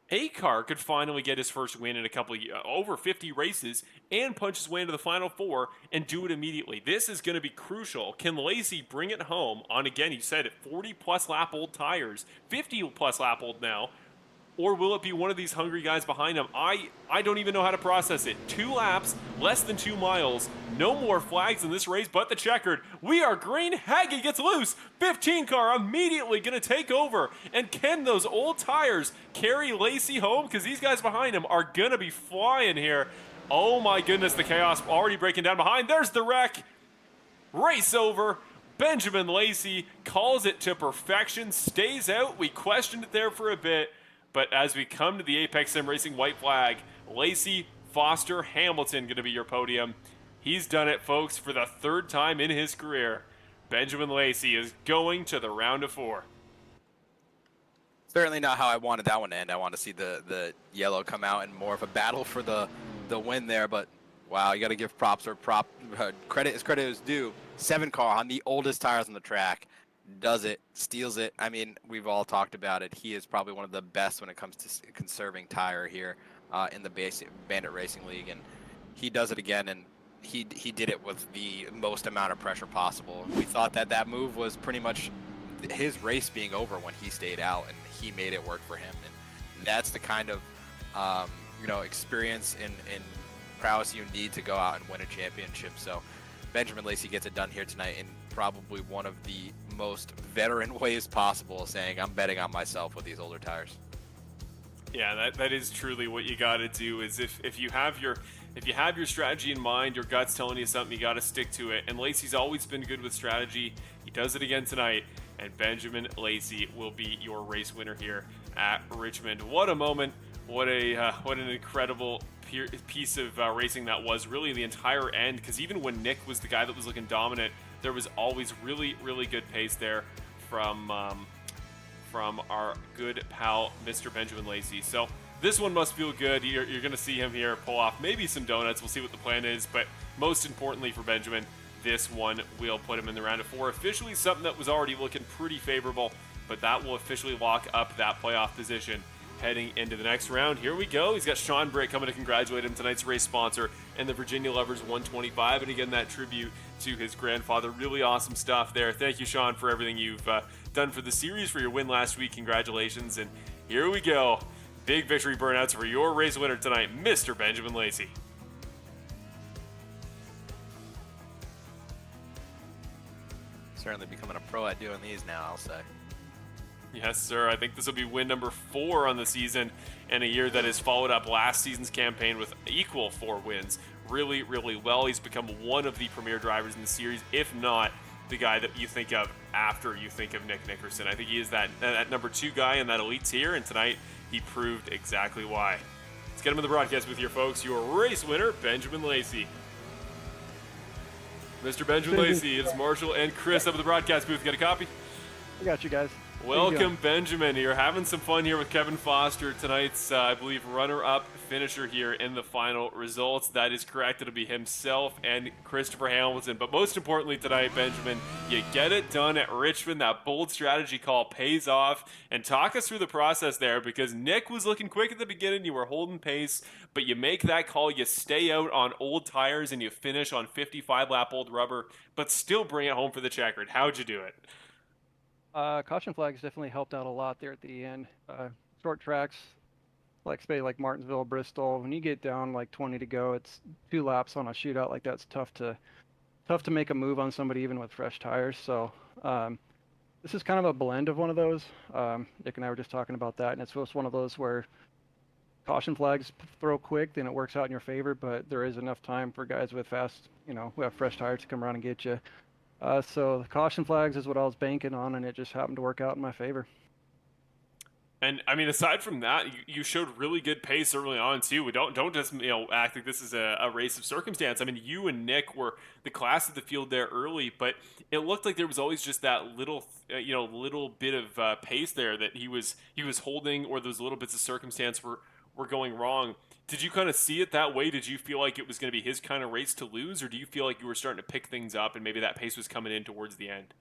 8 car could finally get his first win in a couple of over 50 races and punch his way into the final 4 and do it immediately. This is going to be crucial. Can Lacey bring it home on, again, you said it, 40 plus lap old tires, 50 plus lap old now, or will it be one of these hungry guys behind him? I don't even know how to process it. 2 laps, less than 2 miles, no more flags in this race but the checkered. We are green. Haggy gets loose. 15 car immediately going to take over. And can those old tires carry Lacey home? Because these guys behind him are going to be flying here. Oh my goodness, the chaos already breaking down behind. There's the wreck. Race over. Benjamin Lacey calls it to perfection, stays out. We questioned it there for a bit, but as we come to the Apex Sim Racing white flag, Lacey, Foster, Hamilton going to be your podium. He's done it, folks, for the 3rd time in his career. Benjamin Lacey is going to the round of 4. Certainly not how I wanted that one to end. I want to see the yellow come out and more of a battle for the win there, but wow, you got to give props or credit as credit is due. 7 car on the oldest tires on the track, does it, steals it. I mean, we've all talked about it. He is probably one of the best when it comes to conserving tire here in the Bandit Racing League, and he does it again, and he did it with the most amount of pressure possible. We thought that move was pretty much his race being over when he stayed out, and he made it work for him. And that's the kind of experience and prowess you need to go out and win a championship. So Benjamin Lacey gets it done here tonight in probably one of the most veteran ways possible, saying I'm betting on myself with these older tires. Yeah, that is truly what you got to do. Is if you have your strategy in mind, your gut's telling you something, you got to stick to it. And Lacey's always been good with strategy. He does it again tonight, and Benjamin Lacey will be your race winner here at Richmond. What a moment! What an incredible piece of racing that was. Really, the entire end. Because even when Nick was the guy that was looking dominant, there was always really, really good pace there from our good pal, Mr. Benjamin Lacey. So this one must feel good. You're going to see him here pull off maybe some donuts. We'll see what the plan is. But most importantly for Benjamin, this one will put him in the round of 4. Officially something that was already looking pretty favorable, but that will officially lock up that playoff position heading into the next round. Here we go. He's got Sean Britt coming to congratulate him, tonight's race sponsor, and the Virginia Lovers 125. And again, that tribute to his grandfather. Really awesome stuff there. Thank you, Sean, for everything you've done for the series, for your win last week. Congratulations. And here we go. Big victory burnouts for your race winner tonight, Mr. Benjamin Lacey. Certainly becoming a pro at doing these now, I'll say. Yes, sir. I think this will be win number 4 on the season, and a year that has followed up last season's campaign with equal 4 wins. Really, really well. He's become one of the premier drivers in the series, if not the guy that you think of after you think of Nick Nickerson. I think he is that number 2 guy in that elite tier, and tonight he proved exactly why. Let's get him in the broadcast with you, folks. Your race winner, Benjamin Lacey. Mr. Benjamin Lacey, it's Marshall and Chris up at the broadcast booth. Got a copy? I got you guys. Welcome, Benjamin. You're having some fun here with Kevin Foster, tonight's, I believe, runner-up finisher here in the final results. That is correct. It'll be himself and Christopher Hamilton. But most importantly tonight, Benjamin, you get it done at Richmond. That bold strategy call pays off. And talk us through the process there, because Nick was looking quick at the beginning. You were holding pace, but you make that call. You stay out on old tires, and you finish on 55-lap old rubber, but still bring it home for the checkered. How'd you do it? Caution flags definitely helped out a lot there at the end. Short tracks, like Martinsville, Bristol, when you get down like 20 to go, it's 2 laps on a shootout like that's tough to make a move on somebody even with fresh tires. So this is kind of a blend of one of those. Nick and I were just talking about that, and it's just one of those where caution flags throw quick, then it works out in your favor, but there is enough time for guys with fast, who have fresh tires to come around and get you. So the caution flags is what I was banking on, and it just happened to work out in my favor. And I mean, aside from that, you showed really good pace early on too. We don't just act like this is a race of circumstance. I mean, you and Nick were the class of the field there early, but it looked like there was always just that little bit of pace there that he was holding, or those little bits of circumstance were going wrong. Did you kind of see it that way? Did you feel like it was going to be his kind of race to lose, or do you feel like you were starting to pick things up and maybe that pace was coming in towards the end?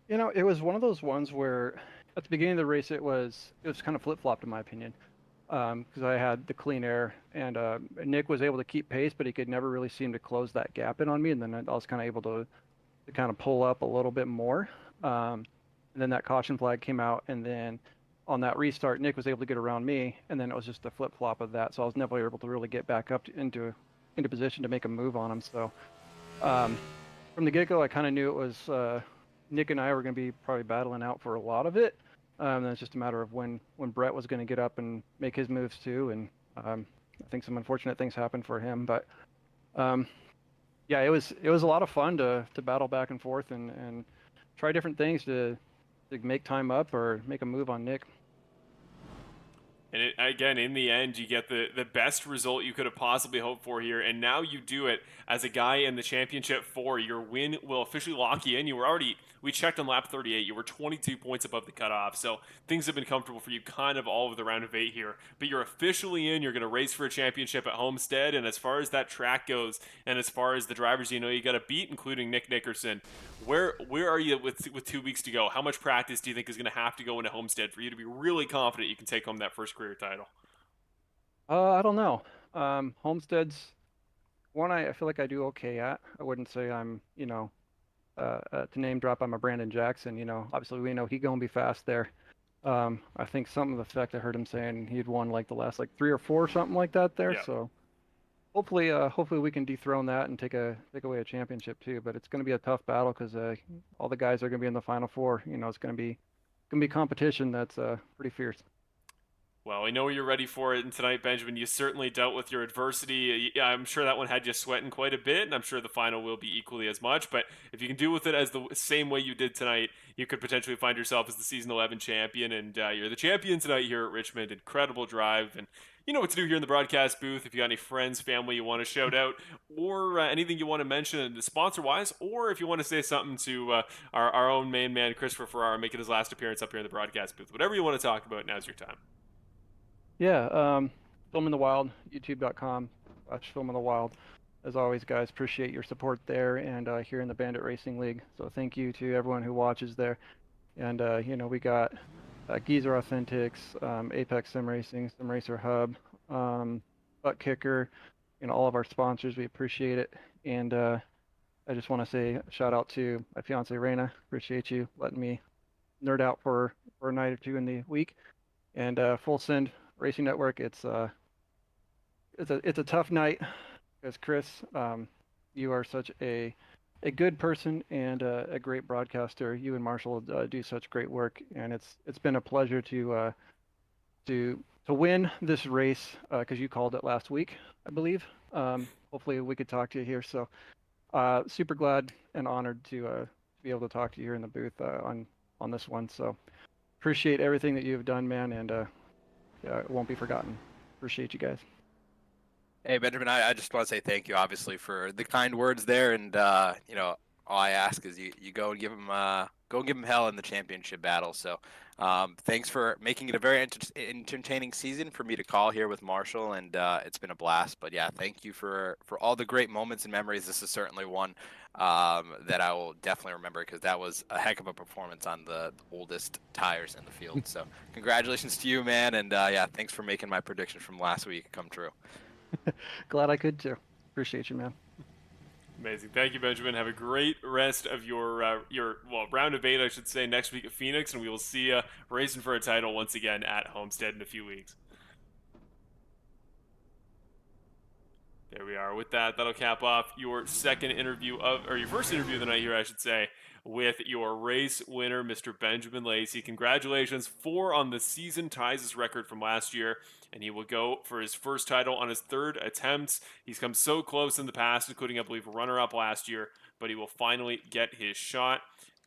It was one of those ones where at the beginning of the race it was kind of flip-flopped in my opinion, because I had the clean air, and Nick was able to keep pace, but he could never really seem to close that gap in on me, and then I was kind of able to kind of pull up a little bit more. And then that caution flag came out, and then on that restart, Nick was able to get around me, and then it was just a flip flop of that. So I was never able to really get back up into position to make a move on him. So from the get go, I kind of knew it was Nick and I were going to be probably battling out for a lot of it. And it's just a matter of when Brett was going to get up and make his moves too. And I think some unfortunate things happened for him, but yeah, it was a lot of fun to battle back and forth and try different things to make time up or make a move on Nick. And again, in the end, you get the best result you could have possibly hoped for here, and now you do it as a guy in the championship 4. Your win will officially lock you in. You were already, we checked on lap 38, you were 22 points above the cutoff, so things have been comfortable for you kind of all over the round of 8 here. But you're officially in, you're going to race for a championship at Homestead, and as far as that track goes, and as far as the drivers you got to beat, including Nick Nickerson, where are you with 2 weeks to go? How much practice do you think is going to have to go into Homestead for you to be really confident you can take home that first career title? I don't know. Homestead's one I feel like I do okay at. I wouldn't say I'm, to name drop, I'm a Brandon Jackson. Obviously we know he's gonna be fast there. I think some of the fact I heard him saying he'd won like the last 3 or 4, something like that there. Yeah. So hopefully we can dethrone that and take away a championship too. But it's gonna be a tough battle because all the guys are gonna be in the final 4. It's gonna be competition that's pretty fierce. Well, we know you're ready for it, and tonight, Benjamin, you certainly dealt with your adversity. I'm sure that one had you sweating quite a bit, and I'm sure the final will be equally as much. But if you can deal with it as the same way you did tonight, you could potentially find yourself as the Season 11 champion, and you're the champion tonight here at Richmond. Incredible drive, and you know what to do here in the broadcast booth. If you got any friends, family you want to shout out, or anything you want to mention sponsor-wise, or if you want to say something to our own main man, Chris Ferreira, making his last appearance up here in the broadcast booth. Whatever you want to talk about, now's your time. Yeah, Film in the Wild, youtube.com/Film in the Wild. As always, guys, appreciate your support there and here in the Bandit Racing League. So thank you to everyone who watches there. And, we got Geezer Authentics, Apex Sim Racing, Sim Racer Hub, Butt Kicker, all of our sponsors. We appreciate it. And I just want to say a shout out to my fiance, Raina. Appreciate you letting me nerd out for a night or two in the week. And Full Send Racing Network, it's a tough night because Chris, you are such a good person and a great broadcaster. You and Marshall do such great work, and it's been a pleasure to win this race because you called it last week, I believe. Hopefully we could talk to you here. So super glad and honored to be able to talk to you here in the booth on this one. So appreciate everything that you've done, man, and it won't be forgotten. Appreciate you guys. Hey, Benjamin, I just want to say thank you, obviously, for the kind words there. And, all I ask is you go and give him hell in the championship battle. So thanks for making it a very entertaining season for me to call here with Marshall. And it's been a blast. But, yeah, thank you for all the great moments and memories. This is certainly one that I will definitely remember because that was a heck of a performance on the oldest tires in the field. So congratulations to you, man. And, yeah, thanks for making my prediction from last week come true. Glad I could too. Appreciate you, man. Amazing. Thank you, Benjamin. Have a great rest of your round of 8, I should say, next week at Phoenix, and we will see you racing for a title once again at Homestead in a few weeks. There we are. With that, that'll cap off your second interview your first interview of the night here, I should say, with your race winner, Mr. Benjamin Lacey. Congratulations. 4 on the season, ties his record from last year, and he will go for his first title on his 3rd attempt. He's come so close in the past, including, I believe, runner-up last year, but he will finally get his shot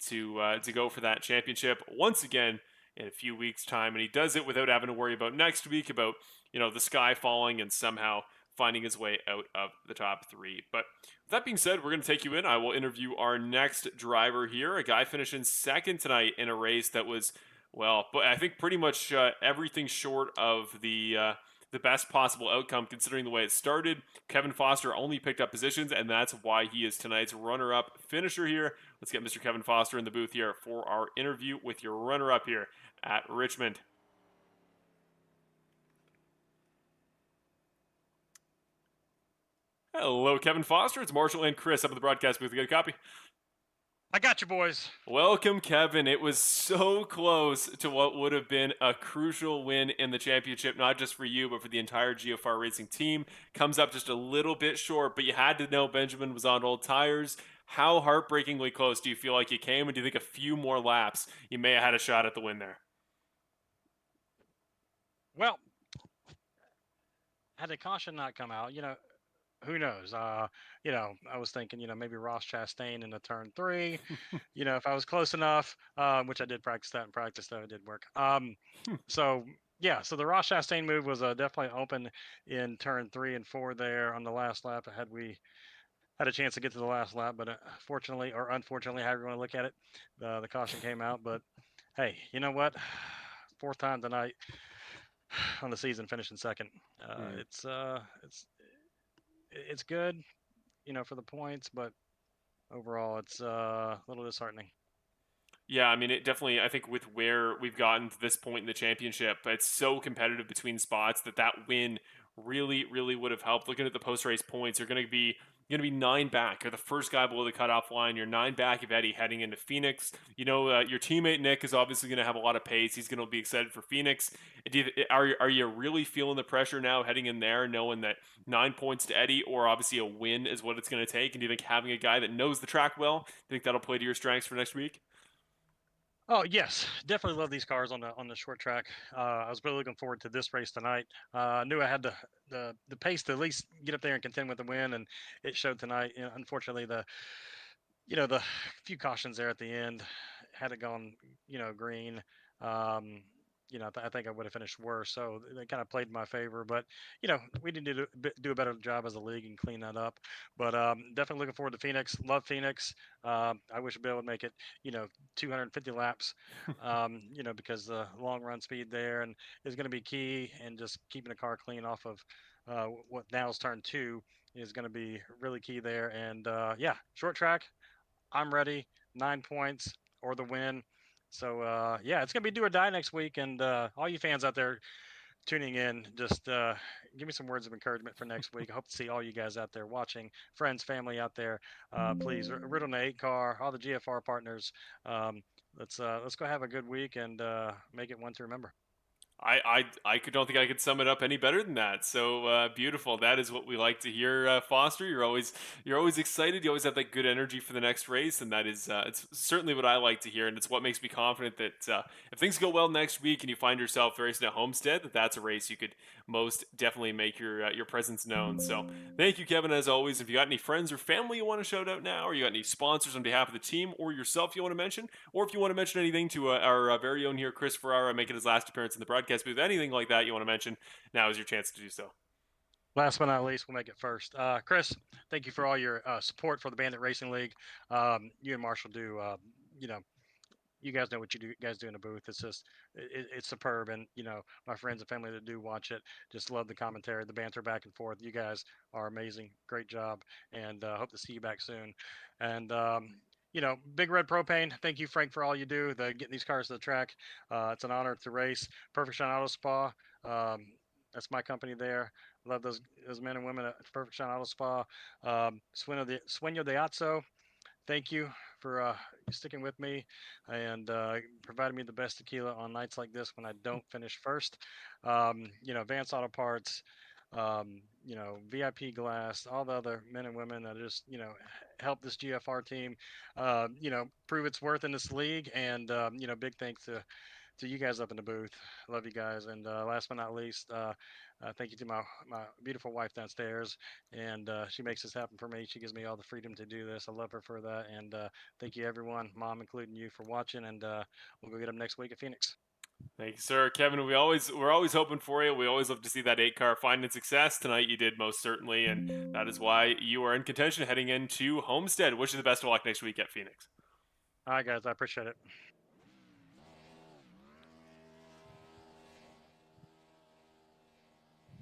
to go for that championship once again in a few weeks' time, and he does it without having to worry about next week, about, the sky falling and somehow finding his way out of the top 3. But with that being said, we're going to take you in. I will interview our next driver here, a guy finishing 2nd tonight in a race that was, but I think pretty much everything short of the best possible outcome considering the way it started. Kevin Foster only picked up positions, and that's why he is tonight's runner-up finisher here. Let's get Mr. Kevin Foster in the booth here for our interview with your runner-up here at Richmond. Hello, Kevin Foster. It's Marshall and Chris up at the broadcast booth. You got a copy? I got you, boys. Welcome, Kevin. It was so close to what would have been a crucial win in the championship, not just for you, but for the entire GFR Racing team. Comes up just a little bit short, but you had to know Benjamin was on old tires. How heartbreakingly close do you feel like you came, and do you think a few more laps you may have had a shot at the win there? Well, had the caution not come out, who knows? I was thinking, maybe Ross Chastain in the turn 3. If I was close enough, which I did practice that in practice, though it did work. So yeah, so the Ross Chastain move was definitely open in turn 3 and 4 there on the last lap. Had we had a chance to get to the last lap, but fortunately or unfortunately, however you want to look at it, the caution came out. But hey, you know what? Fourth time tonight on the season, finishing second. It's good, for the points, but overall, it's a little disheartening. Yeah, I mean, it definitely, I think with where we've gotten to this point in the championship, it's so competitive between spots that win really, really would have helped. Looking at the post-race points, you're going to be 9 back. You're the first guy below the cutoff line. You're 9 back of Eddie heading into Phoenix. Your teammate Nick is obviously going to have a lot of pace. He's going to be excited for Phoenix. Are you really feeling the pressure now heading in there, knowing that 9 points to Eddie, or obviously a win is what it's going to take? And do you think having a guy that knows the track well, do you think that'll play to your strengths for next week? Oh yes, definitely love these cars on the short track. I was really looking forward to this race tonight. I knew I had the pace to at least get up there and contend with the win, and it showed tonight. Unfortunately, the few cautions there at the end, had it gone green, I think I would have finished worse. So they kind of played in my favor, but we need to do a better job as a league and clean that up. But definitely looking forward to Phoenix. Love Phoenix. I wish Bill would make it 250 laps, because the long run speed there and is going to be key, and just keeping the car clean off of what now is turn 2 is going to be really key there. And yeah, short track, I'm ready. 9 points or the win. So yeah, it's gonna be do or die next week. And all you fans out there tuning in, just give me some words of encouragement for next week. I hope to see all you guys out there watching, friends, family out there. Please, Riddle and the 8 car, all the GFR partners. Let's go have a good week and make it one to remember. Don't think I could sum it up any better than that. So beautiful. That is what we like to hear, Foster. You're always excited. You always have that good energy for the next race, and that is it's certainly what I like to hear, and it's what makes me confident that if things go well next week and you find yourself racing at Homestead, that's a race you could most definitely make your presence known. So thank you, Kevin, as always. If you got any friends or family you want to shout out now, or you got any sponsors on behalf of the team or yourself you want to mention, or if you want to mention anything to our very own here, Chris Ferreira, making his last appearance in the broadcast booth, anything like that you want to mention, now is your chance to do so. Last but not least, we'll make it first. Chris, thank you for all your support for the Bandit Racing League. You and Marshall do, you guys know what you guys do in the booth. It's just, it's superb. And, my friends and family that do watch it just love the commentary, the banter back and forth. You guys are amazing. Great job. And hope to see you back soon. And, Big Red Propane, thank you, Frank, for all you do, getting these cars to the track. It's an honor to race. Perfect Shine Auto Spa. That's my company there. Love those men and women at Perfect Shine Auto Spa. Sueño de Azzo, thank you for sticking with me and providing me the best tequila on nights like this when I don't finish first. Vance Auto Parts, VIP Glass, all the other men and women that just, help this GFR team, prove its worth in this league. And, big thanks to you guys up in the booth. Love you guys. And last but not least, thank you to my beautiful wife downstairs. And she makes this happen for me. She gives me all the freedom to do this. I love her for that. And thank you, everyone, Mom, including you, for watching. And we'll go get them next week at Phoenix. Thank you, sir. Kevin, we're always hoping for you. We always love to see that 8 car finding success. Tonight you did most certainly, and that is why you are in contention heading into Homestead. Wish you the best of luck next week at Phoenix. All right, guys. I appreciate it.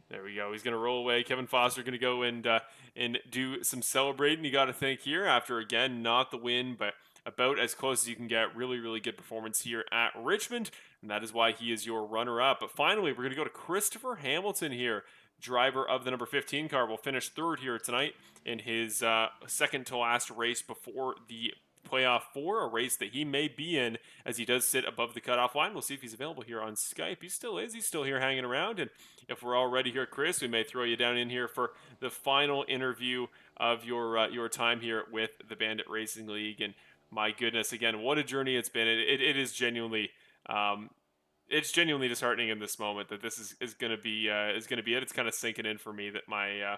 There we go. He's going to roll away. Kevin Foster going to go and do some celebrating. You got to think here after, again, not the win, but about as close as you can get. Really, really good performance here at Richmond, and that is why he is your runner-up. But finally, we're going to go to Christopher Hamilton here, driver of the number 15 car. Will finish third here tonight in his second to last race before the playoff 4, a race that he may be in as he does sit above the cutoff line. We'll see if he's available here on Skype. He still is. He's still here hanging around. And if we're all ready here, Chris, we may throw you down in here for the final interview of your time here with the Bandit Racing League. And my goodness, again, what a journey it's been. It is genuinely it's genuinely disheartening in this moment that this is going to be it. It's kind of sinking in for me that my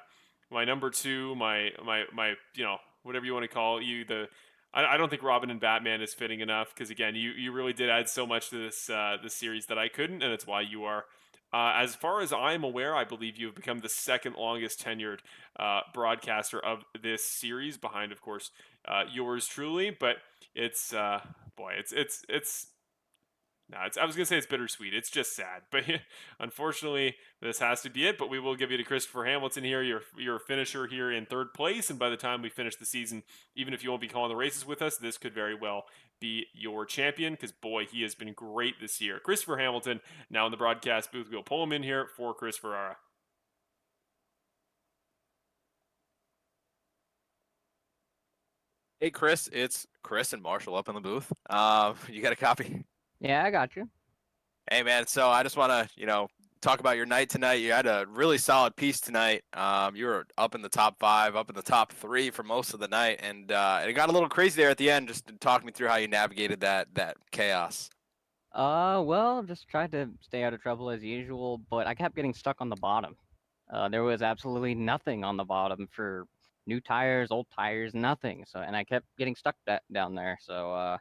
number 2, my whatever you want to call you, I don't think Robin and Batman is fitting enough, because again, you really did add so much to this series that I couldn't, and it's why you are. As far as I'm aware, I believe you've become the second longest tenured broadcaster of this series, behind, of course, yours truly. But it's I was going to say it's bittersweet. It's just sad. But unfortunately, this has to be it. But we will give you to Christopher Hamilton here, your finisher here in 3rd place. And by the time we finish the season, even if you won't be calling the races with us, this could very well be your champion, because, boy, he has been great this year. Christopher Hamilton, now in the broadcast booth. We'll pull him in here for Chris Ferreira. Hey, Chris, it's Chris and Marshall up in the booth. You got a copy? Yeah, I got you. Hey, man, so I just want to, talk about your night tonight. You had a really solid piece tonight. You were up in the top 5, up in the top 3 for most of the night, and it got a little crazy there at the end. Just talk me through how you navigated that chaos. Well, just tried to stay out of trouble as usual, but I kept getting stuck on the bottom. There was absolutely nothing on the bottom for new tires, old tires, nothing. So, and I kept getting stuck down there. So,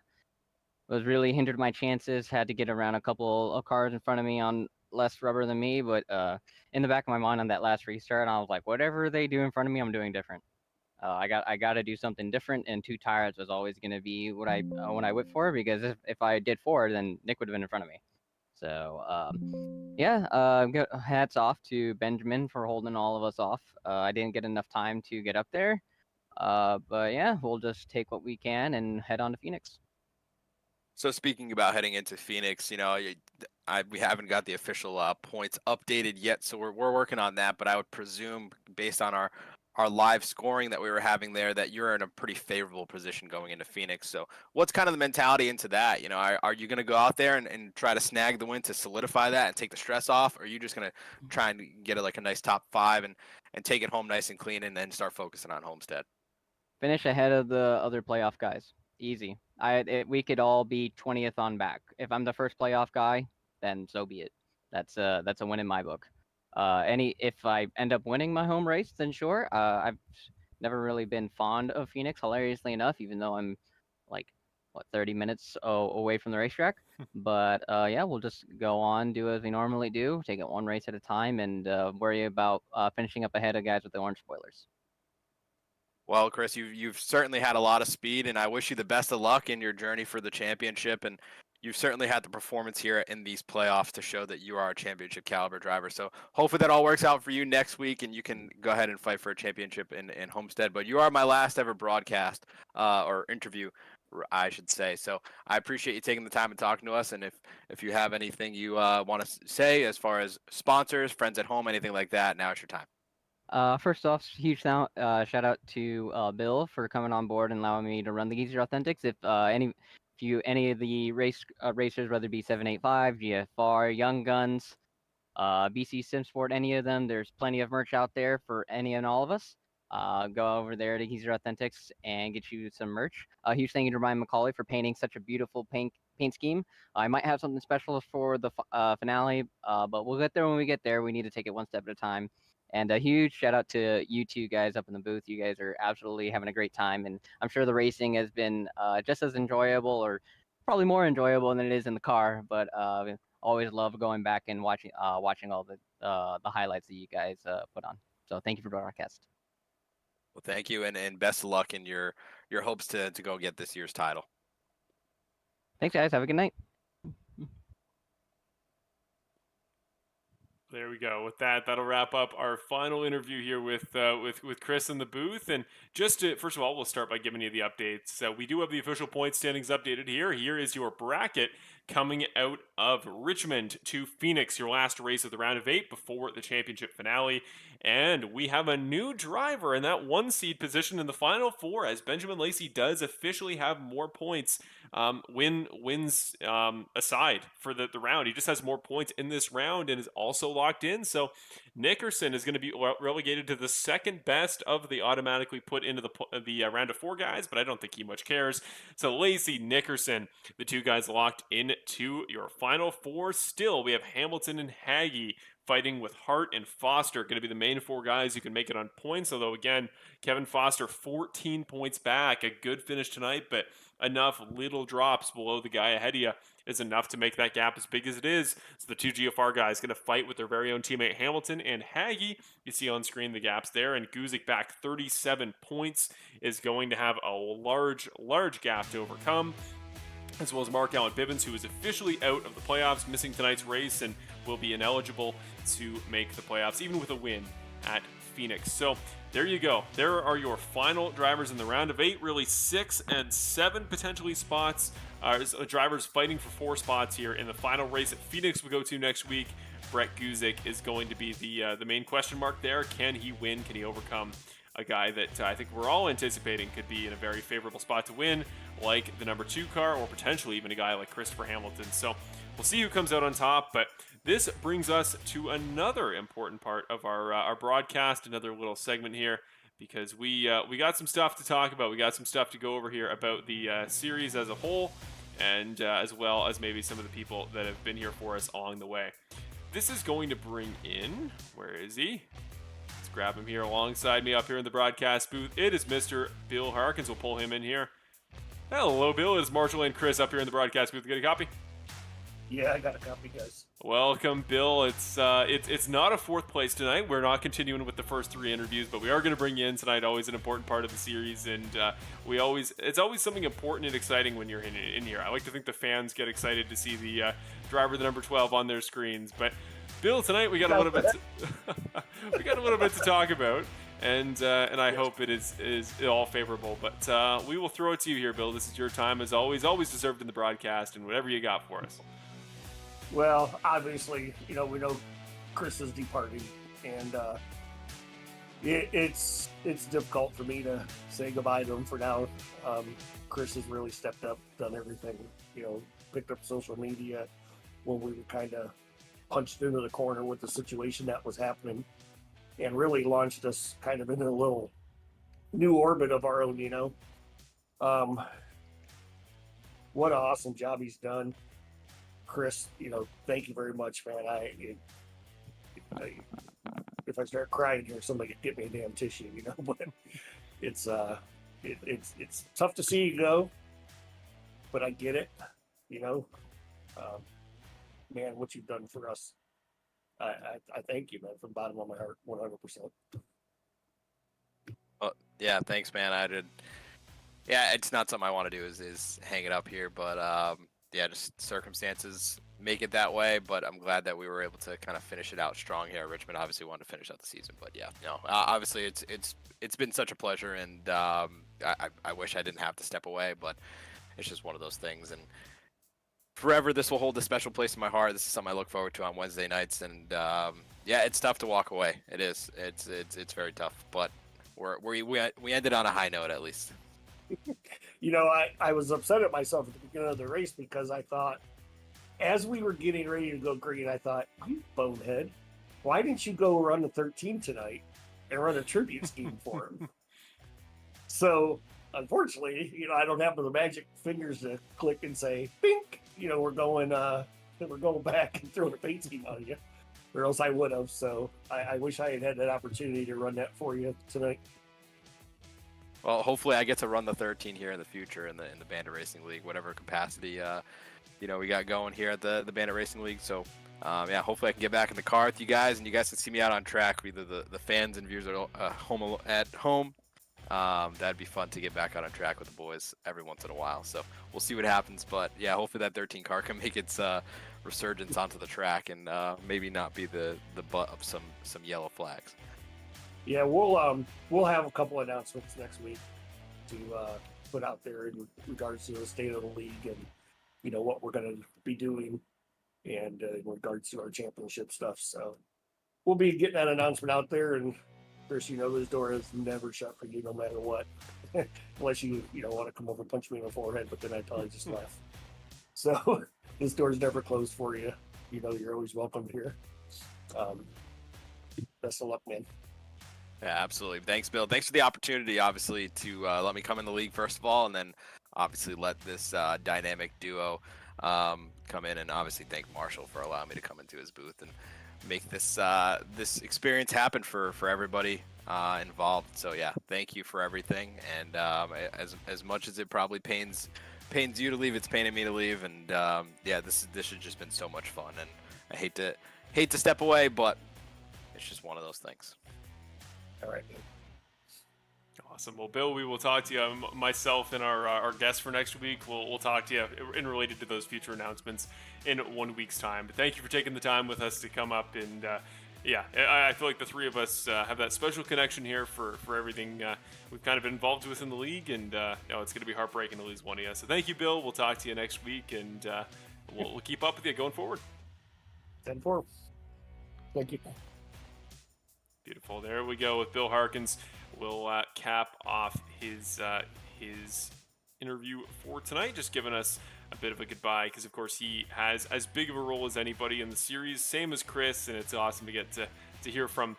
it was really hindered my chances. Had to get around a couple of cars in front of me on less rubber than me, but in the back of my mind on that last restart, I was like, whatever they do in front of me, I'm doing different. I got to do something different, and 2 tires was always going to be what I whipped for, because if I did 4, then Nick would have been in front of me. So hats off to Benjamin for holding all of us off. I didn't get enough time to get up there, but yeah, we'll just take what we can and head on to Phoenix. So speaking about heading into Phoenix, we haven't got the official points updated yet, so we're working on that. But I would presume, based on our live scoring that we were having there, that you're in a pretty favorable position going into Phoenix. So what's kind of the mentality into that? Are you going to go out there and try to snag the win to solidify that and take the stress off? Or are you just going to try and get it like a nice top 5 and take it home nice and clean, and then start focusing on Homestead? Finish ahead of the other playoff guys. Easy. We could all be 20th on back. If I'm the first playoff guy, then so be it. That's a win in my book. If I end up winning my home race, then sure. I've never really been fond of Phoenix, hilariously enough, even though I'm 30 minutes away from the racetrack. But yeah, we'll just go on, do as we normally do, take it one race at a time, and worry about finishing up ahead of guys with the orange spoilers. Well, Chris, you've certainly had a lot of speed, and I wish you the best of luck in your journey for the championship. And you've certainly had the performance here in these playoffs to show that you are a championship caliber driver. So hopefully that all works out for you next week, and you can go ahead and fight for a championship in Homestead. But you are my last ever broadcast or interview, I should say. So I appreciate you taking the time and talking to us. And if you have anything you want to say as far as sponsors, friends at home, anything like that, now it's your time. First off, huge shout out to Bill for coming on board and allowing me to run the Geezer Authentics. If any of the racers, whether it be 785, GFR, Young Guns, BC Simsport, any of them, there's plenty of merch out there for any and all of us. Go over there to Geezer Authentics and get you some merch. A huge thank you to Ryan McCauley for painting such a beautiful paint scheme. I might have something special for the finale, but we'll get there when we get there. We need to take it one step at a time. And a huge shout out to you 2 guys up in the booth. You guys are absolutely having a great time, and I'm sure the racing has been just as enjoyable, or probably more enjoyable than it is in the car. But always love going back and watching all the highlights that you guys put on. So thank you for the broadcast. Well, thank you, and best of luck in your hopes to go get this year's title. Thanks, guys. Have a good night. There we go. With that, that'll wrap up our final interview here with Chris in the booth. And just to, first of all, we'll start by giving you the updates. We do have the official point standings updated here. Here is your bracket coming out of Richmond to Phoenix, your last race of the round of 8 before the championship finale. And we have a new driver in that 1 seed position in the final 4, as Benjamin Lacey does officially have more points. Wins aside for the round. He just has more points in this round and is also locked in. So Nickerson is going to be relegated to the second best of the automatically put into the round of 4 guys, but I don't think he much cares. So Lacey, Nickerson, the 2 guys locked into your final 4. Still, we have Hamilton and Hagee fighting with Hart and Foster, going to be the main 4 guys who can make it on points. Although, again, Kevin Foster 14 points back. A good finish tonight, but enough little drops below the guy ahead of you is enough to make that gap as big as it is. So the 2 GFR guys going to fight with their very own teammate Hamilton and Hagee. You see on screen the gaps there, and Guzik back 37 points is going to have a large gap to overcome, as well as Mark Allen Bivens, who is officially out of the playoffs, missing tonight's race and will be ineligible to make the playoffs, even with a win at Phoenix. So there you go. There are your final drivers in the round of 8. Really 6 and 7 potentially spots. Drivers fighting for 4 spots here in the final race at Phoenix we go to next week. Brett Guzik is going to be the main question mark there. Can he win? Can he overcome a guy that I think we're all anticipating could be in a very favorable spot to win, like the number 2 car, or potentially even a guy like Christopher Hamilton. So we'll see who comes out on top, but this brings us to another important part of our broadcast, another little segment here, because we got some stuff to talk about. We got some stuff to go over here about the series as a whole, and as well as maybe some of the people that have been here for us along the way. This is going to bring in, where is he? Let's grab him here alongside me up here in the broadcast booth. It is Mr. Bill Harkins. We'll pull him in here. Hello, Bill. It is Marshall and Chris up here in the broadcast booth. Get a copy? Yeah, I got a copy, guys. Welcome, Bill. It's not a 4th place tonight. We're not continuing with the first 3 interviews, but we are going to bring you in tonight. Always an important part of the series, and it's always something important and exciting when you're in here. I like to think the fans get excited to see the driver, the number 12, on their screens. But Bill, tonight we got a little bit to talk about, and I hope it is all favorable. But we will throw it to you here, Bill. This is your time as always deserved in the broadcast, and whatever you got for us. Well, obviously, we know Chris is departing, and it's difficult for me to say goodbye to him for now. Chris has really stepped up, done everything, picked up social media when we were kind of punched into the corner with the situation that was happening, and really launched us kind of into a little new orbit of our own, What an awesome job he's done. Chris, thank you very much, man. If I start crying here, somebody could get me a damn tissue, But it's tough to see you go, but I get it, Man, what you've done for us, I thank you, man, from the bottom of my heart, 100%. Well, yeah, thanks, man. Yeah, it's not something I want to do is hang it up here, but yeah, just circumstances make it that way, but I'm glad that we were able to kind of finish it out strong here. Richmond obviously wanted to finish out the season, but yeah, obviously it's been such a pleasure, and I wish I didn't have to step away, but it's just one of those things, and forever this will hold a special place in my heart. This is something I look forward to on Wednesday nights, and yeah, it's tough to walk away. It is. It's very tough, but we ended on a high note at least. I was upset at myself at the beginning of the race because I thought, as we were getting ready to go green, I thought, you bonehead, why didn't you go run the 13 tonight and run a tribute scheme for him? So, unfortunately, I don't have the magic fingers to click and say, bink, we're going back and throwing a paint scheme on you, or else I would have. So, I wish I had that opportunity to run that for you tonight. Well, hopefully I get to run the 13 here in the future in the Bandit Racing League, whatever capacity we got going here at the Bandit Racing League. So yeah, hopefully I can get back in the car with you guys, and you guys can see me out on track, either the fans and viewers at home. That'd be fun to get back out on track with the boys every once in a while. So we'll see what happens, but yeah, hopefully that 13 car can make its resurgence onto the track and maybe not be the butt of some yellow flags. Yeah, we'll have a couple announcements next week to put out there in regards to the state of the league and what we're going to be doing, and in regards to our championship stuff. So we'll be getting that announcement out there. And Chris, this door is never shut for you, no matter what, unless you want to come over and punch me in the forehead. But then I'd probably just laugh. So this door's never closed for you. You're always welcome here. Best of luck, man. Yeah, absolutely. Thanks, Bill. Thanks for the opportunity, obviously, to let me come in the league first of all, and then obviously let this dynamic duo come in, and obviously thank Marshall for allowing me to come into his booth and make this this experience happen for everybody involved. So yeah, thank you for everything. And as much as it probably pains you to leave, it's paining me to leave. And yeah, this has just been so much fun, and I hate to step away, but it's just one of those things. All right. Awesome. Well, Bill, we will talk to you. Myself and our guest for next week, we'll talk to you in related to those future announcements in 1 week's time. But thank you for taking the time with us to come up. And yeah, I feel like the three of us have that special connection here for everything we've kind of been involved with in the league. And it's going to be heartbreaking to lose one of you. So thank you, Bill. We'll talk to you next week, and we'll keep up with you going forward. 10-4. Thank you. Beautiful. There we go with Bill Harkins. We'll cap off his interview for tonight, just giving us a bit of a goodbye, because of course he has as big of a role as anybody in the series, same as Chris, and it's awesome to get to hear from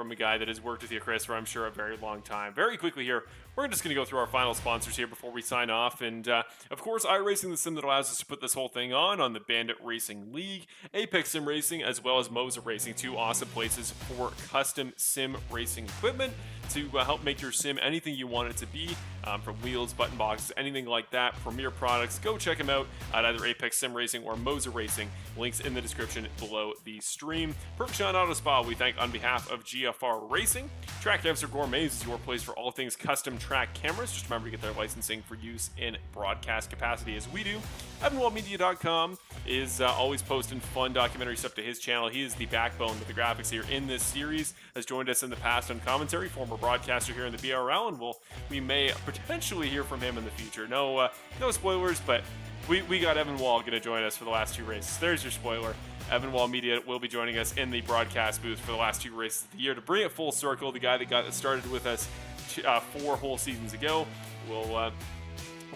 a guy that has worked with you, Chris, for I'm sure a very long time. Very quickly here, we're just going to go through our final sponsors here before we sign off. And of course, iRacing, the sim that allows us to put this whole thing on the Bandit Racing League, Apex Sim Racing, as well as Moza Racing, two awesome places for custom sim racing equipment to help make your sim anything you want it to be, from wheels, button boxes, anything like that. Premier products, go check them out at either Apex Sim Racing or Moza Racing. Links in the description below the stream. Perfect Shot Auto Spa, we thank on behalf of GFR Racing. Track Hamster Gourmets is your place for all things custom track cameras. Just remember to get their licensing for use in broadcast capacity as we do. EvanWaldMedia.com is always posting fun documentary stuff to his channel. He is the backbone of the graphics here in this series, has joined us in the past on commentary, former broadcaster here in the BRL, and we may potentially hear from him in the future. No spoilers, but we got Evan Wall going to join us for the last two races. There's your spoiler. Evan Wall Media will be joining us in the broadcast booth for the last two races of the year to bring it full circle. The guy that got started with us 4 whole seasons ago will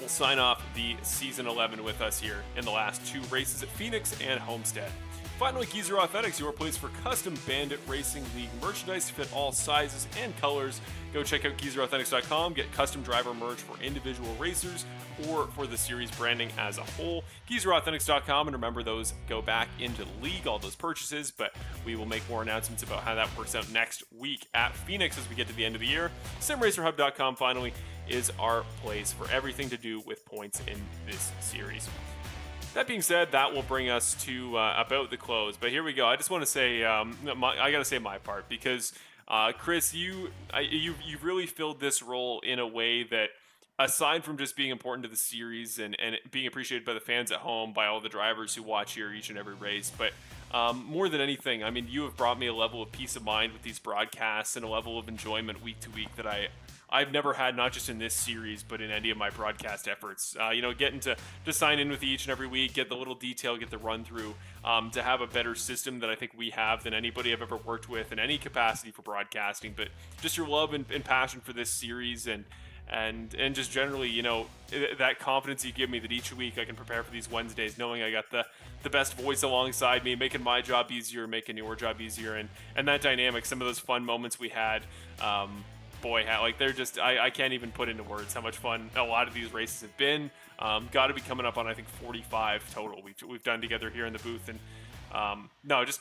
sign off the season 11 with us here in the last 2 races at Phoenix and Homestead. Finally, Geezer Authentics, your place for custom Bandit Racing League merchandise to fit all sizes and colors. Go check out geezerauthentics.com, get custom driver merch for individual racers or for the series branding as a whole. geezerauthentics.com, and remember, those go back into the league, all those purchases, but we will make more announcements about how that works out next week at Phoenix as we get to the end of the year. SimRacerHub.com, finally, is our place for everything to do with points in this series. That being said, that will bring us to about the close. But here we go. I just want to say, I got to say my part, because Chris, you've really filled this role in a way that, aside from just being important to the series and being appreciated by the fans at home, by all the drivers who watch here each and every race, but more than anything, I mean, you have brought me a level of peace of mind with these broadcasts and a level of enjoyment week to week that I've never had, not just in this series, but in any of my broadcast efforts. Getting to sign in with you each and every week, get the little detail, get the run through, to have a better system that I think we have than anybody I've ever worked with in any capacity for broadcasting. But just your love and passion for this series and just generally, that confidence you give me that each week I can prepare for these Wednesdays, knowing I got the best voice alongside me, making my job easier, making your job easier, and that dynamic, some of those fun moments we had, they're just, I can't even put into words how much fun a lot of these races have been. Got to be coming up on, I think, 45 total we've done together here in the booth, and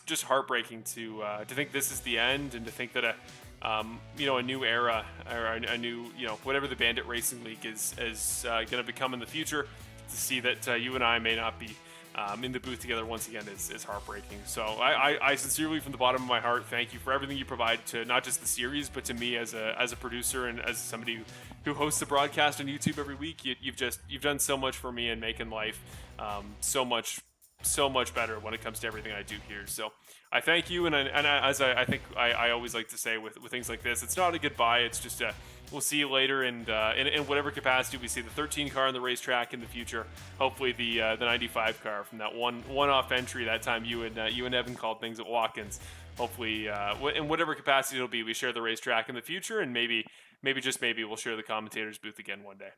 just heartbreaking to think this is the end, and to think that a new era, or a new, whatever the Bandit Racing League is going to become in the future, to see that you and I may not be in the booth together once again is heartbreaking. So I sincerely, from the bottom of my heart, thank you for everything you provide to not just the series, but to me as a producer and as somebody who hosts a broadcast on YouTube every week. You've done so much for me in making life so much better when it comes to everything I do here. So I thank you, and as I think I always like to say with things like this, it's not a goodbye. It's just we'll see you later, and in whatever capacity we see the 13 car on the racetrack in the future. Hopefully the 95 car from that one-off entry that time you and Evan called things at Watkins. hopefully, in whatever capacity it'll be, we share the racetrack in the future, and maybe just maybe we'll share the commentators booth again one day.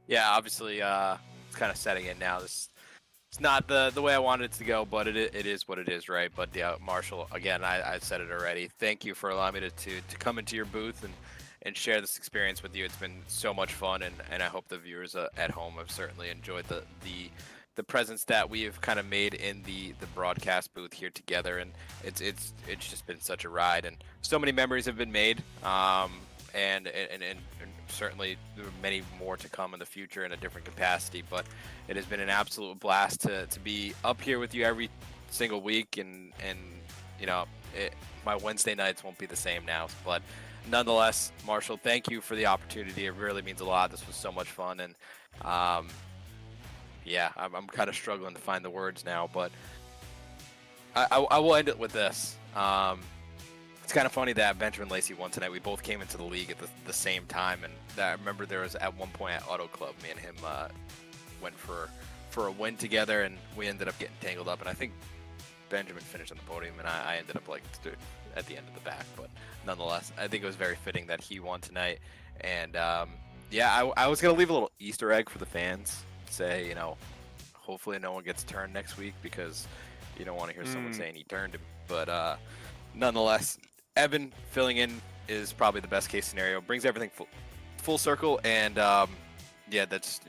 Yeah, obviously, it's kind of setting in now. It's not the way I wanted it to go, but it is what it is, right? But yeah, Marshall, again, I said it already. Thank you for allowing me to come into your booth and share this experience with you. It's been so much fun, and I hope the viewers at home have certainly enjoyed the presence that we've kind of made in the broadcast booth here together. And it's just been such a ride, and so many memories have been made. And certainly there are many more to come in the future in a different capacity, but it has been an absolute blast to be up here with you every single week, and you know, my Wednesday nights won't be the same now, but nonetheless, Marshall, thank you for the opportunity. It really means a lot. This was so much fun, and yeah, I'm kind of struggling to find the words now, but I will end it with this. It's kind of funny that Benjamin Lacey won tonight. We both came into the league at the same time, and I remember there was at one point at Auto Club, me and him went for a win together, and we ended up getting tangled up. And I think Benjamin finished on the podium, and I ended up like at the end of the back. But nonetheless, I think it was very fitting that he won tonight. And yeah, I was gonna leave a little Easter egg for the fans. Say, you know, hopefully no one gets turned next week, because you don't want to hear someone saying he turned him. But nonetheless, Evan filling in is probably the best case scenario. Brings everything full circle, and yeah, that's,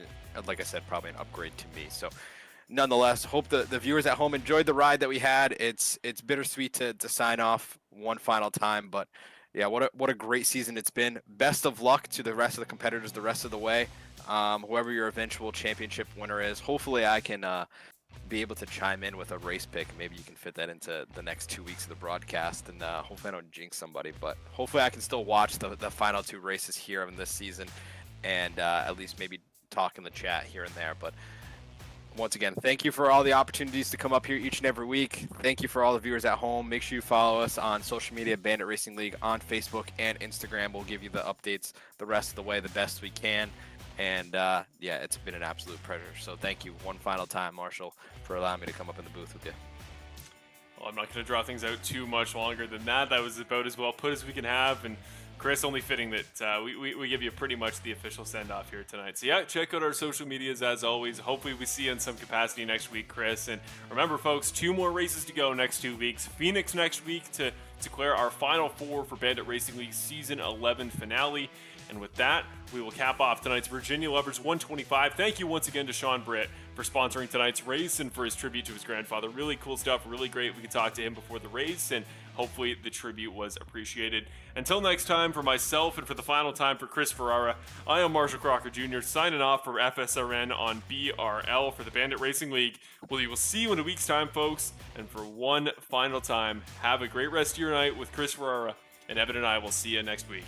like I said, probably an upgrade to me. So nonetheless, hope the viewers at home enjoyed the ride that we had. It's bittersweet to sign off one final time, but yeah, what a great season it's been. Best of luck to the rest of the competitors the rest of the way. Whoever your eventual championship winner is, hopefully I can be able to chime in with a race pick. Maybe you can fit that into the next 2 weeks of the broadcast, and hopefully I don't jinx somebody, but hopefully I can still watch the final 2 races here in this season, and at least maybe talk in the chat here and there. But once again, thank you for all the opportunities to come up here each and every week. Thank you for all the viewers at home. Make sure you follow us on social media, Bandit Racing League, on Facebook and Instagram. We'll give you the updates the rest of the way the best we can. And yeah, it's been an absolute pleasure. So thank you one final time, Marshall, for allowing me to come up in the booth with you. Well, I'm not going to draw things out too much longer than that. That was about as well put as we can have. And Chris, only fitting that we give you pretty much the official send-off here tonight. So yeah, check out our social medias as always. Hopefully we see you in some capacity next week, Chris. And remember, folks, 2 more races to go next 2 weeks. Phoenix next week to declare our final 4 for Bandit Racing League Season 11 finale. And with that, we will cap off tonight's Virginia Lovers 125. Thank you once again to Sean Britt for sponsoring tonight's race and for his tribute to his grandfather. Really cool stuff, really great. We could talk to him before the race, and hopefully the tribute was appreciated. Until next time, for myself and for the final time for Chris Ferreira, I am Marshall Crocker Jr. signing off for FSRN on BRL for the Bandit Racing League. Well, we will see you in a week's time, folks. And for one final time, have a great rest of your night with Chris Ferreira, and Evan and I will see you next week.